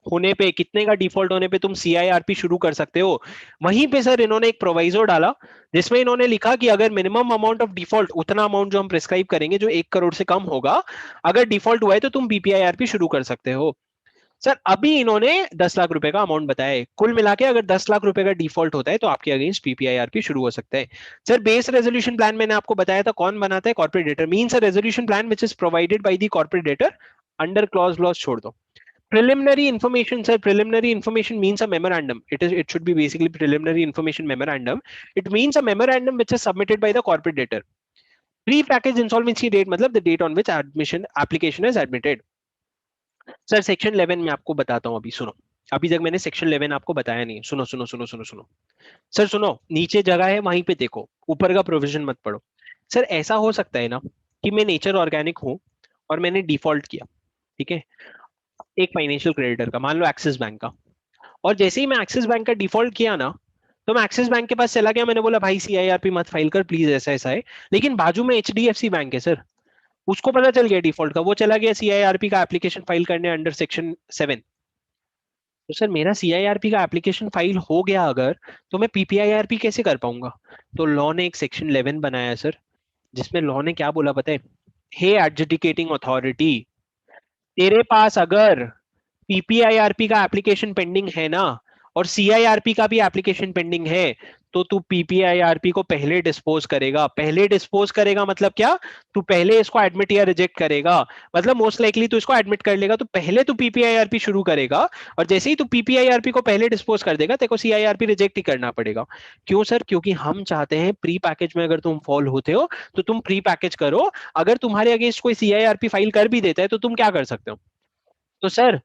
होने पे, कितने का डिफॉल्ट होने पे तुम सीआईआरपी शुरू कर सकते हो. वहीं पे सर इन्होंने एक प्रोवाइजो डाला जिसमें इन्होंने लिखा कि अगर मिनिमम अमाउंट ऑफ डिफॉल्ट, उतना अमाउंट जो हम प्रिस्क्राइब करेंगे जो 1 करोड़ से कम होगा, अगर डिफॉल्ट हुआ है तो तुम पीपीआईआरपी शुरू कर सकते हो. सर अभी इन्होंने 10 लाख रुपए का अमाउंट बताया है, कुल मिला के अगर 10 लाख रुपए का डिफॉल्ट होता है तो आपके अगेंस्ट पीपीआईआरपी शुरू हो सकता है. सर बेस रेजोल्यूशन प्लान मैंने आपको बताया था कौन बनाता है, corporate debtor. Means a resolution plan which is provided by the corporate debtor under clause लॉज छोड़ दो. Preliminary information, sir. Preliminary information means a memorandum. It should be basically preliminary information memorandum. It means a memorandum which is submitted by the corporate debtor. Pre-package insolvency date मतलब the date on which application is admitted. Sir section 11 में आपको बताता हूँ, अभी सुनो. अभी तक मैंने सेक्शन 11 आपको बताया नहीं. सुनो सुनो सुनो सुनो सुनो सर, सुनो. नीचे जगह है वहीं पे देखो, ऊपर का प्रोविजन मत पढ़ो. सर ऐसा हो सकता है ना कि मैं नेचर ऑर्गेनिक हूँ और मैंने डिफॉल्ट किया, ठीक है, एक फाइनेंशियल क्रेडिटर का, मान लो एक्सिस बैंक का. और जैसे ही मैं एक्सिस बैंक का डिफॉल्ट किया ना, तो मैं एक्सिस बैंक के पास चला गया, मैंने बोला भाई सीआईआरपी मत फाइल कर प्लीज, ऐसा ऐसा है. लेकिन बाजू में एचडीएफसी बैंक है सर, उसको पता चल गया डिफॉल्ट का, वो चला गया सीआईआरपी का एप्लीकेशन फाइल करने अंडर सेक्शन 7. तो सर मेरा सीआईआरपी का एप्लीकेशन फाइल हो गया अगर, तो मैं पीपीआईआरपी कैसे कर पाऊंगा. तो लॉ ने एक सेक्शन 11 बनाया है सर, जिसमें लॉ ने क्या बोला पता है. हे एडजुडिकेटिंग अथॉरिटी, तेरे पास अगर पीपीआईआरपी का एप्लीकेशन पेंडिंग है ना, और सीआईआरपी का भी एप्लीकेशन पेंडिंग है, तो तू पीपीआईआरपी को पहले डिस्पोज करेगा. पहले डिस्पोज करेगा मतलब क्या, तू पहले इसको एडमिट या रिजेक्ट करेगा. मतलब मोस्ट लाइकली तू इसको एडमिट कर लेगा, तो पहले तू पीपीआईआरपी शुरू करेगा, और जैसे ही तू पीपीआईआरपी को पहले डिस्पोज कर देगा, तेरे को सीआईआरपी रिजेक्ट ही करना पड़ेगा. क्यों सर, क्योंकि हम चाहते हैं प्री पैकेज में अगर तुम फॉल होते हो तो तुम प्री पैकेज करो. अगर तुम्हारे अगेंस्ट कोई सीआईआरपी फाइल कर भी देता है तो तुम क्या कर सकते हो. तो सर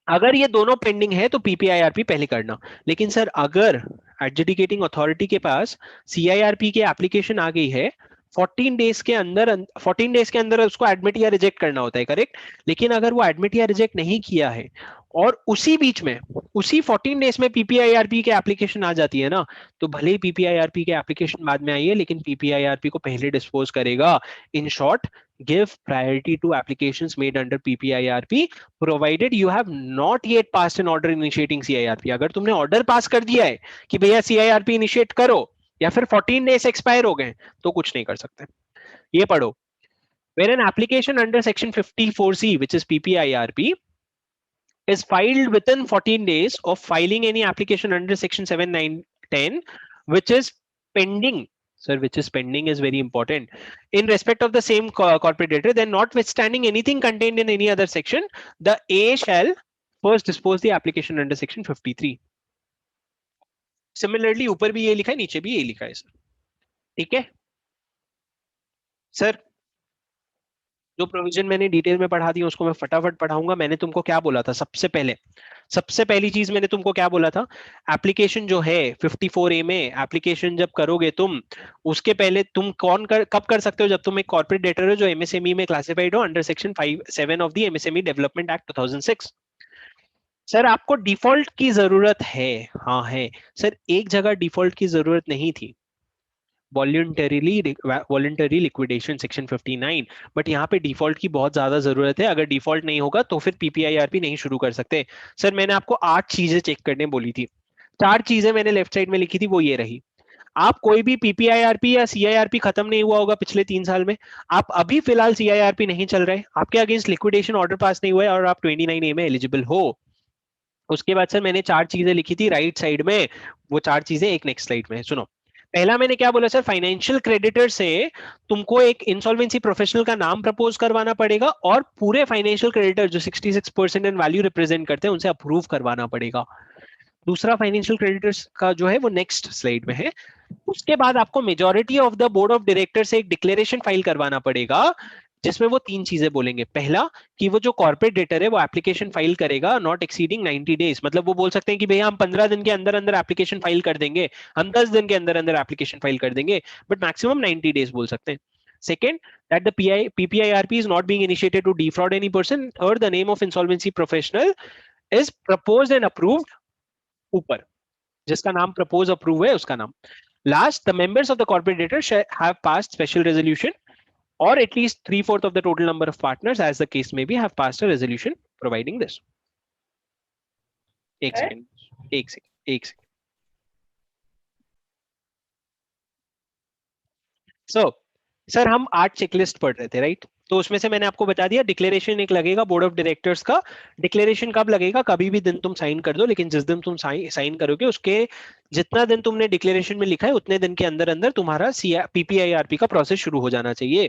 अगर ये दोनों पेंडिंग है तो पीपीआईआरपी पहले करना. लेकिन सर अगर एडजुडिकेटिंग अथॉरिटी के पास सीआईआरपी की एप्लीकेशन आ गई है, 14 डेज के अंदर उसको एडमिट या रिजेक्ट करना होता है, करेक्ट. लेकिन अगर वो एडमिट या रिजेक्ट नहीं किया है और उसी बीच में, उसी 14 डेज में पीपीआईआरपी के एप्लीकेशन आ जाती है ना, तो भले ही पीपीआईआरपी के एप्लीकेशन बाद में आई है लेकिन पीपीआईआरपी को पहले डिस्पोज करेगा. In short, give priority to applications made under PPIRP provided you have not yet passed an order initiating CIRP. अगर तुमने ऑर्डर पास कर दिया है कि भैया CIRP इनिशिएट करो, या फिर 14 डेज एक्सपायर हो गए, तो कुछ नहीं कर सकते. ये पढ़ो. When an application under section 54C, which is PPIRP, is filed within 14 days of filing any application under section 7, 9, 10, which is pending. Sir, which is pending is very important. In respect of the same corporate debtor, then notwithstanding anything contained in any other section, the A shall first dispose the application under section 53. Similarly, ऊपर भी ये लिखा है, नीचे भी ये लिखा है सर. ठीक है सर. जो प्रोविजन मैंने डिटेल में पढ़ा दिया उसको मैं फटाफट पढ़ाऊंगा. मैंने तुमको क्या बोला था सबसे पहले, सबसे पहली चीज मैंने तुमको क्या बोला था, एप्लीकेशन जो है 54A में एप्लीकेशन जब करोगे तुम, उसके पहले तुम कब कर सकते हो, जब तुम एक कॉर्पोरेट डेटर हो जो एमएसएमई में क्लासिफाइड हो under section 5(7) of the MSME development act 2006. Sir आपको डिफॉल्ट की जरूरत है, हाँ है सर. एक जगह डिफॉल्ट की जरूरत नहीं थी, वॉलंटरी लिक्विडेशन सेक्शन 59, बट यहाँ पे डिफॉल्ट की बहुत ज्यादा जरूरत है. अगर डिफॉल्ट नहीं होगा तो फिर पीपीआईआरपी नहीं शुरू कर सकते. सर मैंने आपको 8 चीजें चेक करने बोली थी, 4 चीजें मैंने लेफ्ट साइड में लिखी थी, वो ये रही. आप कोई भी पीपीआईआरपी या सीआईआरपी खत्म नहीं हुआ होगा पिछले 3 साल में, आप अभी फिलहाल सीआईआरपी नहीं चल रहे, आपके अगेंस्ट लिक्विडेशन ऑर्डर पास नहीं हुआ है और आप 29A में एलिजिबल हो। उसके बाद सर मैंने 4 चीजें लिखी थी राइट साइड में, वो 4 चीजें एक नेक्स्ट स्लाइड में है। सुनो, पहला मैंने क्या बोला सर, फाइनेंशियल क्रेडिटर से तुमको एक इंसॉल्वेंसी प्रोफेशनल का नाम प्रपोज करवाना पड़ेगा और पूरे फाइनेंशियल क्रेडिटर जो 66% इन वैल्यू रिप्रेजेंट करते हैं उनसे अप्रूव करवाना पड़ेगा। दूसरा फाइनेंशियल क्रेडिटर्स का जो है वो नेक्स्ट स्लाइड में है। उसके बाद आपको majority of the board of director से एक डिक्लेरेशन फाइल करवाना पड़ेगा जिसमें वो 3 चीजें बोलेंगे। पहला कि वो जो कॉर्पोरेट डेटर है वो एप्लीकेशन फाइल करेगा नॉट एक्सीडिंग 90 डेज, मतलब वो बोल सकते हैं कि भैया हम 15 दिन के अंदर अंदर एप्लीकेशन फाइल कर देंगे, हम 10 दिन के अंदर अंदर एप्लीकेशन फाइल कर देंगे, बट मैक्सिमम 90 डेज बोल सकते हैं। Second, that the PPIRP is not being initiated to defraud any person. Third, the name of insolvency professional is proposed and approved ऊपर, जिसका नाम प्रपोज अप्रूव है उसका नाम। Last, the members of the corporate director have passed special resolution or at least 3/4 of the total number of partners as the case may be have passed a resolution providing this। एक second, एक second. So sir हम 8 checklist पढ़ रहे थे right, तो उसमें से मैंने आपको बता दिया डिक्लेरेशन एक लगेगा बोर्ड ऑफ डायरेक्टर्स का। डिक्लेरेशन कब लगेगा, कभी भी दिन तुम साइन कर दो, लेकिन जिस दिन तुम साइन करोगे उसके जितना दिन तुमने डिक्लेरेशन में लिखा है उतने दिन के अंदर अंदर तुम्हारा पीपीआईआरपी का प्रोसेस शुरू हो जाना चाहिए।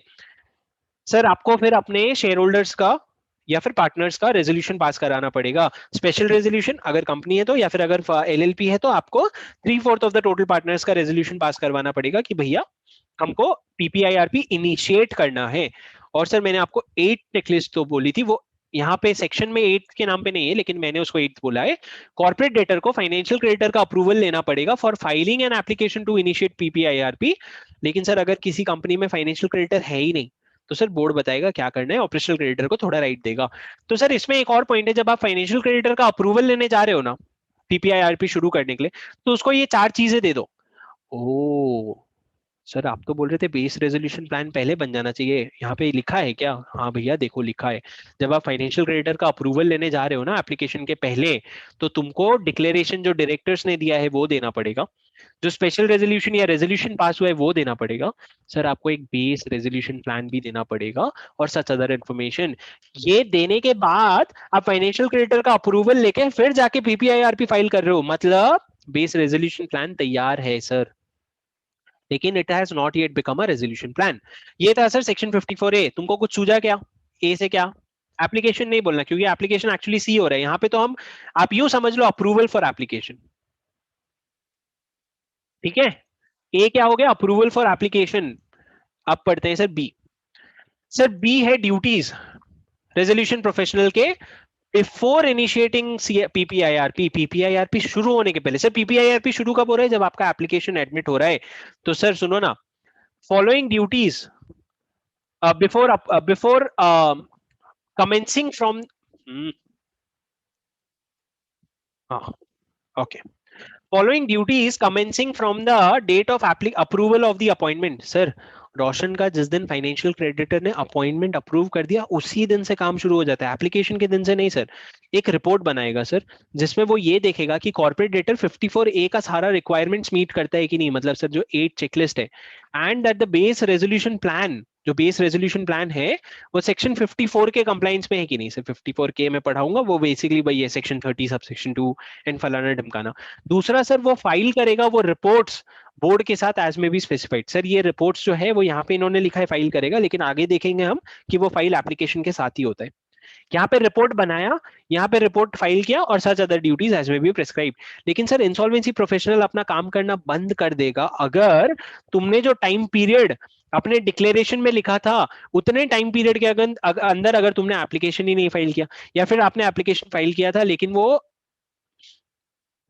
सर आपको फिर अपने शेयर होल्डर्स का या फिर पार्टनर्स का रेजोल्यूशन पास कराना पड़ेगा, स्पेशल रेजोल्यूशन अगर कंपनी है तो, या फिर अगर एलएलपी है तो आपको 3/4 ऑफ द टोटल पार्टनर्स का रेजोल्यूशन पास करवाना पड़ेगा कि भैया हमको पीपीआईआरपी इनिशिएट करना है। और सर मैंने आपको 8 चेकलिस्ट तो बोली थी, वो यहाँ पे सेक्शन में 8 के नाम पे नहीं है लेकिन मैंने उसको 8 बोला है। कॉर्पोरेट डेटर को फाइनेंशियल क्रेडिटर का अप्रूवल लेना पड़ेगा for filing an application to initiate PPIRP. लेकिन सर अगर किसी कंपनी में फाइनेंशियल क्रेडिटर है ही नहीं तो सर बोर्ड बताएगा क्या करना है, ऑपरेशनल क्रेडिटर को थोड़ा राइट देगा। तो सर इसमें एक और पॉइंट है, जब आप फाइनेंशियल क्रेडिटर का अप्रूवल लेने जा रहे हो ना पीपीआईआरपी शुरू करने के लिए, तो उसको ये 4 चीजें दे दो। ओ सर आप तो बोल रहे थे बेस रेजोल्यूशन प्लान पहले बन जाना चाहिए, यहाँ पे लिखा है क्या? हाँ भैया देखो लिखा है, जब आप फाइनेंशियल क्रेडिटर का अप्रूवल लेने जा रहे हो ना एप्लीकेशन के पहले, तो तुमको डिक्लेरेशन जो डायरेक्टर्स ने दिया है वो देना पड़ेगा, जो स्पेशल रेजोल्यूशन या रेजोल्यूशन पास हुआ है वो देना पड़ेगा। सर आपको एक बेस रेजोल्यूशन प्लान भी देना पड़ेगा और सच अदर इन्फॉर्मेशन। ये देने के बाद आप फाइनेंशियल क्रेडिटर का अप्रूवल लेके फिर जाके पीपीआईआरपी फाइल कर रहे हो, मतलब बेस रेजोल्यूशन प्लान तैयार है सर, लेकिन it has not yet become a resolution plan. ये था सर सेक्शन 54A। तुमको कुछ सूझा क्या ए से? क्या एप्लीकेशन नहीं बोलना क्योंकि एप्लीकेशन एक्चुअली सी हो रहा है यहाँ पे, तो हम आप यूं समझ लो अप्रूवल फॉर एप्लीकेशन, ठीक है। ए क्या हो गया, अप्रूवल फॉर एप्लीकेशन। अब पढ़ते हैं सर बी। सर बी है ड्यूटीज रेजोल्यूशन प्रोफेशनल के बिफोर इनिशिएटिंग पीपीआईआरपी, पीपीआईआरपी शुरू होने के पहले। सर पीपीआईआरपी शुरू कब हो रहा है, जब आपका एप्लीकेशन एडमिट हो रहा है। तो सर सुनो ना, following duties before commencing from okay, following duties commencing from the date of approval of the appointment। Sir Roshan का जिस दिन फाइनेंशियल क्रेडिटर ने अपॉइंटमेंट अप्रूव कर दिया उसी दिन से काम शुरू हो जाता है, एप्लीकेशन के दिन से नहीं सर। एक रिपोर्ट बनाएगा सर जिसमें वो ये देखेगा कि कॉर्पोरेट डेटर 54A का सारा रिक्वायरमेंट्स मीट करता है कि नहीं, मतलब सर जो 8 चेकलिस्ट है, and that the base resolution plan, जो बेस रेजोल्यूशन प्लान है वो सेक्शन 54 के कंप्लाइंस में है कि नहीं। सर 54K में पढ़ाऊंगा, वो बेसिकली भाई है सेक्शन 30 सब सेक्शन 2 एंड फलाना ढमकाना। दूसरा सर वो फाइल करेगा वो रिपोर्ट्स बोर्ड के साथ एज में बी स्पेसिफाइड। सर ये रिपोर्ट्स जो है वो यहाँ पे इन्होंने लिखा है फाइल करेगा, लेकिन आगे देखेंगे हम कि वो फाइल एप्लीकेशन के साथ ही होता है। यहाँ पे रिपोर्ट बनाया, यहाँ पे रिपोर्ट फाइल किया और सच अदर ड्यूटीज एज में बी प्रेस्क्राइब। लेकिन सर इंसॉल्वेंसी प्रोफेशनल अपना काम करना बंद कर देगा अगर तुमने जो टाइम पीरियड अपने डिक्लेरेशन में लिखा था उतने टाइम पीरियड के अंदर अगर तुमने एप्लीकेशन ही नहीं फाइल किया, या फिर आपने एप्लीकेशन फाइल किया था लेकिन वो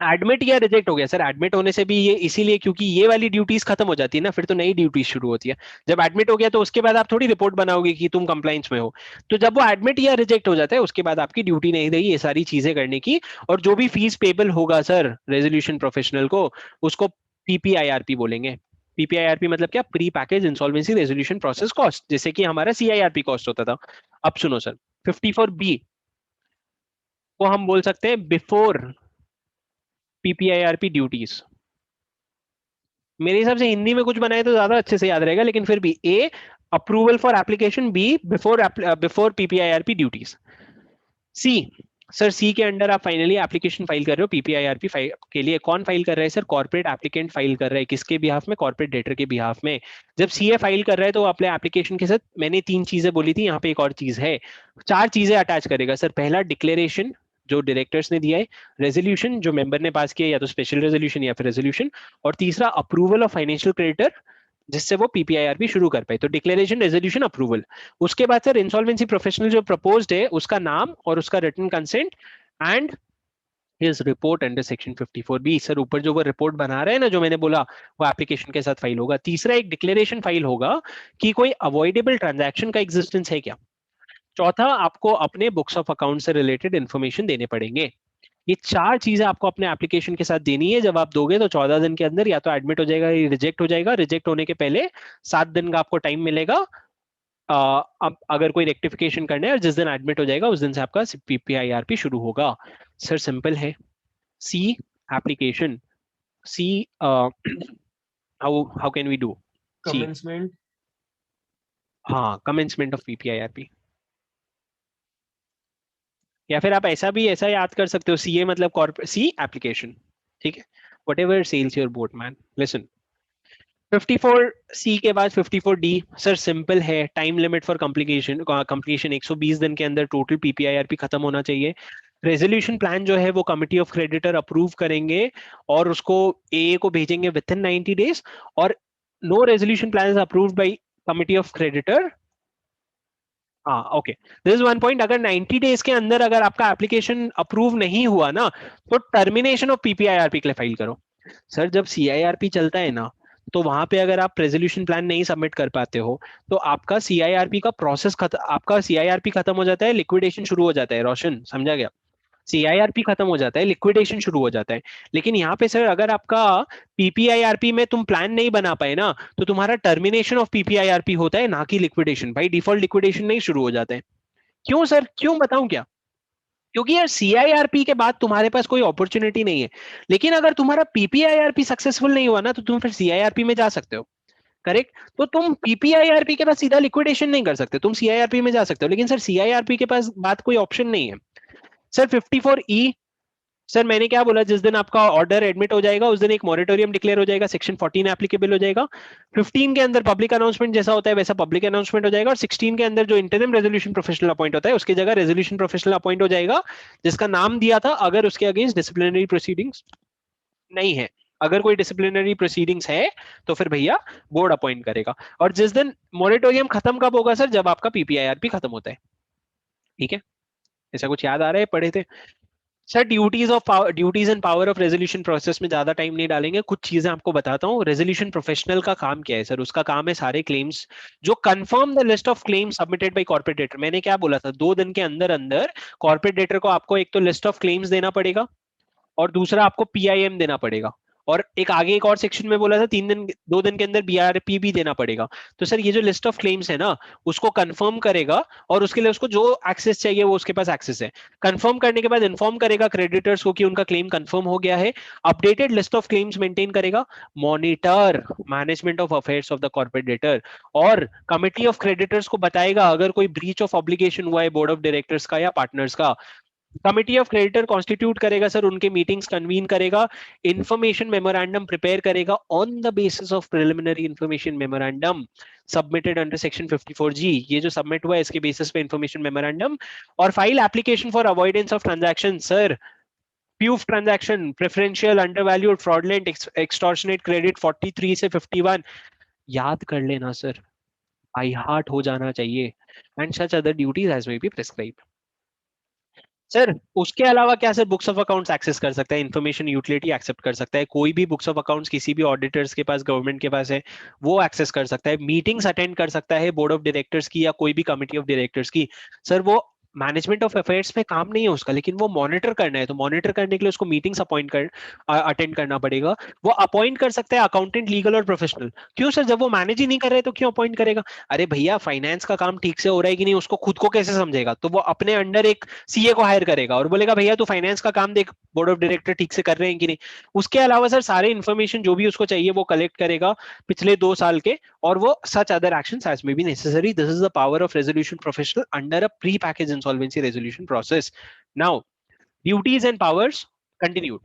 एडमिट या रिजेक्ट हो गया। सर एडमिट होने से भी ये इसीलिए क्योंकि ये वाली ड्यूटीज खत्म हो जाती है ना, फिर तो नई ड्यूटीज शुरू होती है। जब एडमिट हो गया तो उसके बाद आप थोड़ी रिपोर्ट बनाओगे कि तुम कंप्लाइंस में हो, तो जब वो एडमिट या रिजेक्ट हो जाता है उसके बाद आपकी ड्यूटी नहीं रही ये सारी चीजें करने की। और जो भी फीस पेबल होगा सर रेजोल्यूशन प्रोफेशनल को, उसको पीपीआईआरपी बोलेंगे। पीपीआईआरपी मतलब क्या, pre package insolvency resolution process cost, जैसे कि हमारा सीआईआरपी कॉस्ट होता था। अब सुनो सर 54B को हम बोल सकते हैं बिफोर पीपीआईआरपी ड्यूटीज। मेरे हिसाब से हिंदी में कुछ बनाए तो ज्यादा अच्छे से याद रहेगा, लेकिन फिर भी A approval for application, B before PPIRP duties, C sir C के अंडर आप फाइनली एप्लीकेशन फाइल कर रहे हो पीपीआईआरपी फाइल के लिए। कौन फाइल कर रहा है सर? कॉर्पोरेट एप्लीकेंट फाइल कर रहा है। किसके बिहाफ में? कॉर्पोरेट डेटर के बिहाफ में। जब सीए फाइल कर रहा है तो वो अपने एप्लीकेशन के साथ, मैंने तीन चीजें बोली थी, यहाँ पे एक और चीज है, चार चीजें अटैच करेगा सर। पहला डिक्लेरेशन जो डायरेक्टर्स ने दिया है, रेजोल्यूशन जो मेंबर ने पास किया, या तो स्पेशल रेजोल्यूशन या फिर रेजोल्यूशन, और तीसरा अप्रूवल ऑफ फाइनेंशियल क्रेडिटर जिससे वो पीपीआईआरपी शुरू कर पाए। तो डिक्लेरेशन, रेजोल्यूशन, अप्रूवल। उसके बाद सर इंसॉल्वेंसी प्रोफेशनल जो प्रपोज्ड है उसका नाम और उसका written consent and his report under section 54B। Sir ऊपर जो वो रिपोर्ट बना रहे हैं ना, जो मैंने बोला, वो एप्लीकेशन के साथ फाइल होगा। तीसरा एक डिक्लेरेशन फाइल होगा कि कोई अवॉइडेबल ट्रांजैक्शन का एग्जिस्टेंस है क्या। चौथा, आपको अपने बुक्स ऑफ अकाउंट से रिलेटेड इन्फॉर्मेशन देने पड़ेंगे। ये चार चीजें आपको अपने एप्लीकेशन के साथ देनी है। जब आप दोगे तो 14 दिन के अंदर या तो एडमिट हो जाएगा या रिजेक्ट हो जाएगा। रिजेक्ट होने के पहले 7 दिन का आपको टाइम मिलेगा। अब अगर कोई रेक्टिफिकेशन करना है, और जिस दिन एडमिट हो जाएगा उस दिन से आपका पीपीआईआरपी शुरू होगा। सर सिंपल है। C application, C how can we do C? Commencement. हाँ, कमेंसमेंट ऑफ पीपीआईआरपी। या फिर आप ऐसा याद कर सकते हो, सीए मतलब कॉर्पोरेट, सी एप्लीकेशन, ठीक है। Whatever sails your boat man, listen. 54C के बाद 54D सर सिंपल है। टाइम लिमिट फॉर कंप्लीशन, 120 दिन के अंदर टोटल पीपीआईआरपी खत्म होना चाहिए। रेजोल्यूशन प्लान जो है वो कमिटी ऑफ क्रेडिटर अप्रूव करेंगे और उसको ए को भेजेंगे विद इन 90 डेज। और no resolution plan is approved by committee of creditor. हाँ okay, this is one point. अगर 90 डेज के अंदर अगर आपका एप्लीकेशन अप्रूव नहीं हुआ ना, तो टर्मिनेशन ऑफ पीपीआईआरपी के लिए फाइल करो। सर जब सीआईआरपी चलता है ना, तो वहां पे अगर आप रेजोल्यूशन प्लान नहीं सबमिट कर पाते हो, तो आपका सीआईआरपी का प्रोसेस आपका सीआईआरपी खत्म हो जाता है, लिक्विडेशन शुरू हो जाता है। रोशन, समझा गया? सीआईआरपी खत्म हो जाता है, लिक्विडेशन शुरू हो जाता है। लेकिन यहाँ पे सर अगर आपका पीपीआईआरपी में तुम प्लान नहीं बना पाए ना, तो तुम्हारा टर्मिनेशन ऑफ पीपीआईआरपी होता है, ना कि लिक्विडेशन। भाई डिफॉल्ट लिक्विडेशन नहीं शुरू हो जाता है। क्यों सर, क्यों बताऊं क्या? क्योंकि यार सीआईआरपी के बाद तुम्हारे पास कोई अपॉर्चुनिटी नहीं है। लेकिन अगर तुम्हारा पीपीआईआरपी सक्सेसफुल नहीं हुआ ना, तो तुम फिर सीआईआरपी में जा सकते हो। करेक्ट? तो तुम पीपीआईआरपी के पास सीधा लिक्विडेशन नहीं कर सकते, तुम सीआईआरपी में जा सकते हो। लेकिन सर सीआईआरपी के पास बात कोई ऑप्शन नहीं है। सर 54E, सर मैंने क्या बोला, जिस दिन आपका ऑर्डर एडमिट हो जाएगा उस दिन एक मॉरिटोरियम डिक्लेयर हो जाएगा, सेक्शन 14 एप्लीकेबल हो जाएगा। 15 के अंदर पब्लिक अनाउंसमेंट जैसा होता है वैसा पब्लिक अनाउंसमेंट हो जाएगा। और 16 के अंदर जो इंटरिम रेजोल्यूशन प्रोफेशनल अपॉइंट होता है उसकी जगह रेजोल्यूशन प्रोफेशनल अपॉइंट हो जाएगा, जिसका नाम दिया था, अगर उसके अगेंस्ट डिसिप्लिनरी प्रोसीडिंग्स नहीं है। अगर कोई डिसिप्लिनरी प्रोसीडिंग्स है तो फिर भैया बोर्ड अपॉइंट करेगा। और जिस दिन मॉरिटोरियम खत्म कब होगा सर? जब आपका पीपीआईआरपी खत्म होता है। ठीक है? ऐसा कुछ याद आ रहा है? पढ़े थे sir? Duties and power of resolution process में ज्यादा टाइम नहीं डालेंगे, कुछ चीजें आपको बताता हूँ। रेजोल्यूशन प्रोफेशनल का काम क्या है सर? उसका काम है सारे क्लेम्स जो confirm the list of claims submitted by corporate debtor. मैंने क्या बोला था, 2 दिन के अंदर अंदर कॉर्पोरेट डेटर को आपको एक तो लिस्ट ऑफ क्लेम्स देना पड़ेगा, और दूसरा आपको पीआईएम देना पड़ेगा। और एक आगे एक और सेक्शन में बोला था 3 दिन, 2 दिन के अंदर बीआरपी भी देना पड़ेगा। तो सर ये जो लिस्ट ऑफ क्लेम्स है ना, उसको कंफर्म करेगा, और उसके लिए उसको जो एक्सेस चाहिए वो उसके पास एक्सेस है। कंफर्म करने के बाद इन्फॉर्म करेगा क्रेडिटर्स को कि उनका क्लेम कंफर्म हो गया है। Updated list of claims maintain करेगा, monitor management of affairs of the corporate debtor, और कमिटी ऑफ क्रेडिटर्स को बताएगा अगर कोई ब्रीच ऑफ ऑब्लिगेशन हुआ है बोर्ड ऑफ डायरेक्टर्स का या पार्टनर्स का। कमिटी ऑफ क्रेडिटर कॉन्स्टिट्यूट करेगा सर, उनके मीटिंग्स कन्वीन करेगा, इंफॉर्मेशन मेमोरेंडम प्रिपेयर करेगा on the basis of preliminary information memorandum submitted under section 54G। ये जो सबमिट हुआ है इसके बेसिस पे इंफॉर्मेशन मेमोरेंडम। और file application for avoidance of transaction sir, PUFE transaction, preferential, undervalued, fraudulent, extortionate credit 43 से 51 याद कर लेना सर, बाय हार्ट हो जाना चाहिए। And such other duties as may be prescribed. Sir उसके अलावा क्या sir, books of accounts access कर सकता है, इन्फॉर्मेशन यूटिलिटी एक्सेप्ट कर सकता है, कोई भी बुक्स ऑफ अकाउंट्स किसी भी ऑडिटर्स के पास, गवर्नमेंट के पास है, वो एक्सेस कर सकता है। मीटिंग्स अटेंड कर सकता है बोर्ड ऑफ डायरेक्टर्स की या कोई भी कमिटी ऑफ डायरेक्टर्स की। सर वो मैनेजमेंट ऑफ अफेयर्स में काम नहीं है उसका, लेकिन वो मॉनिटर करना है, तो मॉनिटर करने के लिए उसको मीटिंग्स अपॉइंट कर अटेंड करना पड़ेगा। वो अपॉइंट कर सकता है अकाउंटेंट, लीगल और प्रोफेशनल। क्यों सर, जब वो मैनेज ही नहीं कर रहे तो क्यों अपॉइंट करेगा? अरे भैया, फाइनेंस का काम ठीक से हो रहा है कि नहीं उसको खुद को कैसे समझेगा? तो वो अपने अंडर एक सीए को हायर करेगा और बोलेगा भैया तू फाइनेंस का काम देख, बोर्ड ऑफ डायरेक्टर ठीक से कर रहे हैं कि नहीं। उसके अलावा सर सारे इन्फॉर्मेशन जो भी उसको चाहिए वो कलेक्ट करेगा पिछले 2 साल के, और वो such other actions as may be necessary. This is the power of resolution professional under a pre-packaged insolvency resolution process. Now, duties and powers continued.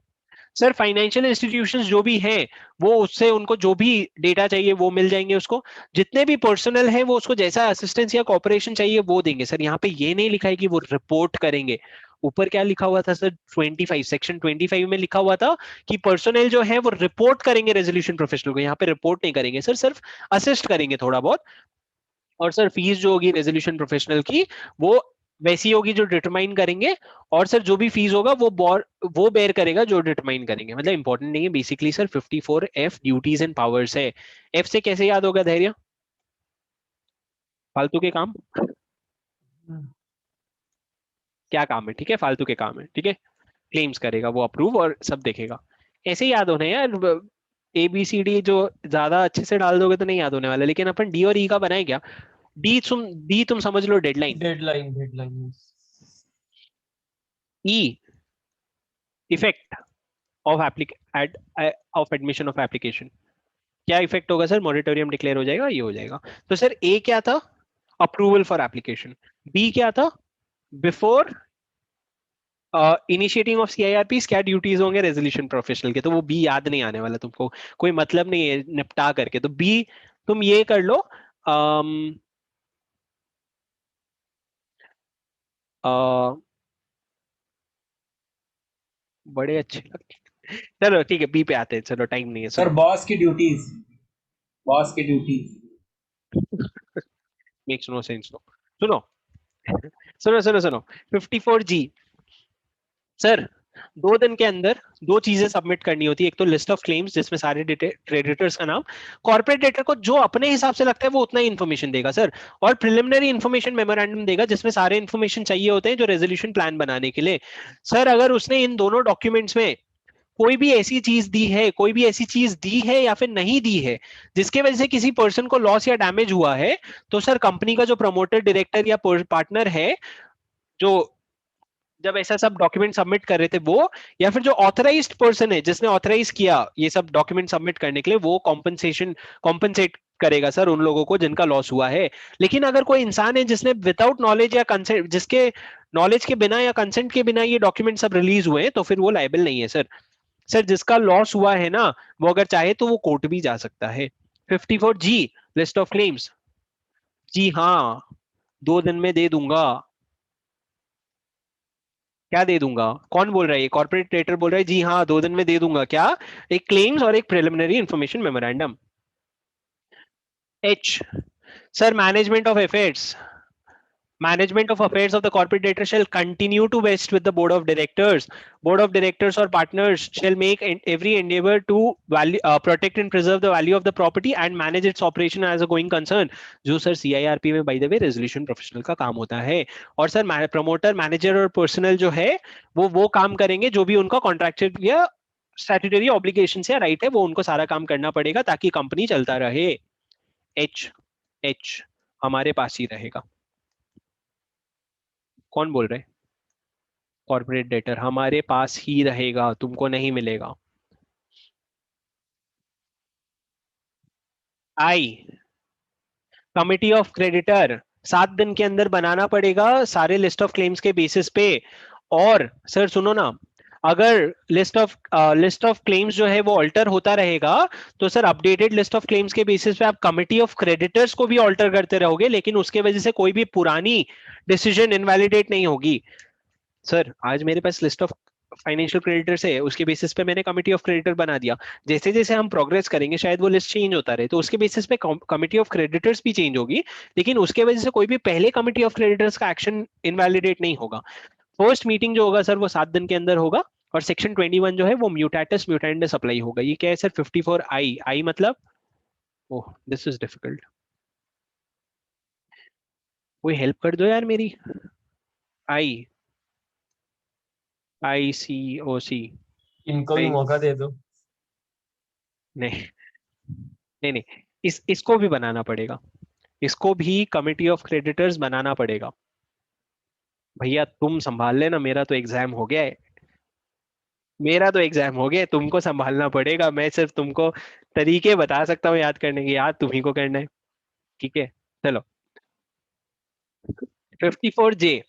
Sir financial institutions जो भी हैं वो उससे उनको जो भी डेटा चाहिए वो मिल जाएंगे उसको। जितने भी पर्सनल है वो उसको जैसा असिस्टेंस या कॉपरेशन चाहिए वो देंगे। सर यहाँ पे ये नहीं लिखा है कि वो रिपोर्ट करेंगे। ऊपर क्या लिखा हुआ था सर, 25 सेक्शन 25 में लिखा हुआ था कि पर्सनल जो है वो रिपोर्ट करेंगे रेजोल्यूशन प्रोफेशनल को। यहाँ पे रिपोर्ट नहीं करेंगे सर, सिर्फ असिस्ट करेंगे थोड़ा बहुत। और सर फीस जो होगी रेजोल्यूशन प्रोफेशनल की वो वैसी होगी जो डिटरमाइन करेंगे। और सर जो भी फीस होगा वो बेयर करेगा जो डिटरमाइन करेंगे। मतलब इंपॉर्टेंट नहीं है basically sir. 54F duties and powers है। एफ से कैसे याद होगा धैर्य? फालतू के काम, क्या काम है, ठीक है, फालतू के काम है, ठीक है। क्लेम्स करेगा वो, अप्रूव और सब देखेगा। ऐसे ही याद होने यार। ABCD जो ज्यादा अच्छे से डाल दोगे तो नहीं याद होने वाला, लेकिन अपन डी और ई का बनाए क्या? डी तुम समझ लो deadline. Deadline, deadline. E effect of of admission of application. क्या इफेक्ट होगा सर? मॉरिटोरियम डिक्लेयर हो जाएगा, ये हो जाएगा। तो सर ए क्या था? Approval for application. बी क्या था? बिफोर इनिशिएटिंग ऑफ CIRP क्या ड्यूटीज होंगे रेजोल्यूशन प्रोफेशनल के, तो वो बी याद नहीं आने वाला तुमको, कोई मतलब नहीं है निपटा करके। तो बी तुम ये कर लो। अम, अ, बड़े अच्छे लगते। चलो ठीक है, बी पे आते हैं, चलो टाइम नहीं है, सर सुनो। बॉस की ड्यूटीज, बॉस की ड्यूटीज। Makes no sense. सुनो सुनो सुनो सुनो। 54G सर, 2 दिन के अंदर 2 चीजें सबमिट करनी होती है। एक तो लिस्ट ऑफ क्लेम्स जिसमें सारे क्रेडिटर्स का नाम। कॉर्पोरेट डेटर को जो अपने हिसाब से लगता है वो उतना ही इन्फॉर्मेशन देगा सर। और प्रिलिमिनरी इन्फॉर्मेशन मेमोरेंडम देगा जिसमें सारे इन्फॉर्मेशन चाहिए होते हैं जो रेजोल्यूशन प्लान बनाने के लिए। सर अगर उसने इन दोनों डॉक्यूमेंट्स में कोई भी ऐसी चीज दी है, कोई भी ऐसी चीज दी है या फिर नहीं दी है जिसके वजह से किसी पर्सन को लॉस या डैमेज हुआ है, तो सर कंपनी का जो प्रमोटर, डायरेक्टर या पार्टनर है, जो जब ऐसा सब डॉक्यूमेंट सबमिट कर रहे थे वो, या फिर जो ऑथराइज्ड पर्सन है जिसने ऑथराइज किया ये सब डॉक्यूमेंट सबमिट करने के लिए, वो कॉम्पनसेट करेगा सर उन लोगों को जिनका लॉस हुआ है। लेकिन अगर कोई इंसान है जिसने विदाउट नॉलेज या कंसेंट, जिसके नॉलेज के बिना या कंसेंट के बिना ये डॉक्यूमेंट सब रिलीज हुए हैं, तो फिर वो लायबल नहीं है सर। सर जिसका लॉस हुआ है ना, वो अगर चाहे तो वो कोर्ट भी जा सकता है। 54G list of claims. जी हाँ, 2 दिन में दे दूंगा। क्या दे दूंगा? कौन बोल रहा है? ये कॉर्पोरेट ट्रेडर बोल रहा है। जी हाँ, 2 दिन में दे दूंगा। क्या? एक क्लेम्स और एक preliminary information memorandum. H sir, management of affairs. Management of affairs of the corporate director shall continue to vest with the board of directors. Board of directors or partners shall make every endeavor to protect and preserve the value of the property and manage its operation as a going concern. जो sir CIRP में by the way resolution professional का काम होता है। और sir promoter, manager और personal जो है वो काम करेंगे जो भी उनका कॉन्ट्रैक्चुअल या स्टैट्यूटरी ऑब्लिगेशन या राइट है, वो उनको सारा काम करना पड़ेगा ताकि कंपनी चलता रहे। एच एच हमारे पास ही रहेगा। कौन बोल रहे हैं? कॉर्पोरेट डेटर हमारे पास ही रहेगा, तुमको नहीं मिलेगा। आई कमिटी ऑफ क्रेडिटर 7 दिन के अंदर बनाना पड़ेगा सारे लिस्ट ऑफ क्लेम्स के बेसिस पे। और सर सुनो ना, अगर लिस्ट ऑफ क्लेम्स जो है वो ऑल्टर होता रहेगा, तो sir updated list of claims के बेसिस पे आप कमिटी ऑफ क्रेडिटर्स को भी ऑल्टर करते रहोगे, लेकिन उसके वजह से कोई भी पुरानी डिसीजन इनवैलिडेट नहीं होगी। सर आज मेरे पास लिस्ट ऑफ फाइनेंशियल क्रेडिटर्स है, उसके बेसिस पे मैंने कमिटी ऑफ क्रेडिटर बना दिया। जैसे जैसे हम प्रोग्रेस करेंगे शायद वो लिस्ट चेंज होता रहे, तो उसके बेसिस पे कमिटी ऑफ क्रेडिटर्स भी चेंज होगी, लेकिन उसके वजह से कोई भी पहले कमिटी ऑफ क्रेडिटर्स का एक्शन इनवैलिडेट नहीं होगा। फर्स्ट मीटिंग जो होगा सर वो 7 दिन के अंदर होगा। और सेक्शन 21 जो है वो म्यूटेटस म्यूटेंडस अप्लाई होगा। ये क्या है सर? 54 आई मतलब, ओह दिस इज डिफिकल्ट, कोई हेल्प कर दो यार मेरी। ICOC। इनको भी मौका दे दो। नहीं नहीं नहीं, इसको भी बनाना पड़ेगा, इसको भी कमिटी ऑफ क्रेडिटर्स बनाना पड़ेगा। भैया तुम संभाल लेना, मेरा तो एग्जाम हो गया है, मेरा तो एग्जाम हो गया, तुमको संभालना पड़ेगा। मैं सिर्फ तुमको तरीके बता सकता हूँ याद करने के, याद तुम्ही को करना है। ठीक है, चलो। 54J,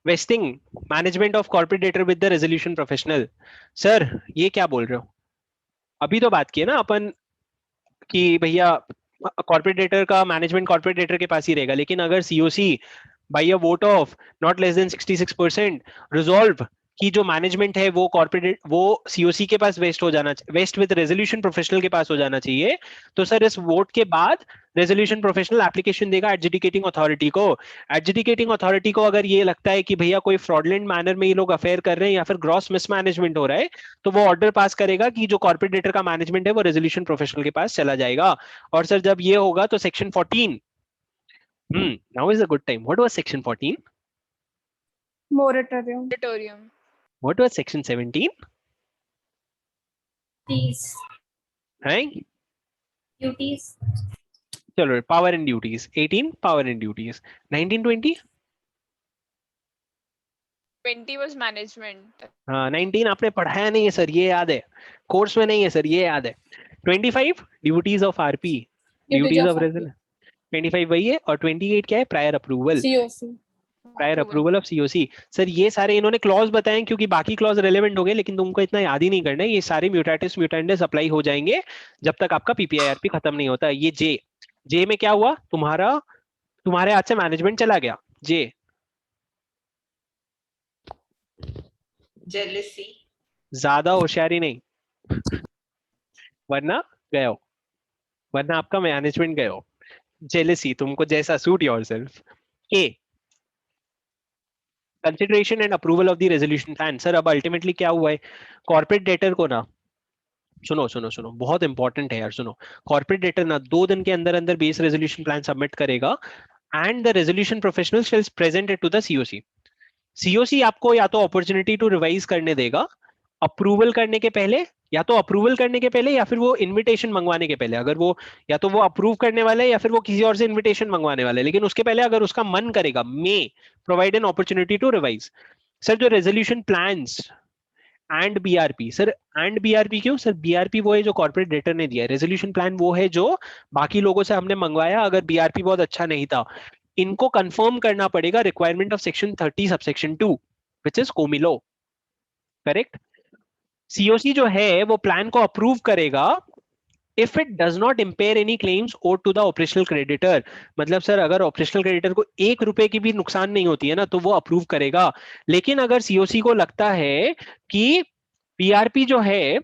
wasting management of corporate debtor with the resolution professional. Sir ये क्या बोल रहे हो? अभी तो बात की है ना अपन कि भैया कॉर्पोरेट डेटर का मैनेजमेंट कॉर्पोरेट डेटर के पास ही रहेगा, लेकिन अगर COC by a vote of not less than 66% resolve की जो मैनेजमेंट है वो कॉर्पोरेट वो सीओसी के पास वेस्ट हो जाना, वेस्ट विद रेजोल्यूशन प्रोफेशनल के पास हो जाना चाहिए। तो सर इस वोट के बाद रेजोल्यूशन प्रोफेशनल एप्लीकेशन देगा एडजुडिकेटिंग अथॉरिटी को। एडजुडिकेटिंग अथॉरिटी को अगर ये लगता है कि भैया कोई फ्रॉडलेंट मैनर में ये लोग अफेयर कर रहे हैं या फिर ग्रॉस मिसमैनेजमेंट हो रहा है, तो वो ऑर्डर पास करेगा कि जो कॉर्पोरेट डेटर का मैनेजमेंट है वो रेजोल्यूशन प्रोफेशनल के पास चला जाएगा। और सर जब ये होगा तो section 14, now is a good time. What was section 14? Moratorium. Moratorium. What was section 17? Duties. है Duties. चलो, power and duties 18, power and duties 19, 20। 20 was management. हाँ 19 आपने पढ़ाया नहीं है सर, ये याद है, कोर्स में नहीं है सर, ये याद है। 25 duties of RP, duties of resale. 25 वही है, और 28 क्या है? Prior approval, COC. Prior approval of COC. Sir ये सारे इन्होंने क्लॉज बताए क्योंकि बाकी क्लॉज रेलेवेंट हो गए, लेकिन तुमको इतना याद ही नहीं करना है, ये सारे म्यूटेटिस म्यूटेंडस अप्लाई हो जाएंगे जब तक आपका पीपीआईआरपी खत्म नहीं होता। ये जे, जे में क्या हुआ तुम्हारा, तुम्हारे हाथ से मैनेजमेंट चला गया। जे जेलसी, ज्यादा होशियारी नहीं, वरना गए हो, वरना आपका मैनेजमेंट गए हो। जेलसी, तुमको जैसा suit yourself. A, consideration and approval of the resolution plan. Sir अब अल्टीमेटली क्या हुआ है, कॉर्पोरेट डेटर को ना, सुनो सुनो सुनो, बहुत इंपॉर्टेंट है यार, सुनो। कॉर्पोरेट डेटर ना 2 दिन के अंदर अंदर बेस रेजोल्यूशन प्लान सबमिट करेगा and the resolution professional shall present it to the COC. COC आपको या तो अपॉर्चुनिटी टू रिवाइज करने देगा अप्रूवल करने के पहले, या तो अप्रूवल करने के पहले या फिर वो इनविटेशन मंगवाने के पहले। अगर वो या तो वो अप्रूव करने वाला है या फिर वो किसी और से इनविटेशन मंगवाने वाला है, लेकिन उसके पहले अगर उसका मन करेगा may provide an opportunity to revise. Sir जो resolution plans and BRP, sir and BRP क्यों? सर बीआरपी वो है जो कॉर्पोरेट डेटर ने दिया है, रेजोल्यूशन प्लान वो है जो बाकी लोगों से हमने मंगवाया अगर बीआरपी बहुत अच्छा नहीं था। इनको कंफर्म करना पड़ेगा requirement of section 30 subsection 2 which is कोमिलो, करेक्ट। सीओसी जो है वो प्लान को अप्रूव करेगा if it does not impair any claims owed to the operational creditor. मतलब सर अगर ऑपरेशनल क्रेडिटर को 1 रुपए की भी नुकसान नहीं होती है ना तो वो अप्रूव करेगा। लेकिन अगर सीओसी को लगता है कि बीआरपी जो है,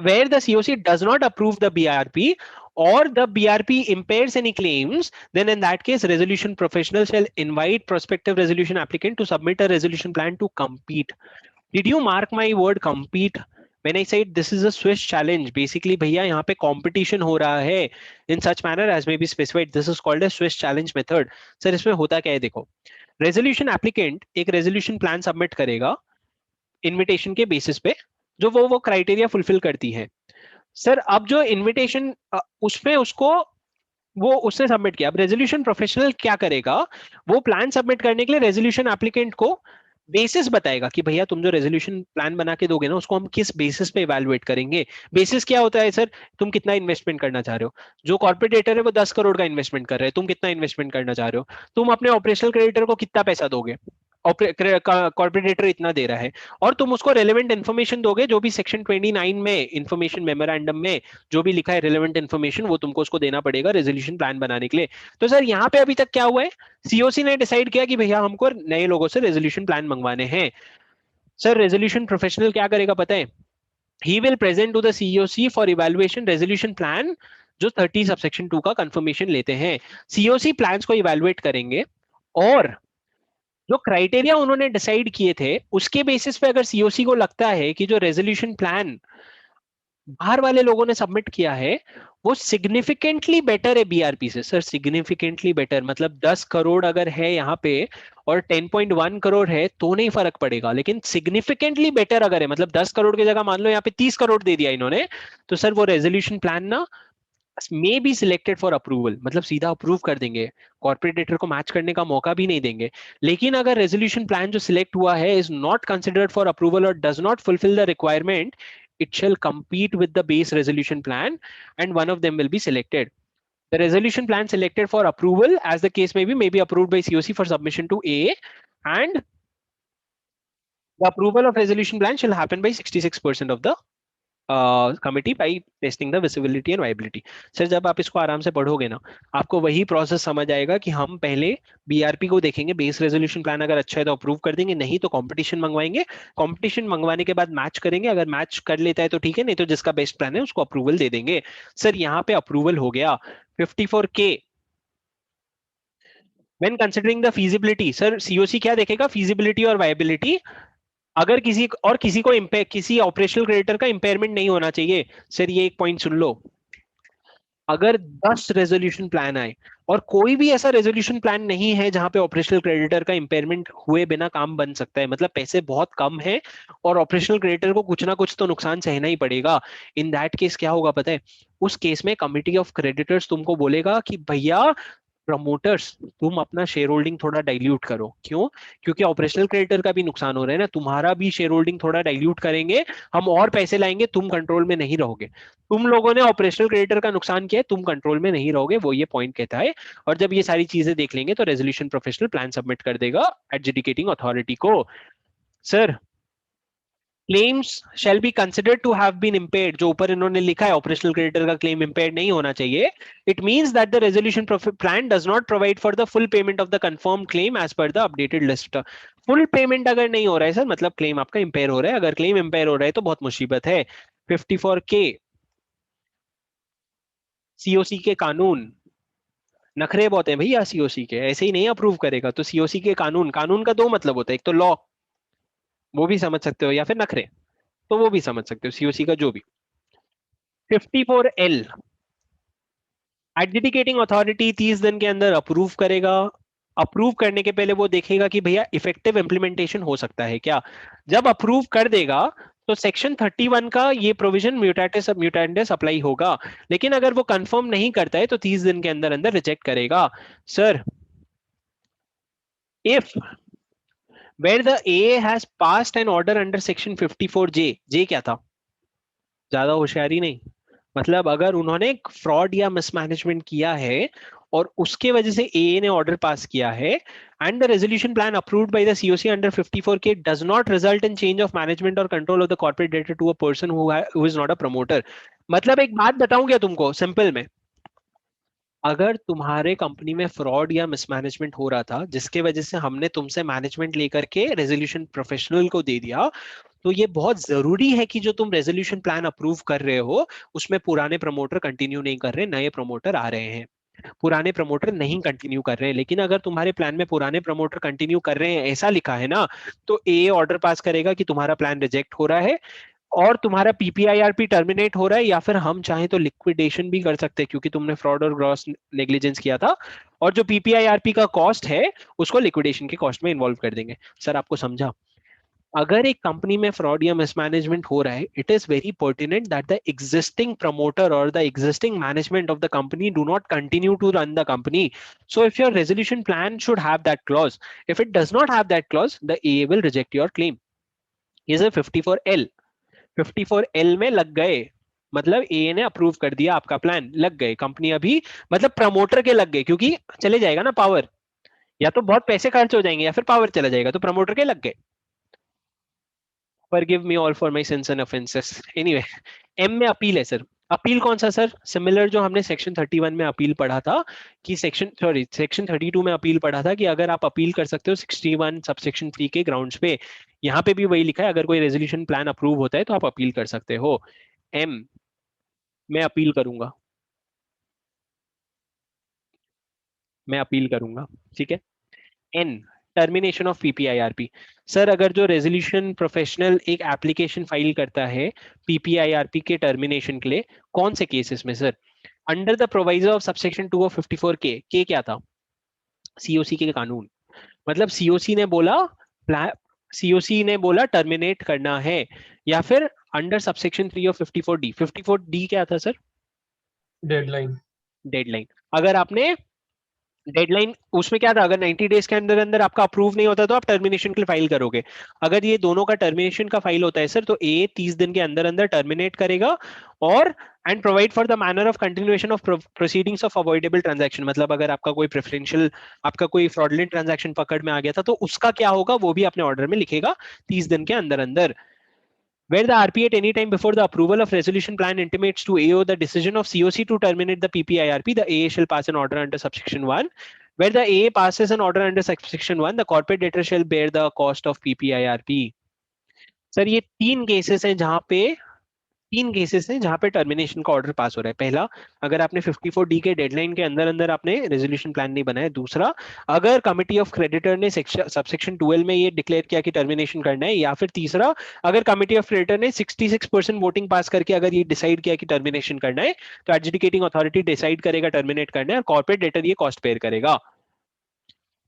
where the COC does not approve the BRP or the BRP impairs any claims, then in that case resolution professional shall invite prospective resolution applicant to submit a resolution plan to compete. Did you mark my word compete? When I said this is a Swiss challenge, basically भैया यहाँ पे competition हो रहा है in such manner as may be specified. This is called a Swiss challenge method. Sir इसमें होता क्या है देखो, रेजोल्यूशन एप्लीकेंट एक रेजोल्यूशन प्लान सबमिट करेगा इनविटेशन के बेसिस पे, जो वो क्राइटेरिया फुलफिल करती है। सर अब जो इनविटेशन उसमें उसको वो उसने सबमिट किया, अब रेजोल्यूशन प्रोफेशनल क्या करेगा, वो प्लान सबमिट करने के लिए रेजोल्यूशन एप्लीकेंट को बेसिस बताएगा कि भैया तुम जो रेजोल्यूशन प्लान बना के दोगे ना उसको हम किस बेसिस पे इवैल्यूएट करेंगे। बेसिस क्या होता है सर, तुम कितना इन्वेस्टमेंट करना चाह रहे हो। जो कॉर्पोरेट डेटर है वो 10 करोड़ का इन्वेस्टमेंट कर रहे हैं, तुम कितना इन्वेस्टमेंट करना चाह रहे हो। तुम अपने ऑपरेशनल क्रेडिटर को कितना पैसा दोगे, कॉर्पोरेट डेटर इतना दे रहा है, और तुम उसको रेलेवेंट इन्फॉर्मेशन दोगे जो भी सेक्शन 29 में इंफॉर्मेशन मेमोरेंडम में जो भी लिखा है रेलेवेंट इन्फॉर्मेशन वो तुमको उसको देना पड़ेगा रेजोल्यूशन प्लान बनाने के लिए। तो सर यहाँ पे अभी तक क्या हुआ है, सीओसी ने डिसाइड किया कि भैया हमको नए लोगों से रेजोल्यूशन प्लान मंगवाने हैं। सर रेजोल्यूशन प्रोफेशनल क्या करेगा पता है, he will present to the COC for evaluation resolution plan जो 30 सबसेक्शन 2 का कंफर्मेशन लेते हैं। सीओसी प्लान्स को इवैल्यूएट करेंगे और जो क्राइटेरिया उन्होंने डिसाइड किए थे उसके बेसिस पे अगर सीओसी को लगता है कि जो रेजोल्यूशन प्लान बाहर वाले लोगों ने सबमिट किया है वो सिग्निफिकेंटली बेटर है बीआरपी से। सर सिग्निफिकेंटली बेटर मतलब 10 करोड़ अगर है यहाँ पे और 10.1 करोड़ है तो नहीं फर्क पड़ेगा, लेकिन सिग्निफिकेंटली बेटर अगर है मतलब 10 करोड़ की जगह मान लो यहाँ पे 30 करोड़ दे दिया इन्होंने, तो सर वो रेजोल्यूशन प्लान ना may be selected for approval, मतलब सीधा अप्रूव कर देंगे, कॉर्पोरेट डेटर को मैच करने का मौका भी नहीं देंगे। लेकिन अगर रेजोल्यूशन प्लान जो सिलेक्ट हुआ है is not considered for approval और does not fulfil the requirement, it shall compete with the base resolution plan and one of them will be selected. The resolution plan selected for approval, as the case may be approved by COC for submission to A, and the approval of resolution plan shall happen by 66% of the committee by testing the visibility and viability. Sir जब आप इसको आराम से पढ़ोगे ना आपको वही process समझ आएगा कि हम पहले बीआरपी को देखेंगे, बेस रेजोल्यूशन प्लान अगर अच्छा है तो अप्रूव कर देंगे, नहीं तो कंपटीशन मंगवाएंगे, कंपटीशन मंगवाने के बाद मैच करेंगे, अगर मैच कर लेता है तो ठीक है, नहीं तो जिसका बेस्ट प्लान है उसको अप्रूवल दे देंगे। सर यहाँ पे अप्रूवल हो गया 54K। When considering the feasibility, sir COC क्या देखेगा, फीजिबिलिटी और वायबिलिटी। अगर किसी को किसी ऑपरेशनल क्रेडिटर का इंपेयरमेंट नहीं होना चाहिए। सर ये एक पॉइंट सुन लो, अगर 10 रेजोल्यूशन प्लान आए और कोई भी ऐसा रेजोल्यूशन प्लान नहीं है जहां पे ऑपरेशनल क्रेडिटर का इंपेयरमेंट हुए बिना काम बन सकता है, मतलब पैसे बहुत कम है और ऑपरेशनल क्रेडिटर को कुछ ना कुछ तो नुकसान सहना ही पड़ेगा, इन दैट केस क्या होगा पता है, उस केस में कमिटी ऑफ क्रेडिटर्स तुमको बोलेगा कि भैया प्रमोटर्स तुम अपना शेयर होल्डिंग थोड़ा डाइल्यूट करो। क्यों? क्योंकि ऑपरेशनल क्रेडिटर का भी नुकसान हो रहा है ना, तुम्हारा भी शेयर होल्डिंग थोड़ा डाइल्यूट करेंगे, हम और पैसे लाएंगे, तुम कंट्रोल में नहीं रहोगे, तुम लोगों ने ऑपरेशनल क्रेडिटर का नुकसान किया है, तुम कंट्रोल में नहीं रहोगे, वो ये पॉइंट कहता है। और जब ये सारी चीजें देख लेंगे तो रेजोल्यूशन प्रोफेशनल प्लान सबमिट कर देगा एडजुडिकेटिंग अथॉरिटी को। Sir claims shall be considered to have been impaired, जो ऊपर इन्होंने लिखा है ऑपरेशनल क्रेडिटर का क्लेम impaired नहीं होना चाहिए, it means that the resolution plan does not provide for the full payment of the confirmed claim as per the updated list। full payment अगर नहीं हो रहा है सर मतलब क्लेम आपका इम्पेयर हो रहा है, अगर क्लेम इम्पेयर हो रहा है तो बहुत मुसीबत है। 54K सीओसी के कानून नखरे बहुत हैं भैया, सीओसी के ऐसे ही नहीं अप्रूव करेगा, तो सीओसी के कानून, कानून का दो मतलब होता है, एक तो लॉ वो भी समझ सकते हो या फिर नखरे तो वो भी समझ सकते हो, सीओसी का जो भी। 54L एडजुडिकेटिंग अथॉरिटी 30 दिन के अंदर अप्रूव करेगा। अप्रूव करने के पहले वो देखेगा कि भैया इफेक्टिव इंप्लीमेंटेशन हो सकता है क्या। जब अप्रूव कर देगा तो सेक्शन 31 का ये प्रोविजन म्यूटेंडस अप्लाई होगा, लेकिन अगर वो कंफर्म नहीं करता है तो 30 दिन के अंदर अंदर रिजेक्ट करेगा। Sir if where the AA has passed an order under section 54J, J क्या था, ज्यादा होशियारी नहीं, मतलब अगर उन्होंने फ्रॉड या मिसमैनेजमेंट किया है और उसके वजह से AA ने ऑर्डर पास किया है and the resolution plan approved by the COC under 54K does not result in change of management और control of the corporate debtor to a person who is not a promoter. मतलब एक बात बताऊं क्या तुमको simple में, अगर तुम्हारे कंपनी में फ्रॉड या मिसमैनेजमेंट हो रहा था जिसके वजह से हमने तुमसे मैनेजमेंट लेकर के रेजोल्यूशन प्रोफेशनल को दे दिया, तो ये बहुत जरूरी है कि जो तुम रेजोल्यूशन प्लान अप्रूव कर रहे हो उसमें पुराने प्रमोटर कंटिन्यू नहीं कर रहे, नए प्रमोटर आ रहे हैं, पुराने प्रमोटर नहीं कंटिन्यू कर रहे हैं। लेकिन अगर तुम्हारे प्लान में पुराने प्रमोटर कंटिन्यू कर रहे हैं ऐसा लिखा है ना, तो ए ऑर्डर पास करेगा कि तुम्हारा प्लान रिजेक्ट हो रहा है और तुम्हारा पीपीआईआरपी टर्मिनेट हो रहा है, या फिर हम चाहें तो लिक्विडेशन भी कर सकते हैं क्योंकि तुमने फ्रॉड और ग्रॉस नेग्लिजेंस किया था, और जो पीपीआईआरपी का कॉस्ट है उसको लिक्विडेशन के कॉस्ट में इन्वॉल्व कर देंगे। सर आपको समझा, अगर एक कंपनी में फ्रॉड या मिसमैनेजमेंट हो रहा है, it is very pertinent that the existing promoter और the existing management of the company do not continue to run the company. So if your resolution plan should have that clause, if it does not have that clause the A will reject your claim. ये sir 54L, 54L में लग गए, मतलब ए ने approve कर दिया आपका plan, लग गए कंपनी अभी, मतलब प्रमोटर के लग गए क्योंकि चले जाएगा ना पावर, या तो बहुत पैसे खर्च हो जाएंगे या फिर पावर चला जाएगा, तो प्रमोटर के लग गए। forgive me all for my sins and offenses। anyway um में अपील है सर, अपील कौन सा सर, सिमिलर जो हमने सेक्शन 31 में अपील पढ़ा था कि सेक्शन 32 में अपील पढ़ा था कि अगर आप अपील कर सकते हो 61 सबसेक्शन 3 के ग्राउंड्स पे, यहाँ पे भी वही लिखा है, अगर कोई रेजोल्यूशन प्लान अप्रूव होता है तो आप अपील कर सकते हो। एम मैं अपील करूंगा, मैं अपील करूंगा, ठीक है। N termination of PPIRP. Sir अगर जो रेजोल्यूशन प्रोफेशनल एक एप्लीकेशन फाइल करता है पीपीआईआरपी के टर्मिनेशन के लिए, कौन से केसेस में sir? Under the प्रोवाइजर of subsection 2 of 54 के क्या था? सीओसी के कानून। मतलब सीओसी ने बोला टर्मिनेट करना है, या फिर under subsection 3 of 54D। 54D क्या था सर? डेडलाइन। डेडलाइन। अगर आपने डेडलाइन, उसमें क्या था, अगर 90 डेज के अंदर अंदर आपका अप्रूव नहीं होता तो आप टर्मिनेशन के लिए फाइल करोगे। अगर ये दोनों का टर्मिनेशन का फाइल होता है सर, तो ए 30 दिन के अंदर अंदर टर्मिनेट करेगा, और and provide for the manner of continuation of proceedings of avoidable transaction. मतलब अगर आपका कोई प्रेफरेंशियल, आपका कोई फ्रॉडलेंट ट्रांजैक्शन पकड़ में आ गया था, तो उसका क्या होगा वो भी अपने ऑर्डर में लिखेगा 30 दिन के अंदर अंदर। Where the RP at any time before the approval of resolution plan intimates to AO the decision of COC to terminate the PPIRP, the AA shall pass an order under subsection 1. Where the AA passes an order under subsection 1, the corporate debtor shall bear the cost of PPIRP. Sir ये तीन cases हैं जहां पे termination का order pass हो रहा है। पहला, अगर आपने 54D के डेडलाइन के अंदर अंदर आपने रेजोल्यूशन प्लान नहीं बनाया। दूसरा, अगर कमिटी ऑफ क्रेडिटर ने सबसेक्शन 12 में ये डिक्लेयर किया कि टर्मिनेशन करना है। या फिर तीसरा, अगर कमिटी ऑफ क्रेडिटर ने 66% वोटिंग पास करके अगर ये डिसाइड किया कि टर्मिनेशन करना है, तो एडजुडिकेटिंग अथॉरिटी डिसाइड करेगा टर्मिनेट करना है, और कॉर्पोरेट डेटर ये कॉस्ट पेयर करेगा।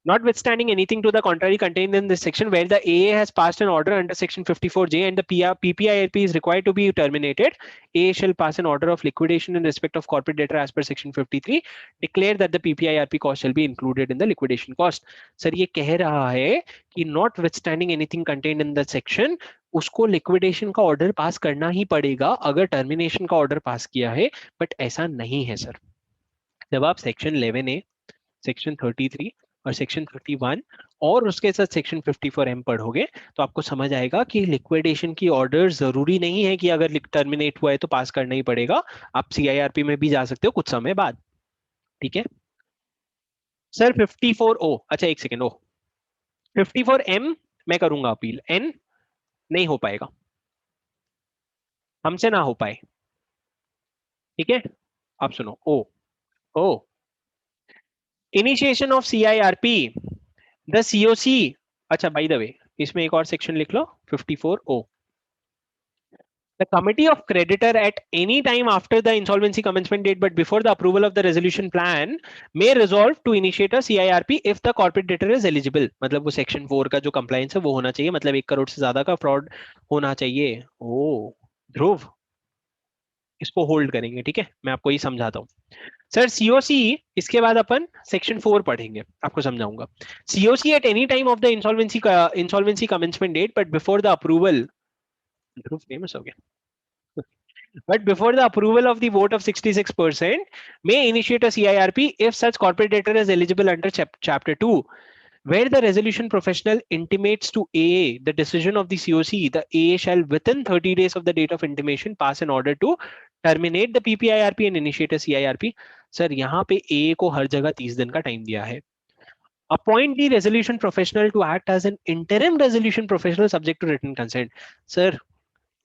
Notwithstanding anything to the contrary contained in this section, where the AA has passed an order under section 54J and the PPIRP is required to be terminated, AA shall pass an order of liquidation in respect of corporate debtor as per section 53, declare that the PPIRP cost shall be included in the liquidation cost. Sir ये कह रहा है कि notwithstanding anything contained in the section, उसको liquidation का order pass करना ही पड़ेगा अगर टर्मिनेशन का ऑर्डर पास किया है। बट ऐसा नहीं है सर। जब आप सेक्शन 11A, सेक्शन 33 और सेक्शन 31 और उसके साथ सेक्शन 54M पढ़ोगे तो आपको समझ आएगा कि लिक्विडेशन की ऑर्डर जरूरी नहीं है कि अगर टर्मिनेट हुआ है तो पास करना ही पड़ेगा। आप सीआईआरपी में भी जा सकते हो कुछ समय बाद। ठीक है सर। 54O, अच्छा एक सेकेंड, ओ 54M मैं करूंगा अपील, N नहीं हो पाएगा, हमसे ना हो पाए। ठीक है, आप सुनो। O initiation of CIRP, the COC. अच्छा बाय द वे इसमें एक और सेक्शन लिख लो, 54O। The committee of creditor at any time after the insolvency commencement date but before the approval of the resolution plan may resolve to initiate a CIRP if the corporate debtor is eligible। मतलब वो section 4 का जो compliance है वो होना चाहिए, मतलब 1 करोड़ से ज्यादा का फ्रॉड होना चाहिए। ओ ध्रुव, इसको होल्ड करेंगे, ठीक है, मैं आपको ये समझाता हूँ। सर सीओसी, इसके बाद अपन सेक्शन 4 पढ़ेंगे, आपको समझाऊंगा। COC at any time of the insolvency commencement date but before the approval, Dhruv famous हो गया, but before the approval of the vote of 66% may initiate a CIRP if such corporate debtor is eligible under chapter 2, where the resolution professional intimates to AA the decision of the COC, the AA shall within 30 days of the date of intimation pass an order to terminate the PPIRP and initiate a CIRP। Sir यहाँ पे AA को हर जगह 30 दिन का time दिया है। Appoint the resolution professional to act as an interim resolution professional subject to written consent। Sir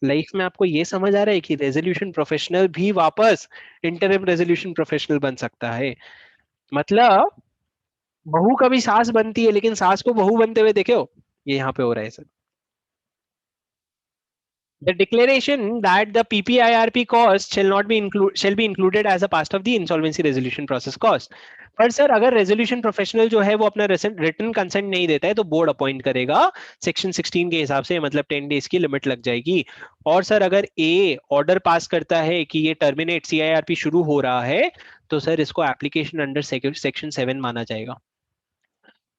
life में आपको ये समझ आ रहा है कि रेजोल्यूशन प्रोफेशनल भी वापस इंटरिम रेजोल्यूशन प्रोफेशनल बन सकता है। मतलब बहू कभी सास बनती है लेकिन सास को बहू बनते हुए देखे हो, ये यहाँ पे हो रहा है sir. The declaration that the PPIRP cost shall be included as a part of the insolvency resolution process cost। पर सर अगर रेजोल्यूशन प्रोफेशनल जो है वो अपना रिटन कंसेंट नहीं देता है तो बोर्ड अपॉइंट करेगा सेक्शन 16 के हिसाब से, मतलब 10 डेज की लिमिट लग जाएगी। और सर अगर ए ऑर्डर पास करता है कि ये टर्मिनेट सीआईआरपी शुरू हो रहा है, तो सर इसको एप्लीकेशन अंडर सेक्शन 7 माना जाएगा,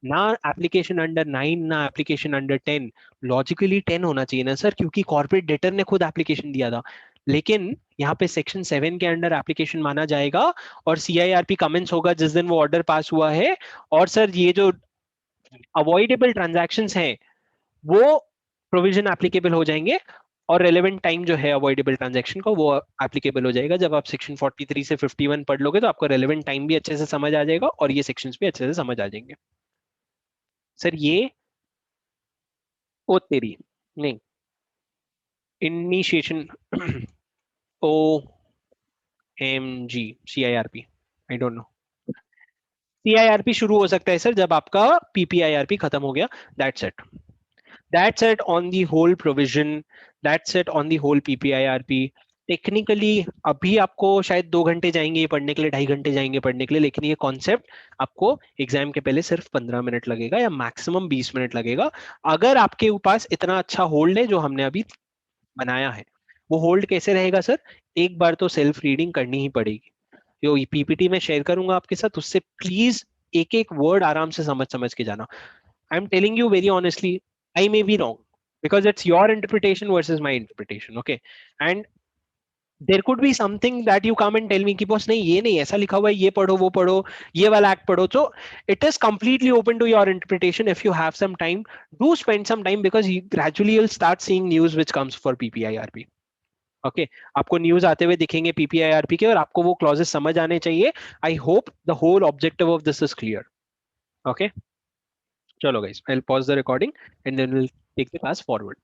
ना एप्लीकेशन अंडर 9 ना एप्लीकेशन अंडर 10। लॉजिकली 10 होना चाहिए ना सर, क्योंकि कॉर्पोरेट डेटर ने खुद एप्लीकेशन दिया था। लेकिन यहाँ पे सेक्शन 7 के अंडर एप्लीकेशन माना जाएगा और सीआईआरपी कमेंस होगा जिस दिन वो ऑर्डर पास हुआ है। और सर ये जो अवॉइडेबल ट्रांजैक्शंस हैं वो प्रोविजन एप्लीकेबल हो जाएंगे, और रेलेवेंट टाइम जो है अवॉइडेबल ट्रांजैक्शन का वो एप्लीकेबल हो जाएगा। जब आप सेक्शन 43 से 51 पढ़ लोगे तो आपको रेलेवेंट टाइम भी अच्छे से समझ आ जाएगा और ये सेक्शंस भी अच्छे से समझ आ जाएंगे। सर ये ओ तेरी नहीं, initiation O M G C I R P, I don't know. CIRP शुरू हो सकता है सर जब आपका PPIRP खत्म हो गया. That's it. That's it on the whole provision. That's it on the whole PPIRP. Technically अभी आपको शायद 2 घंटे जाएंगे ये पढ़ने के लिए, 2.5 घंटे जाएंगे पढ़ने के लिए, लेकिन ये कॉन्सेप्ट आपको एग्जाम के पहले सिर्फ 15 मिनट लगेगा या मैक्सिमम 20 मिनट लगेगा, अगर आपके पास इतना अच्छा होल्ड है जो हमने अभी बनाया है. वो होल्ड कैसे रहेगा सर? एक बार तो सेल्फ रीडिंग करनी ही पड़ेगी. जो पीपीटी में शेयर करूंगा आपके साथ, उससे प्लीज एक एक वर्ड आराम से समझ समझ के जाना. I am telling you very honestly, I may be wrong because it's your interpretation versus my interpretation, okay? And there could be something that you come and tell me कि boss नहीं ये नहीं ऐसा लिखा हुआ है, ये पढ़ो वो पढ़ो ये वाला एक्ट पढ़ो. So it is completely open to your interpretation. If you have some time, do spend some time because you gradually you'll start seeing news which comes for PPIRP. Okay आपको न्यूज आते हुए दिखेंगे PPIRP के और आपको वो clauses समझ आने चाहिए. I hope the whole objective of this is clear. Okay चलो guys, I will pause the recording and then will take the class forward.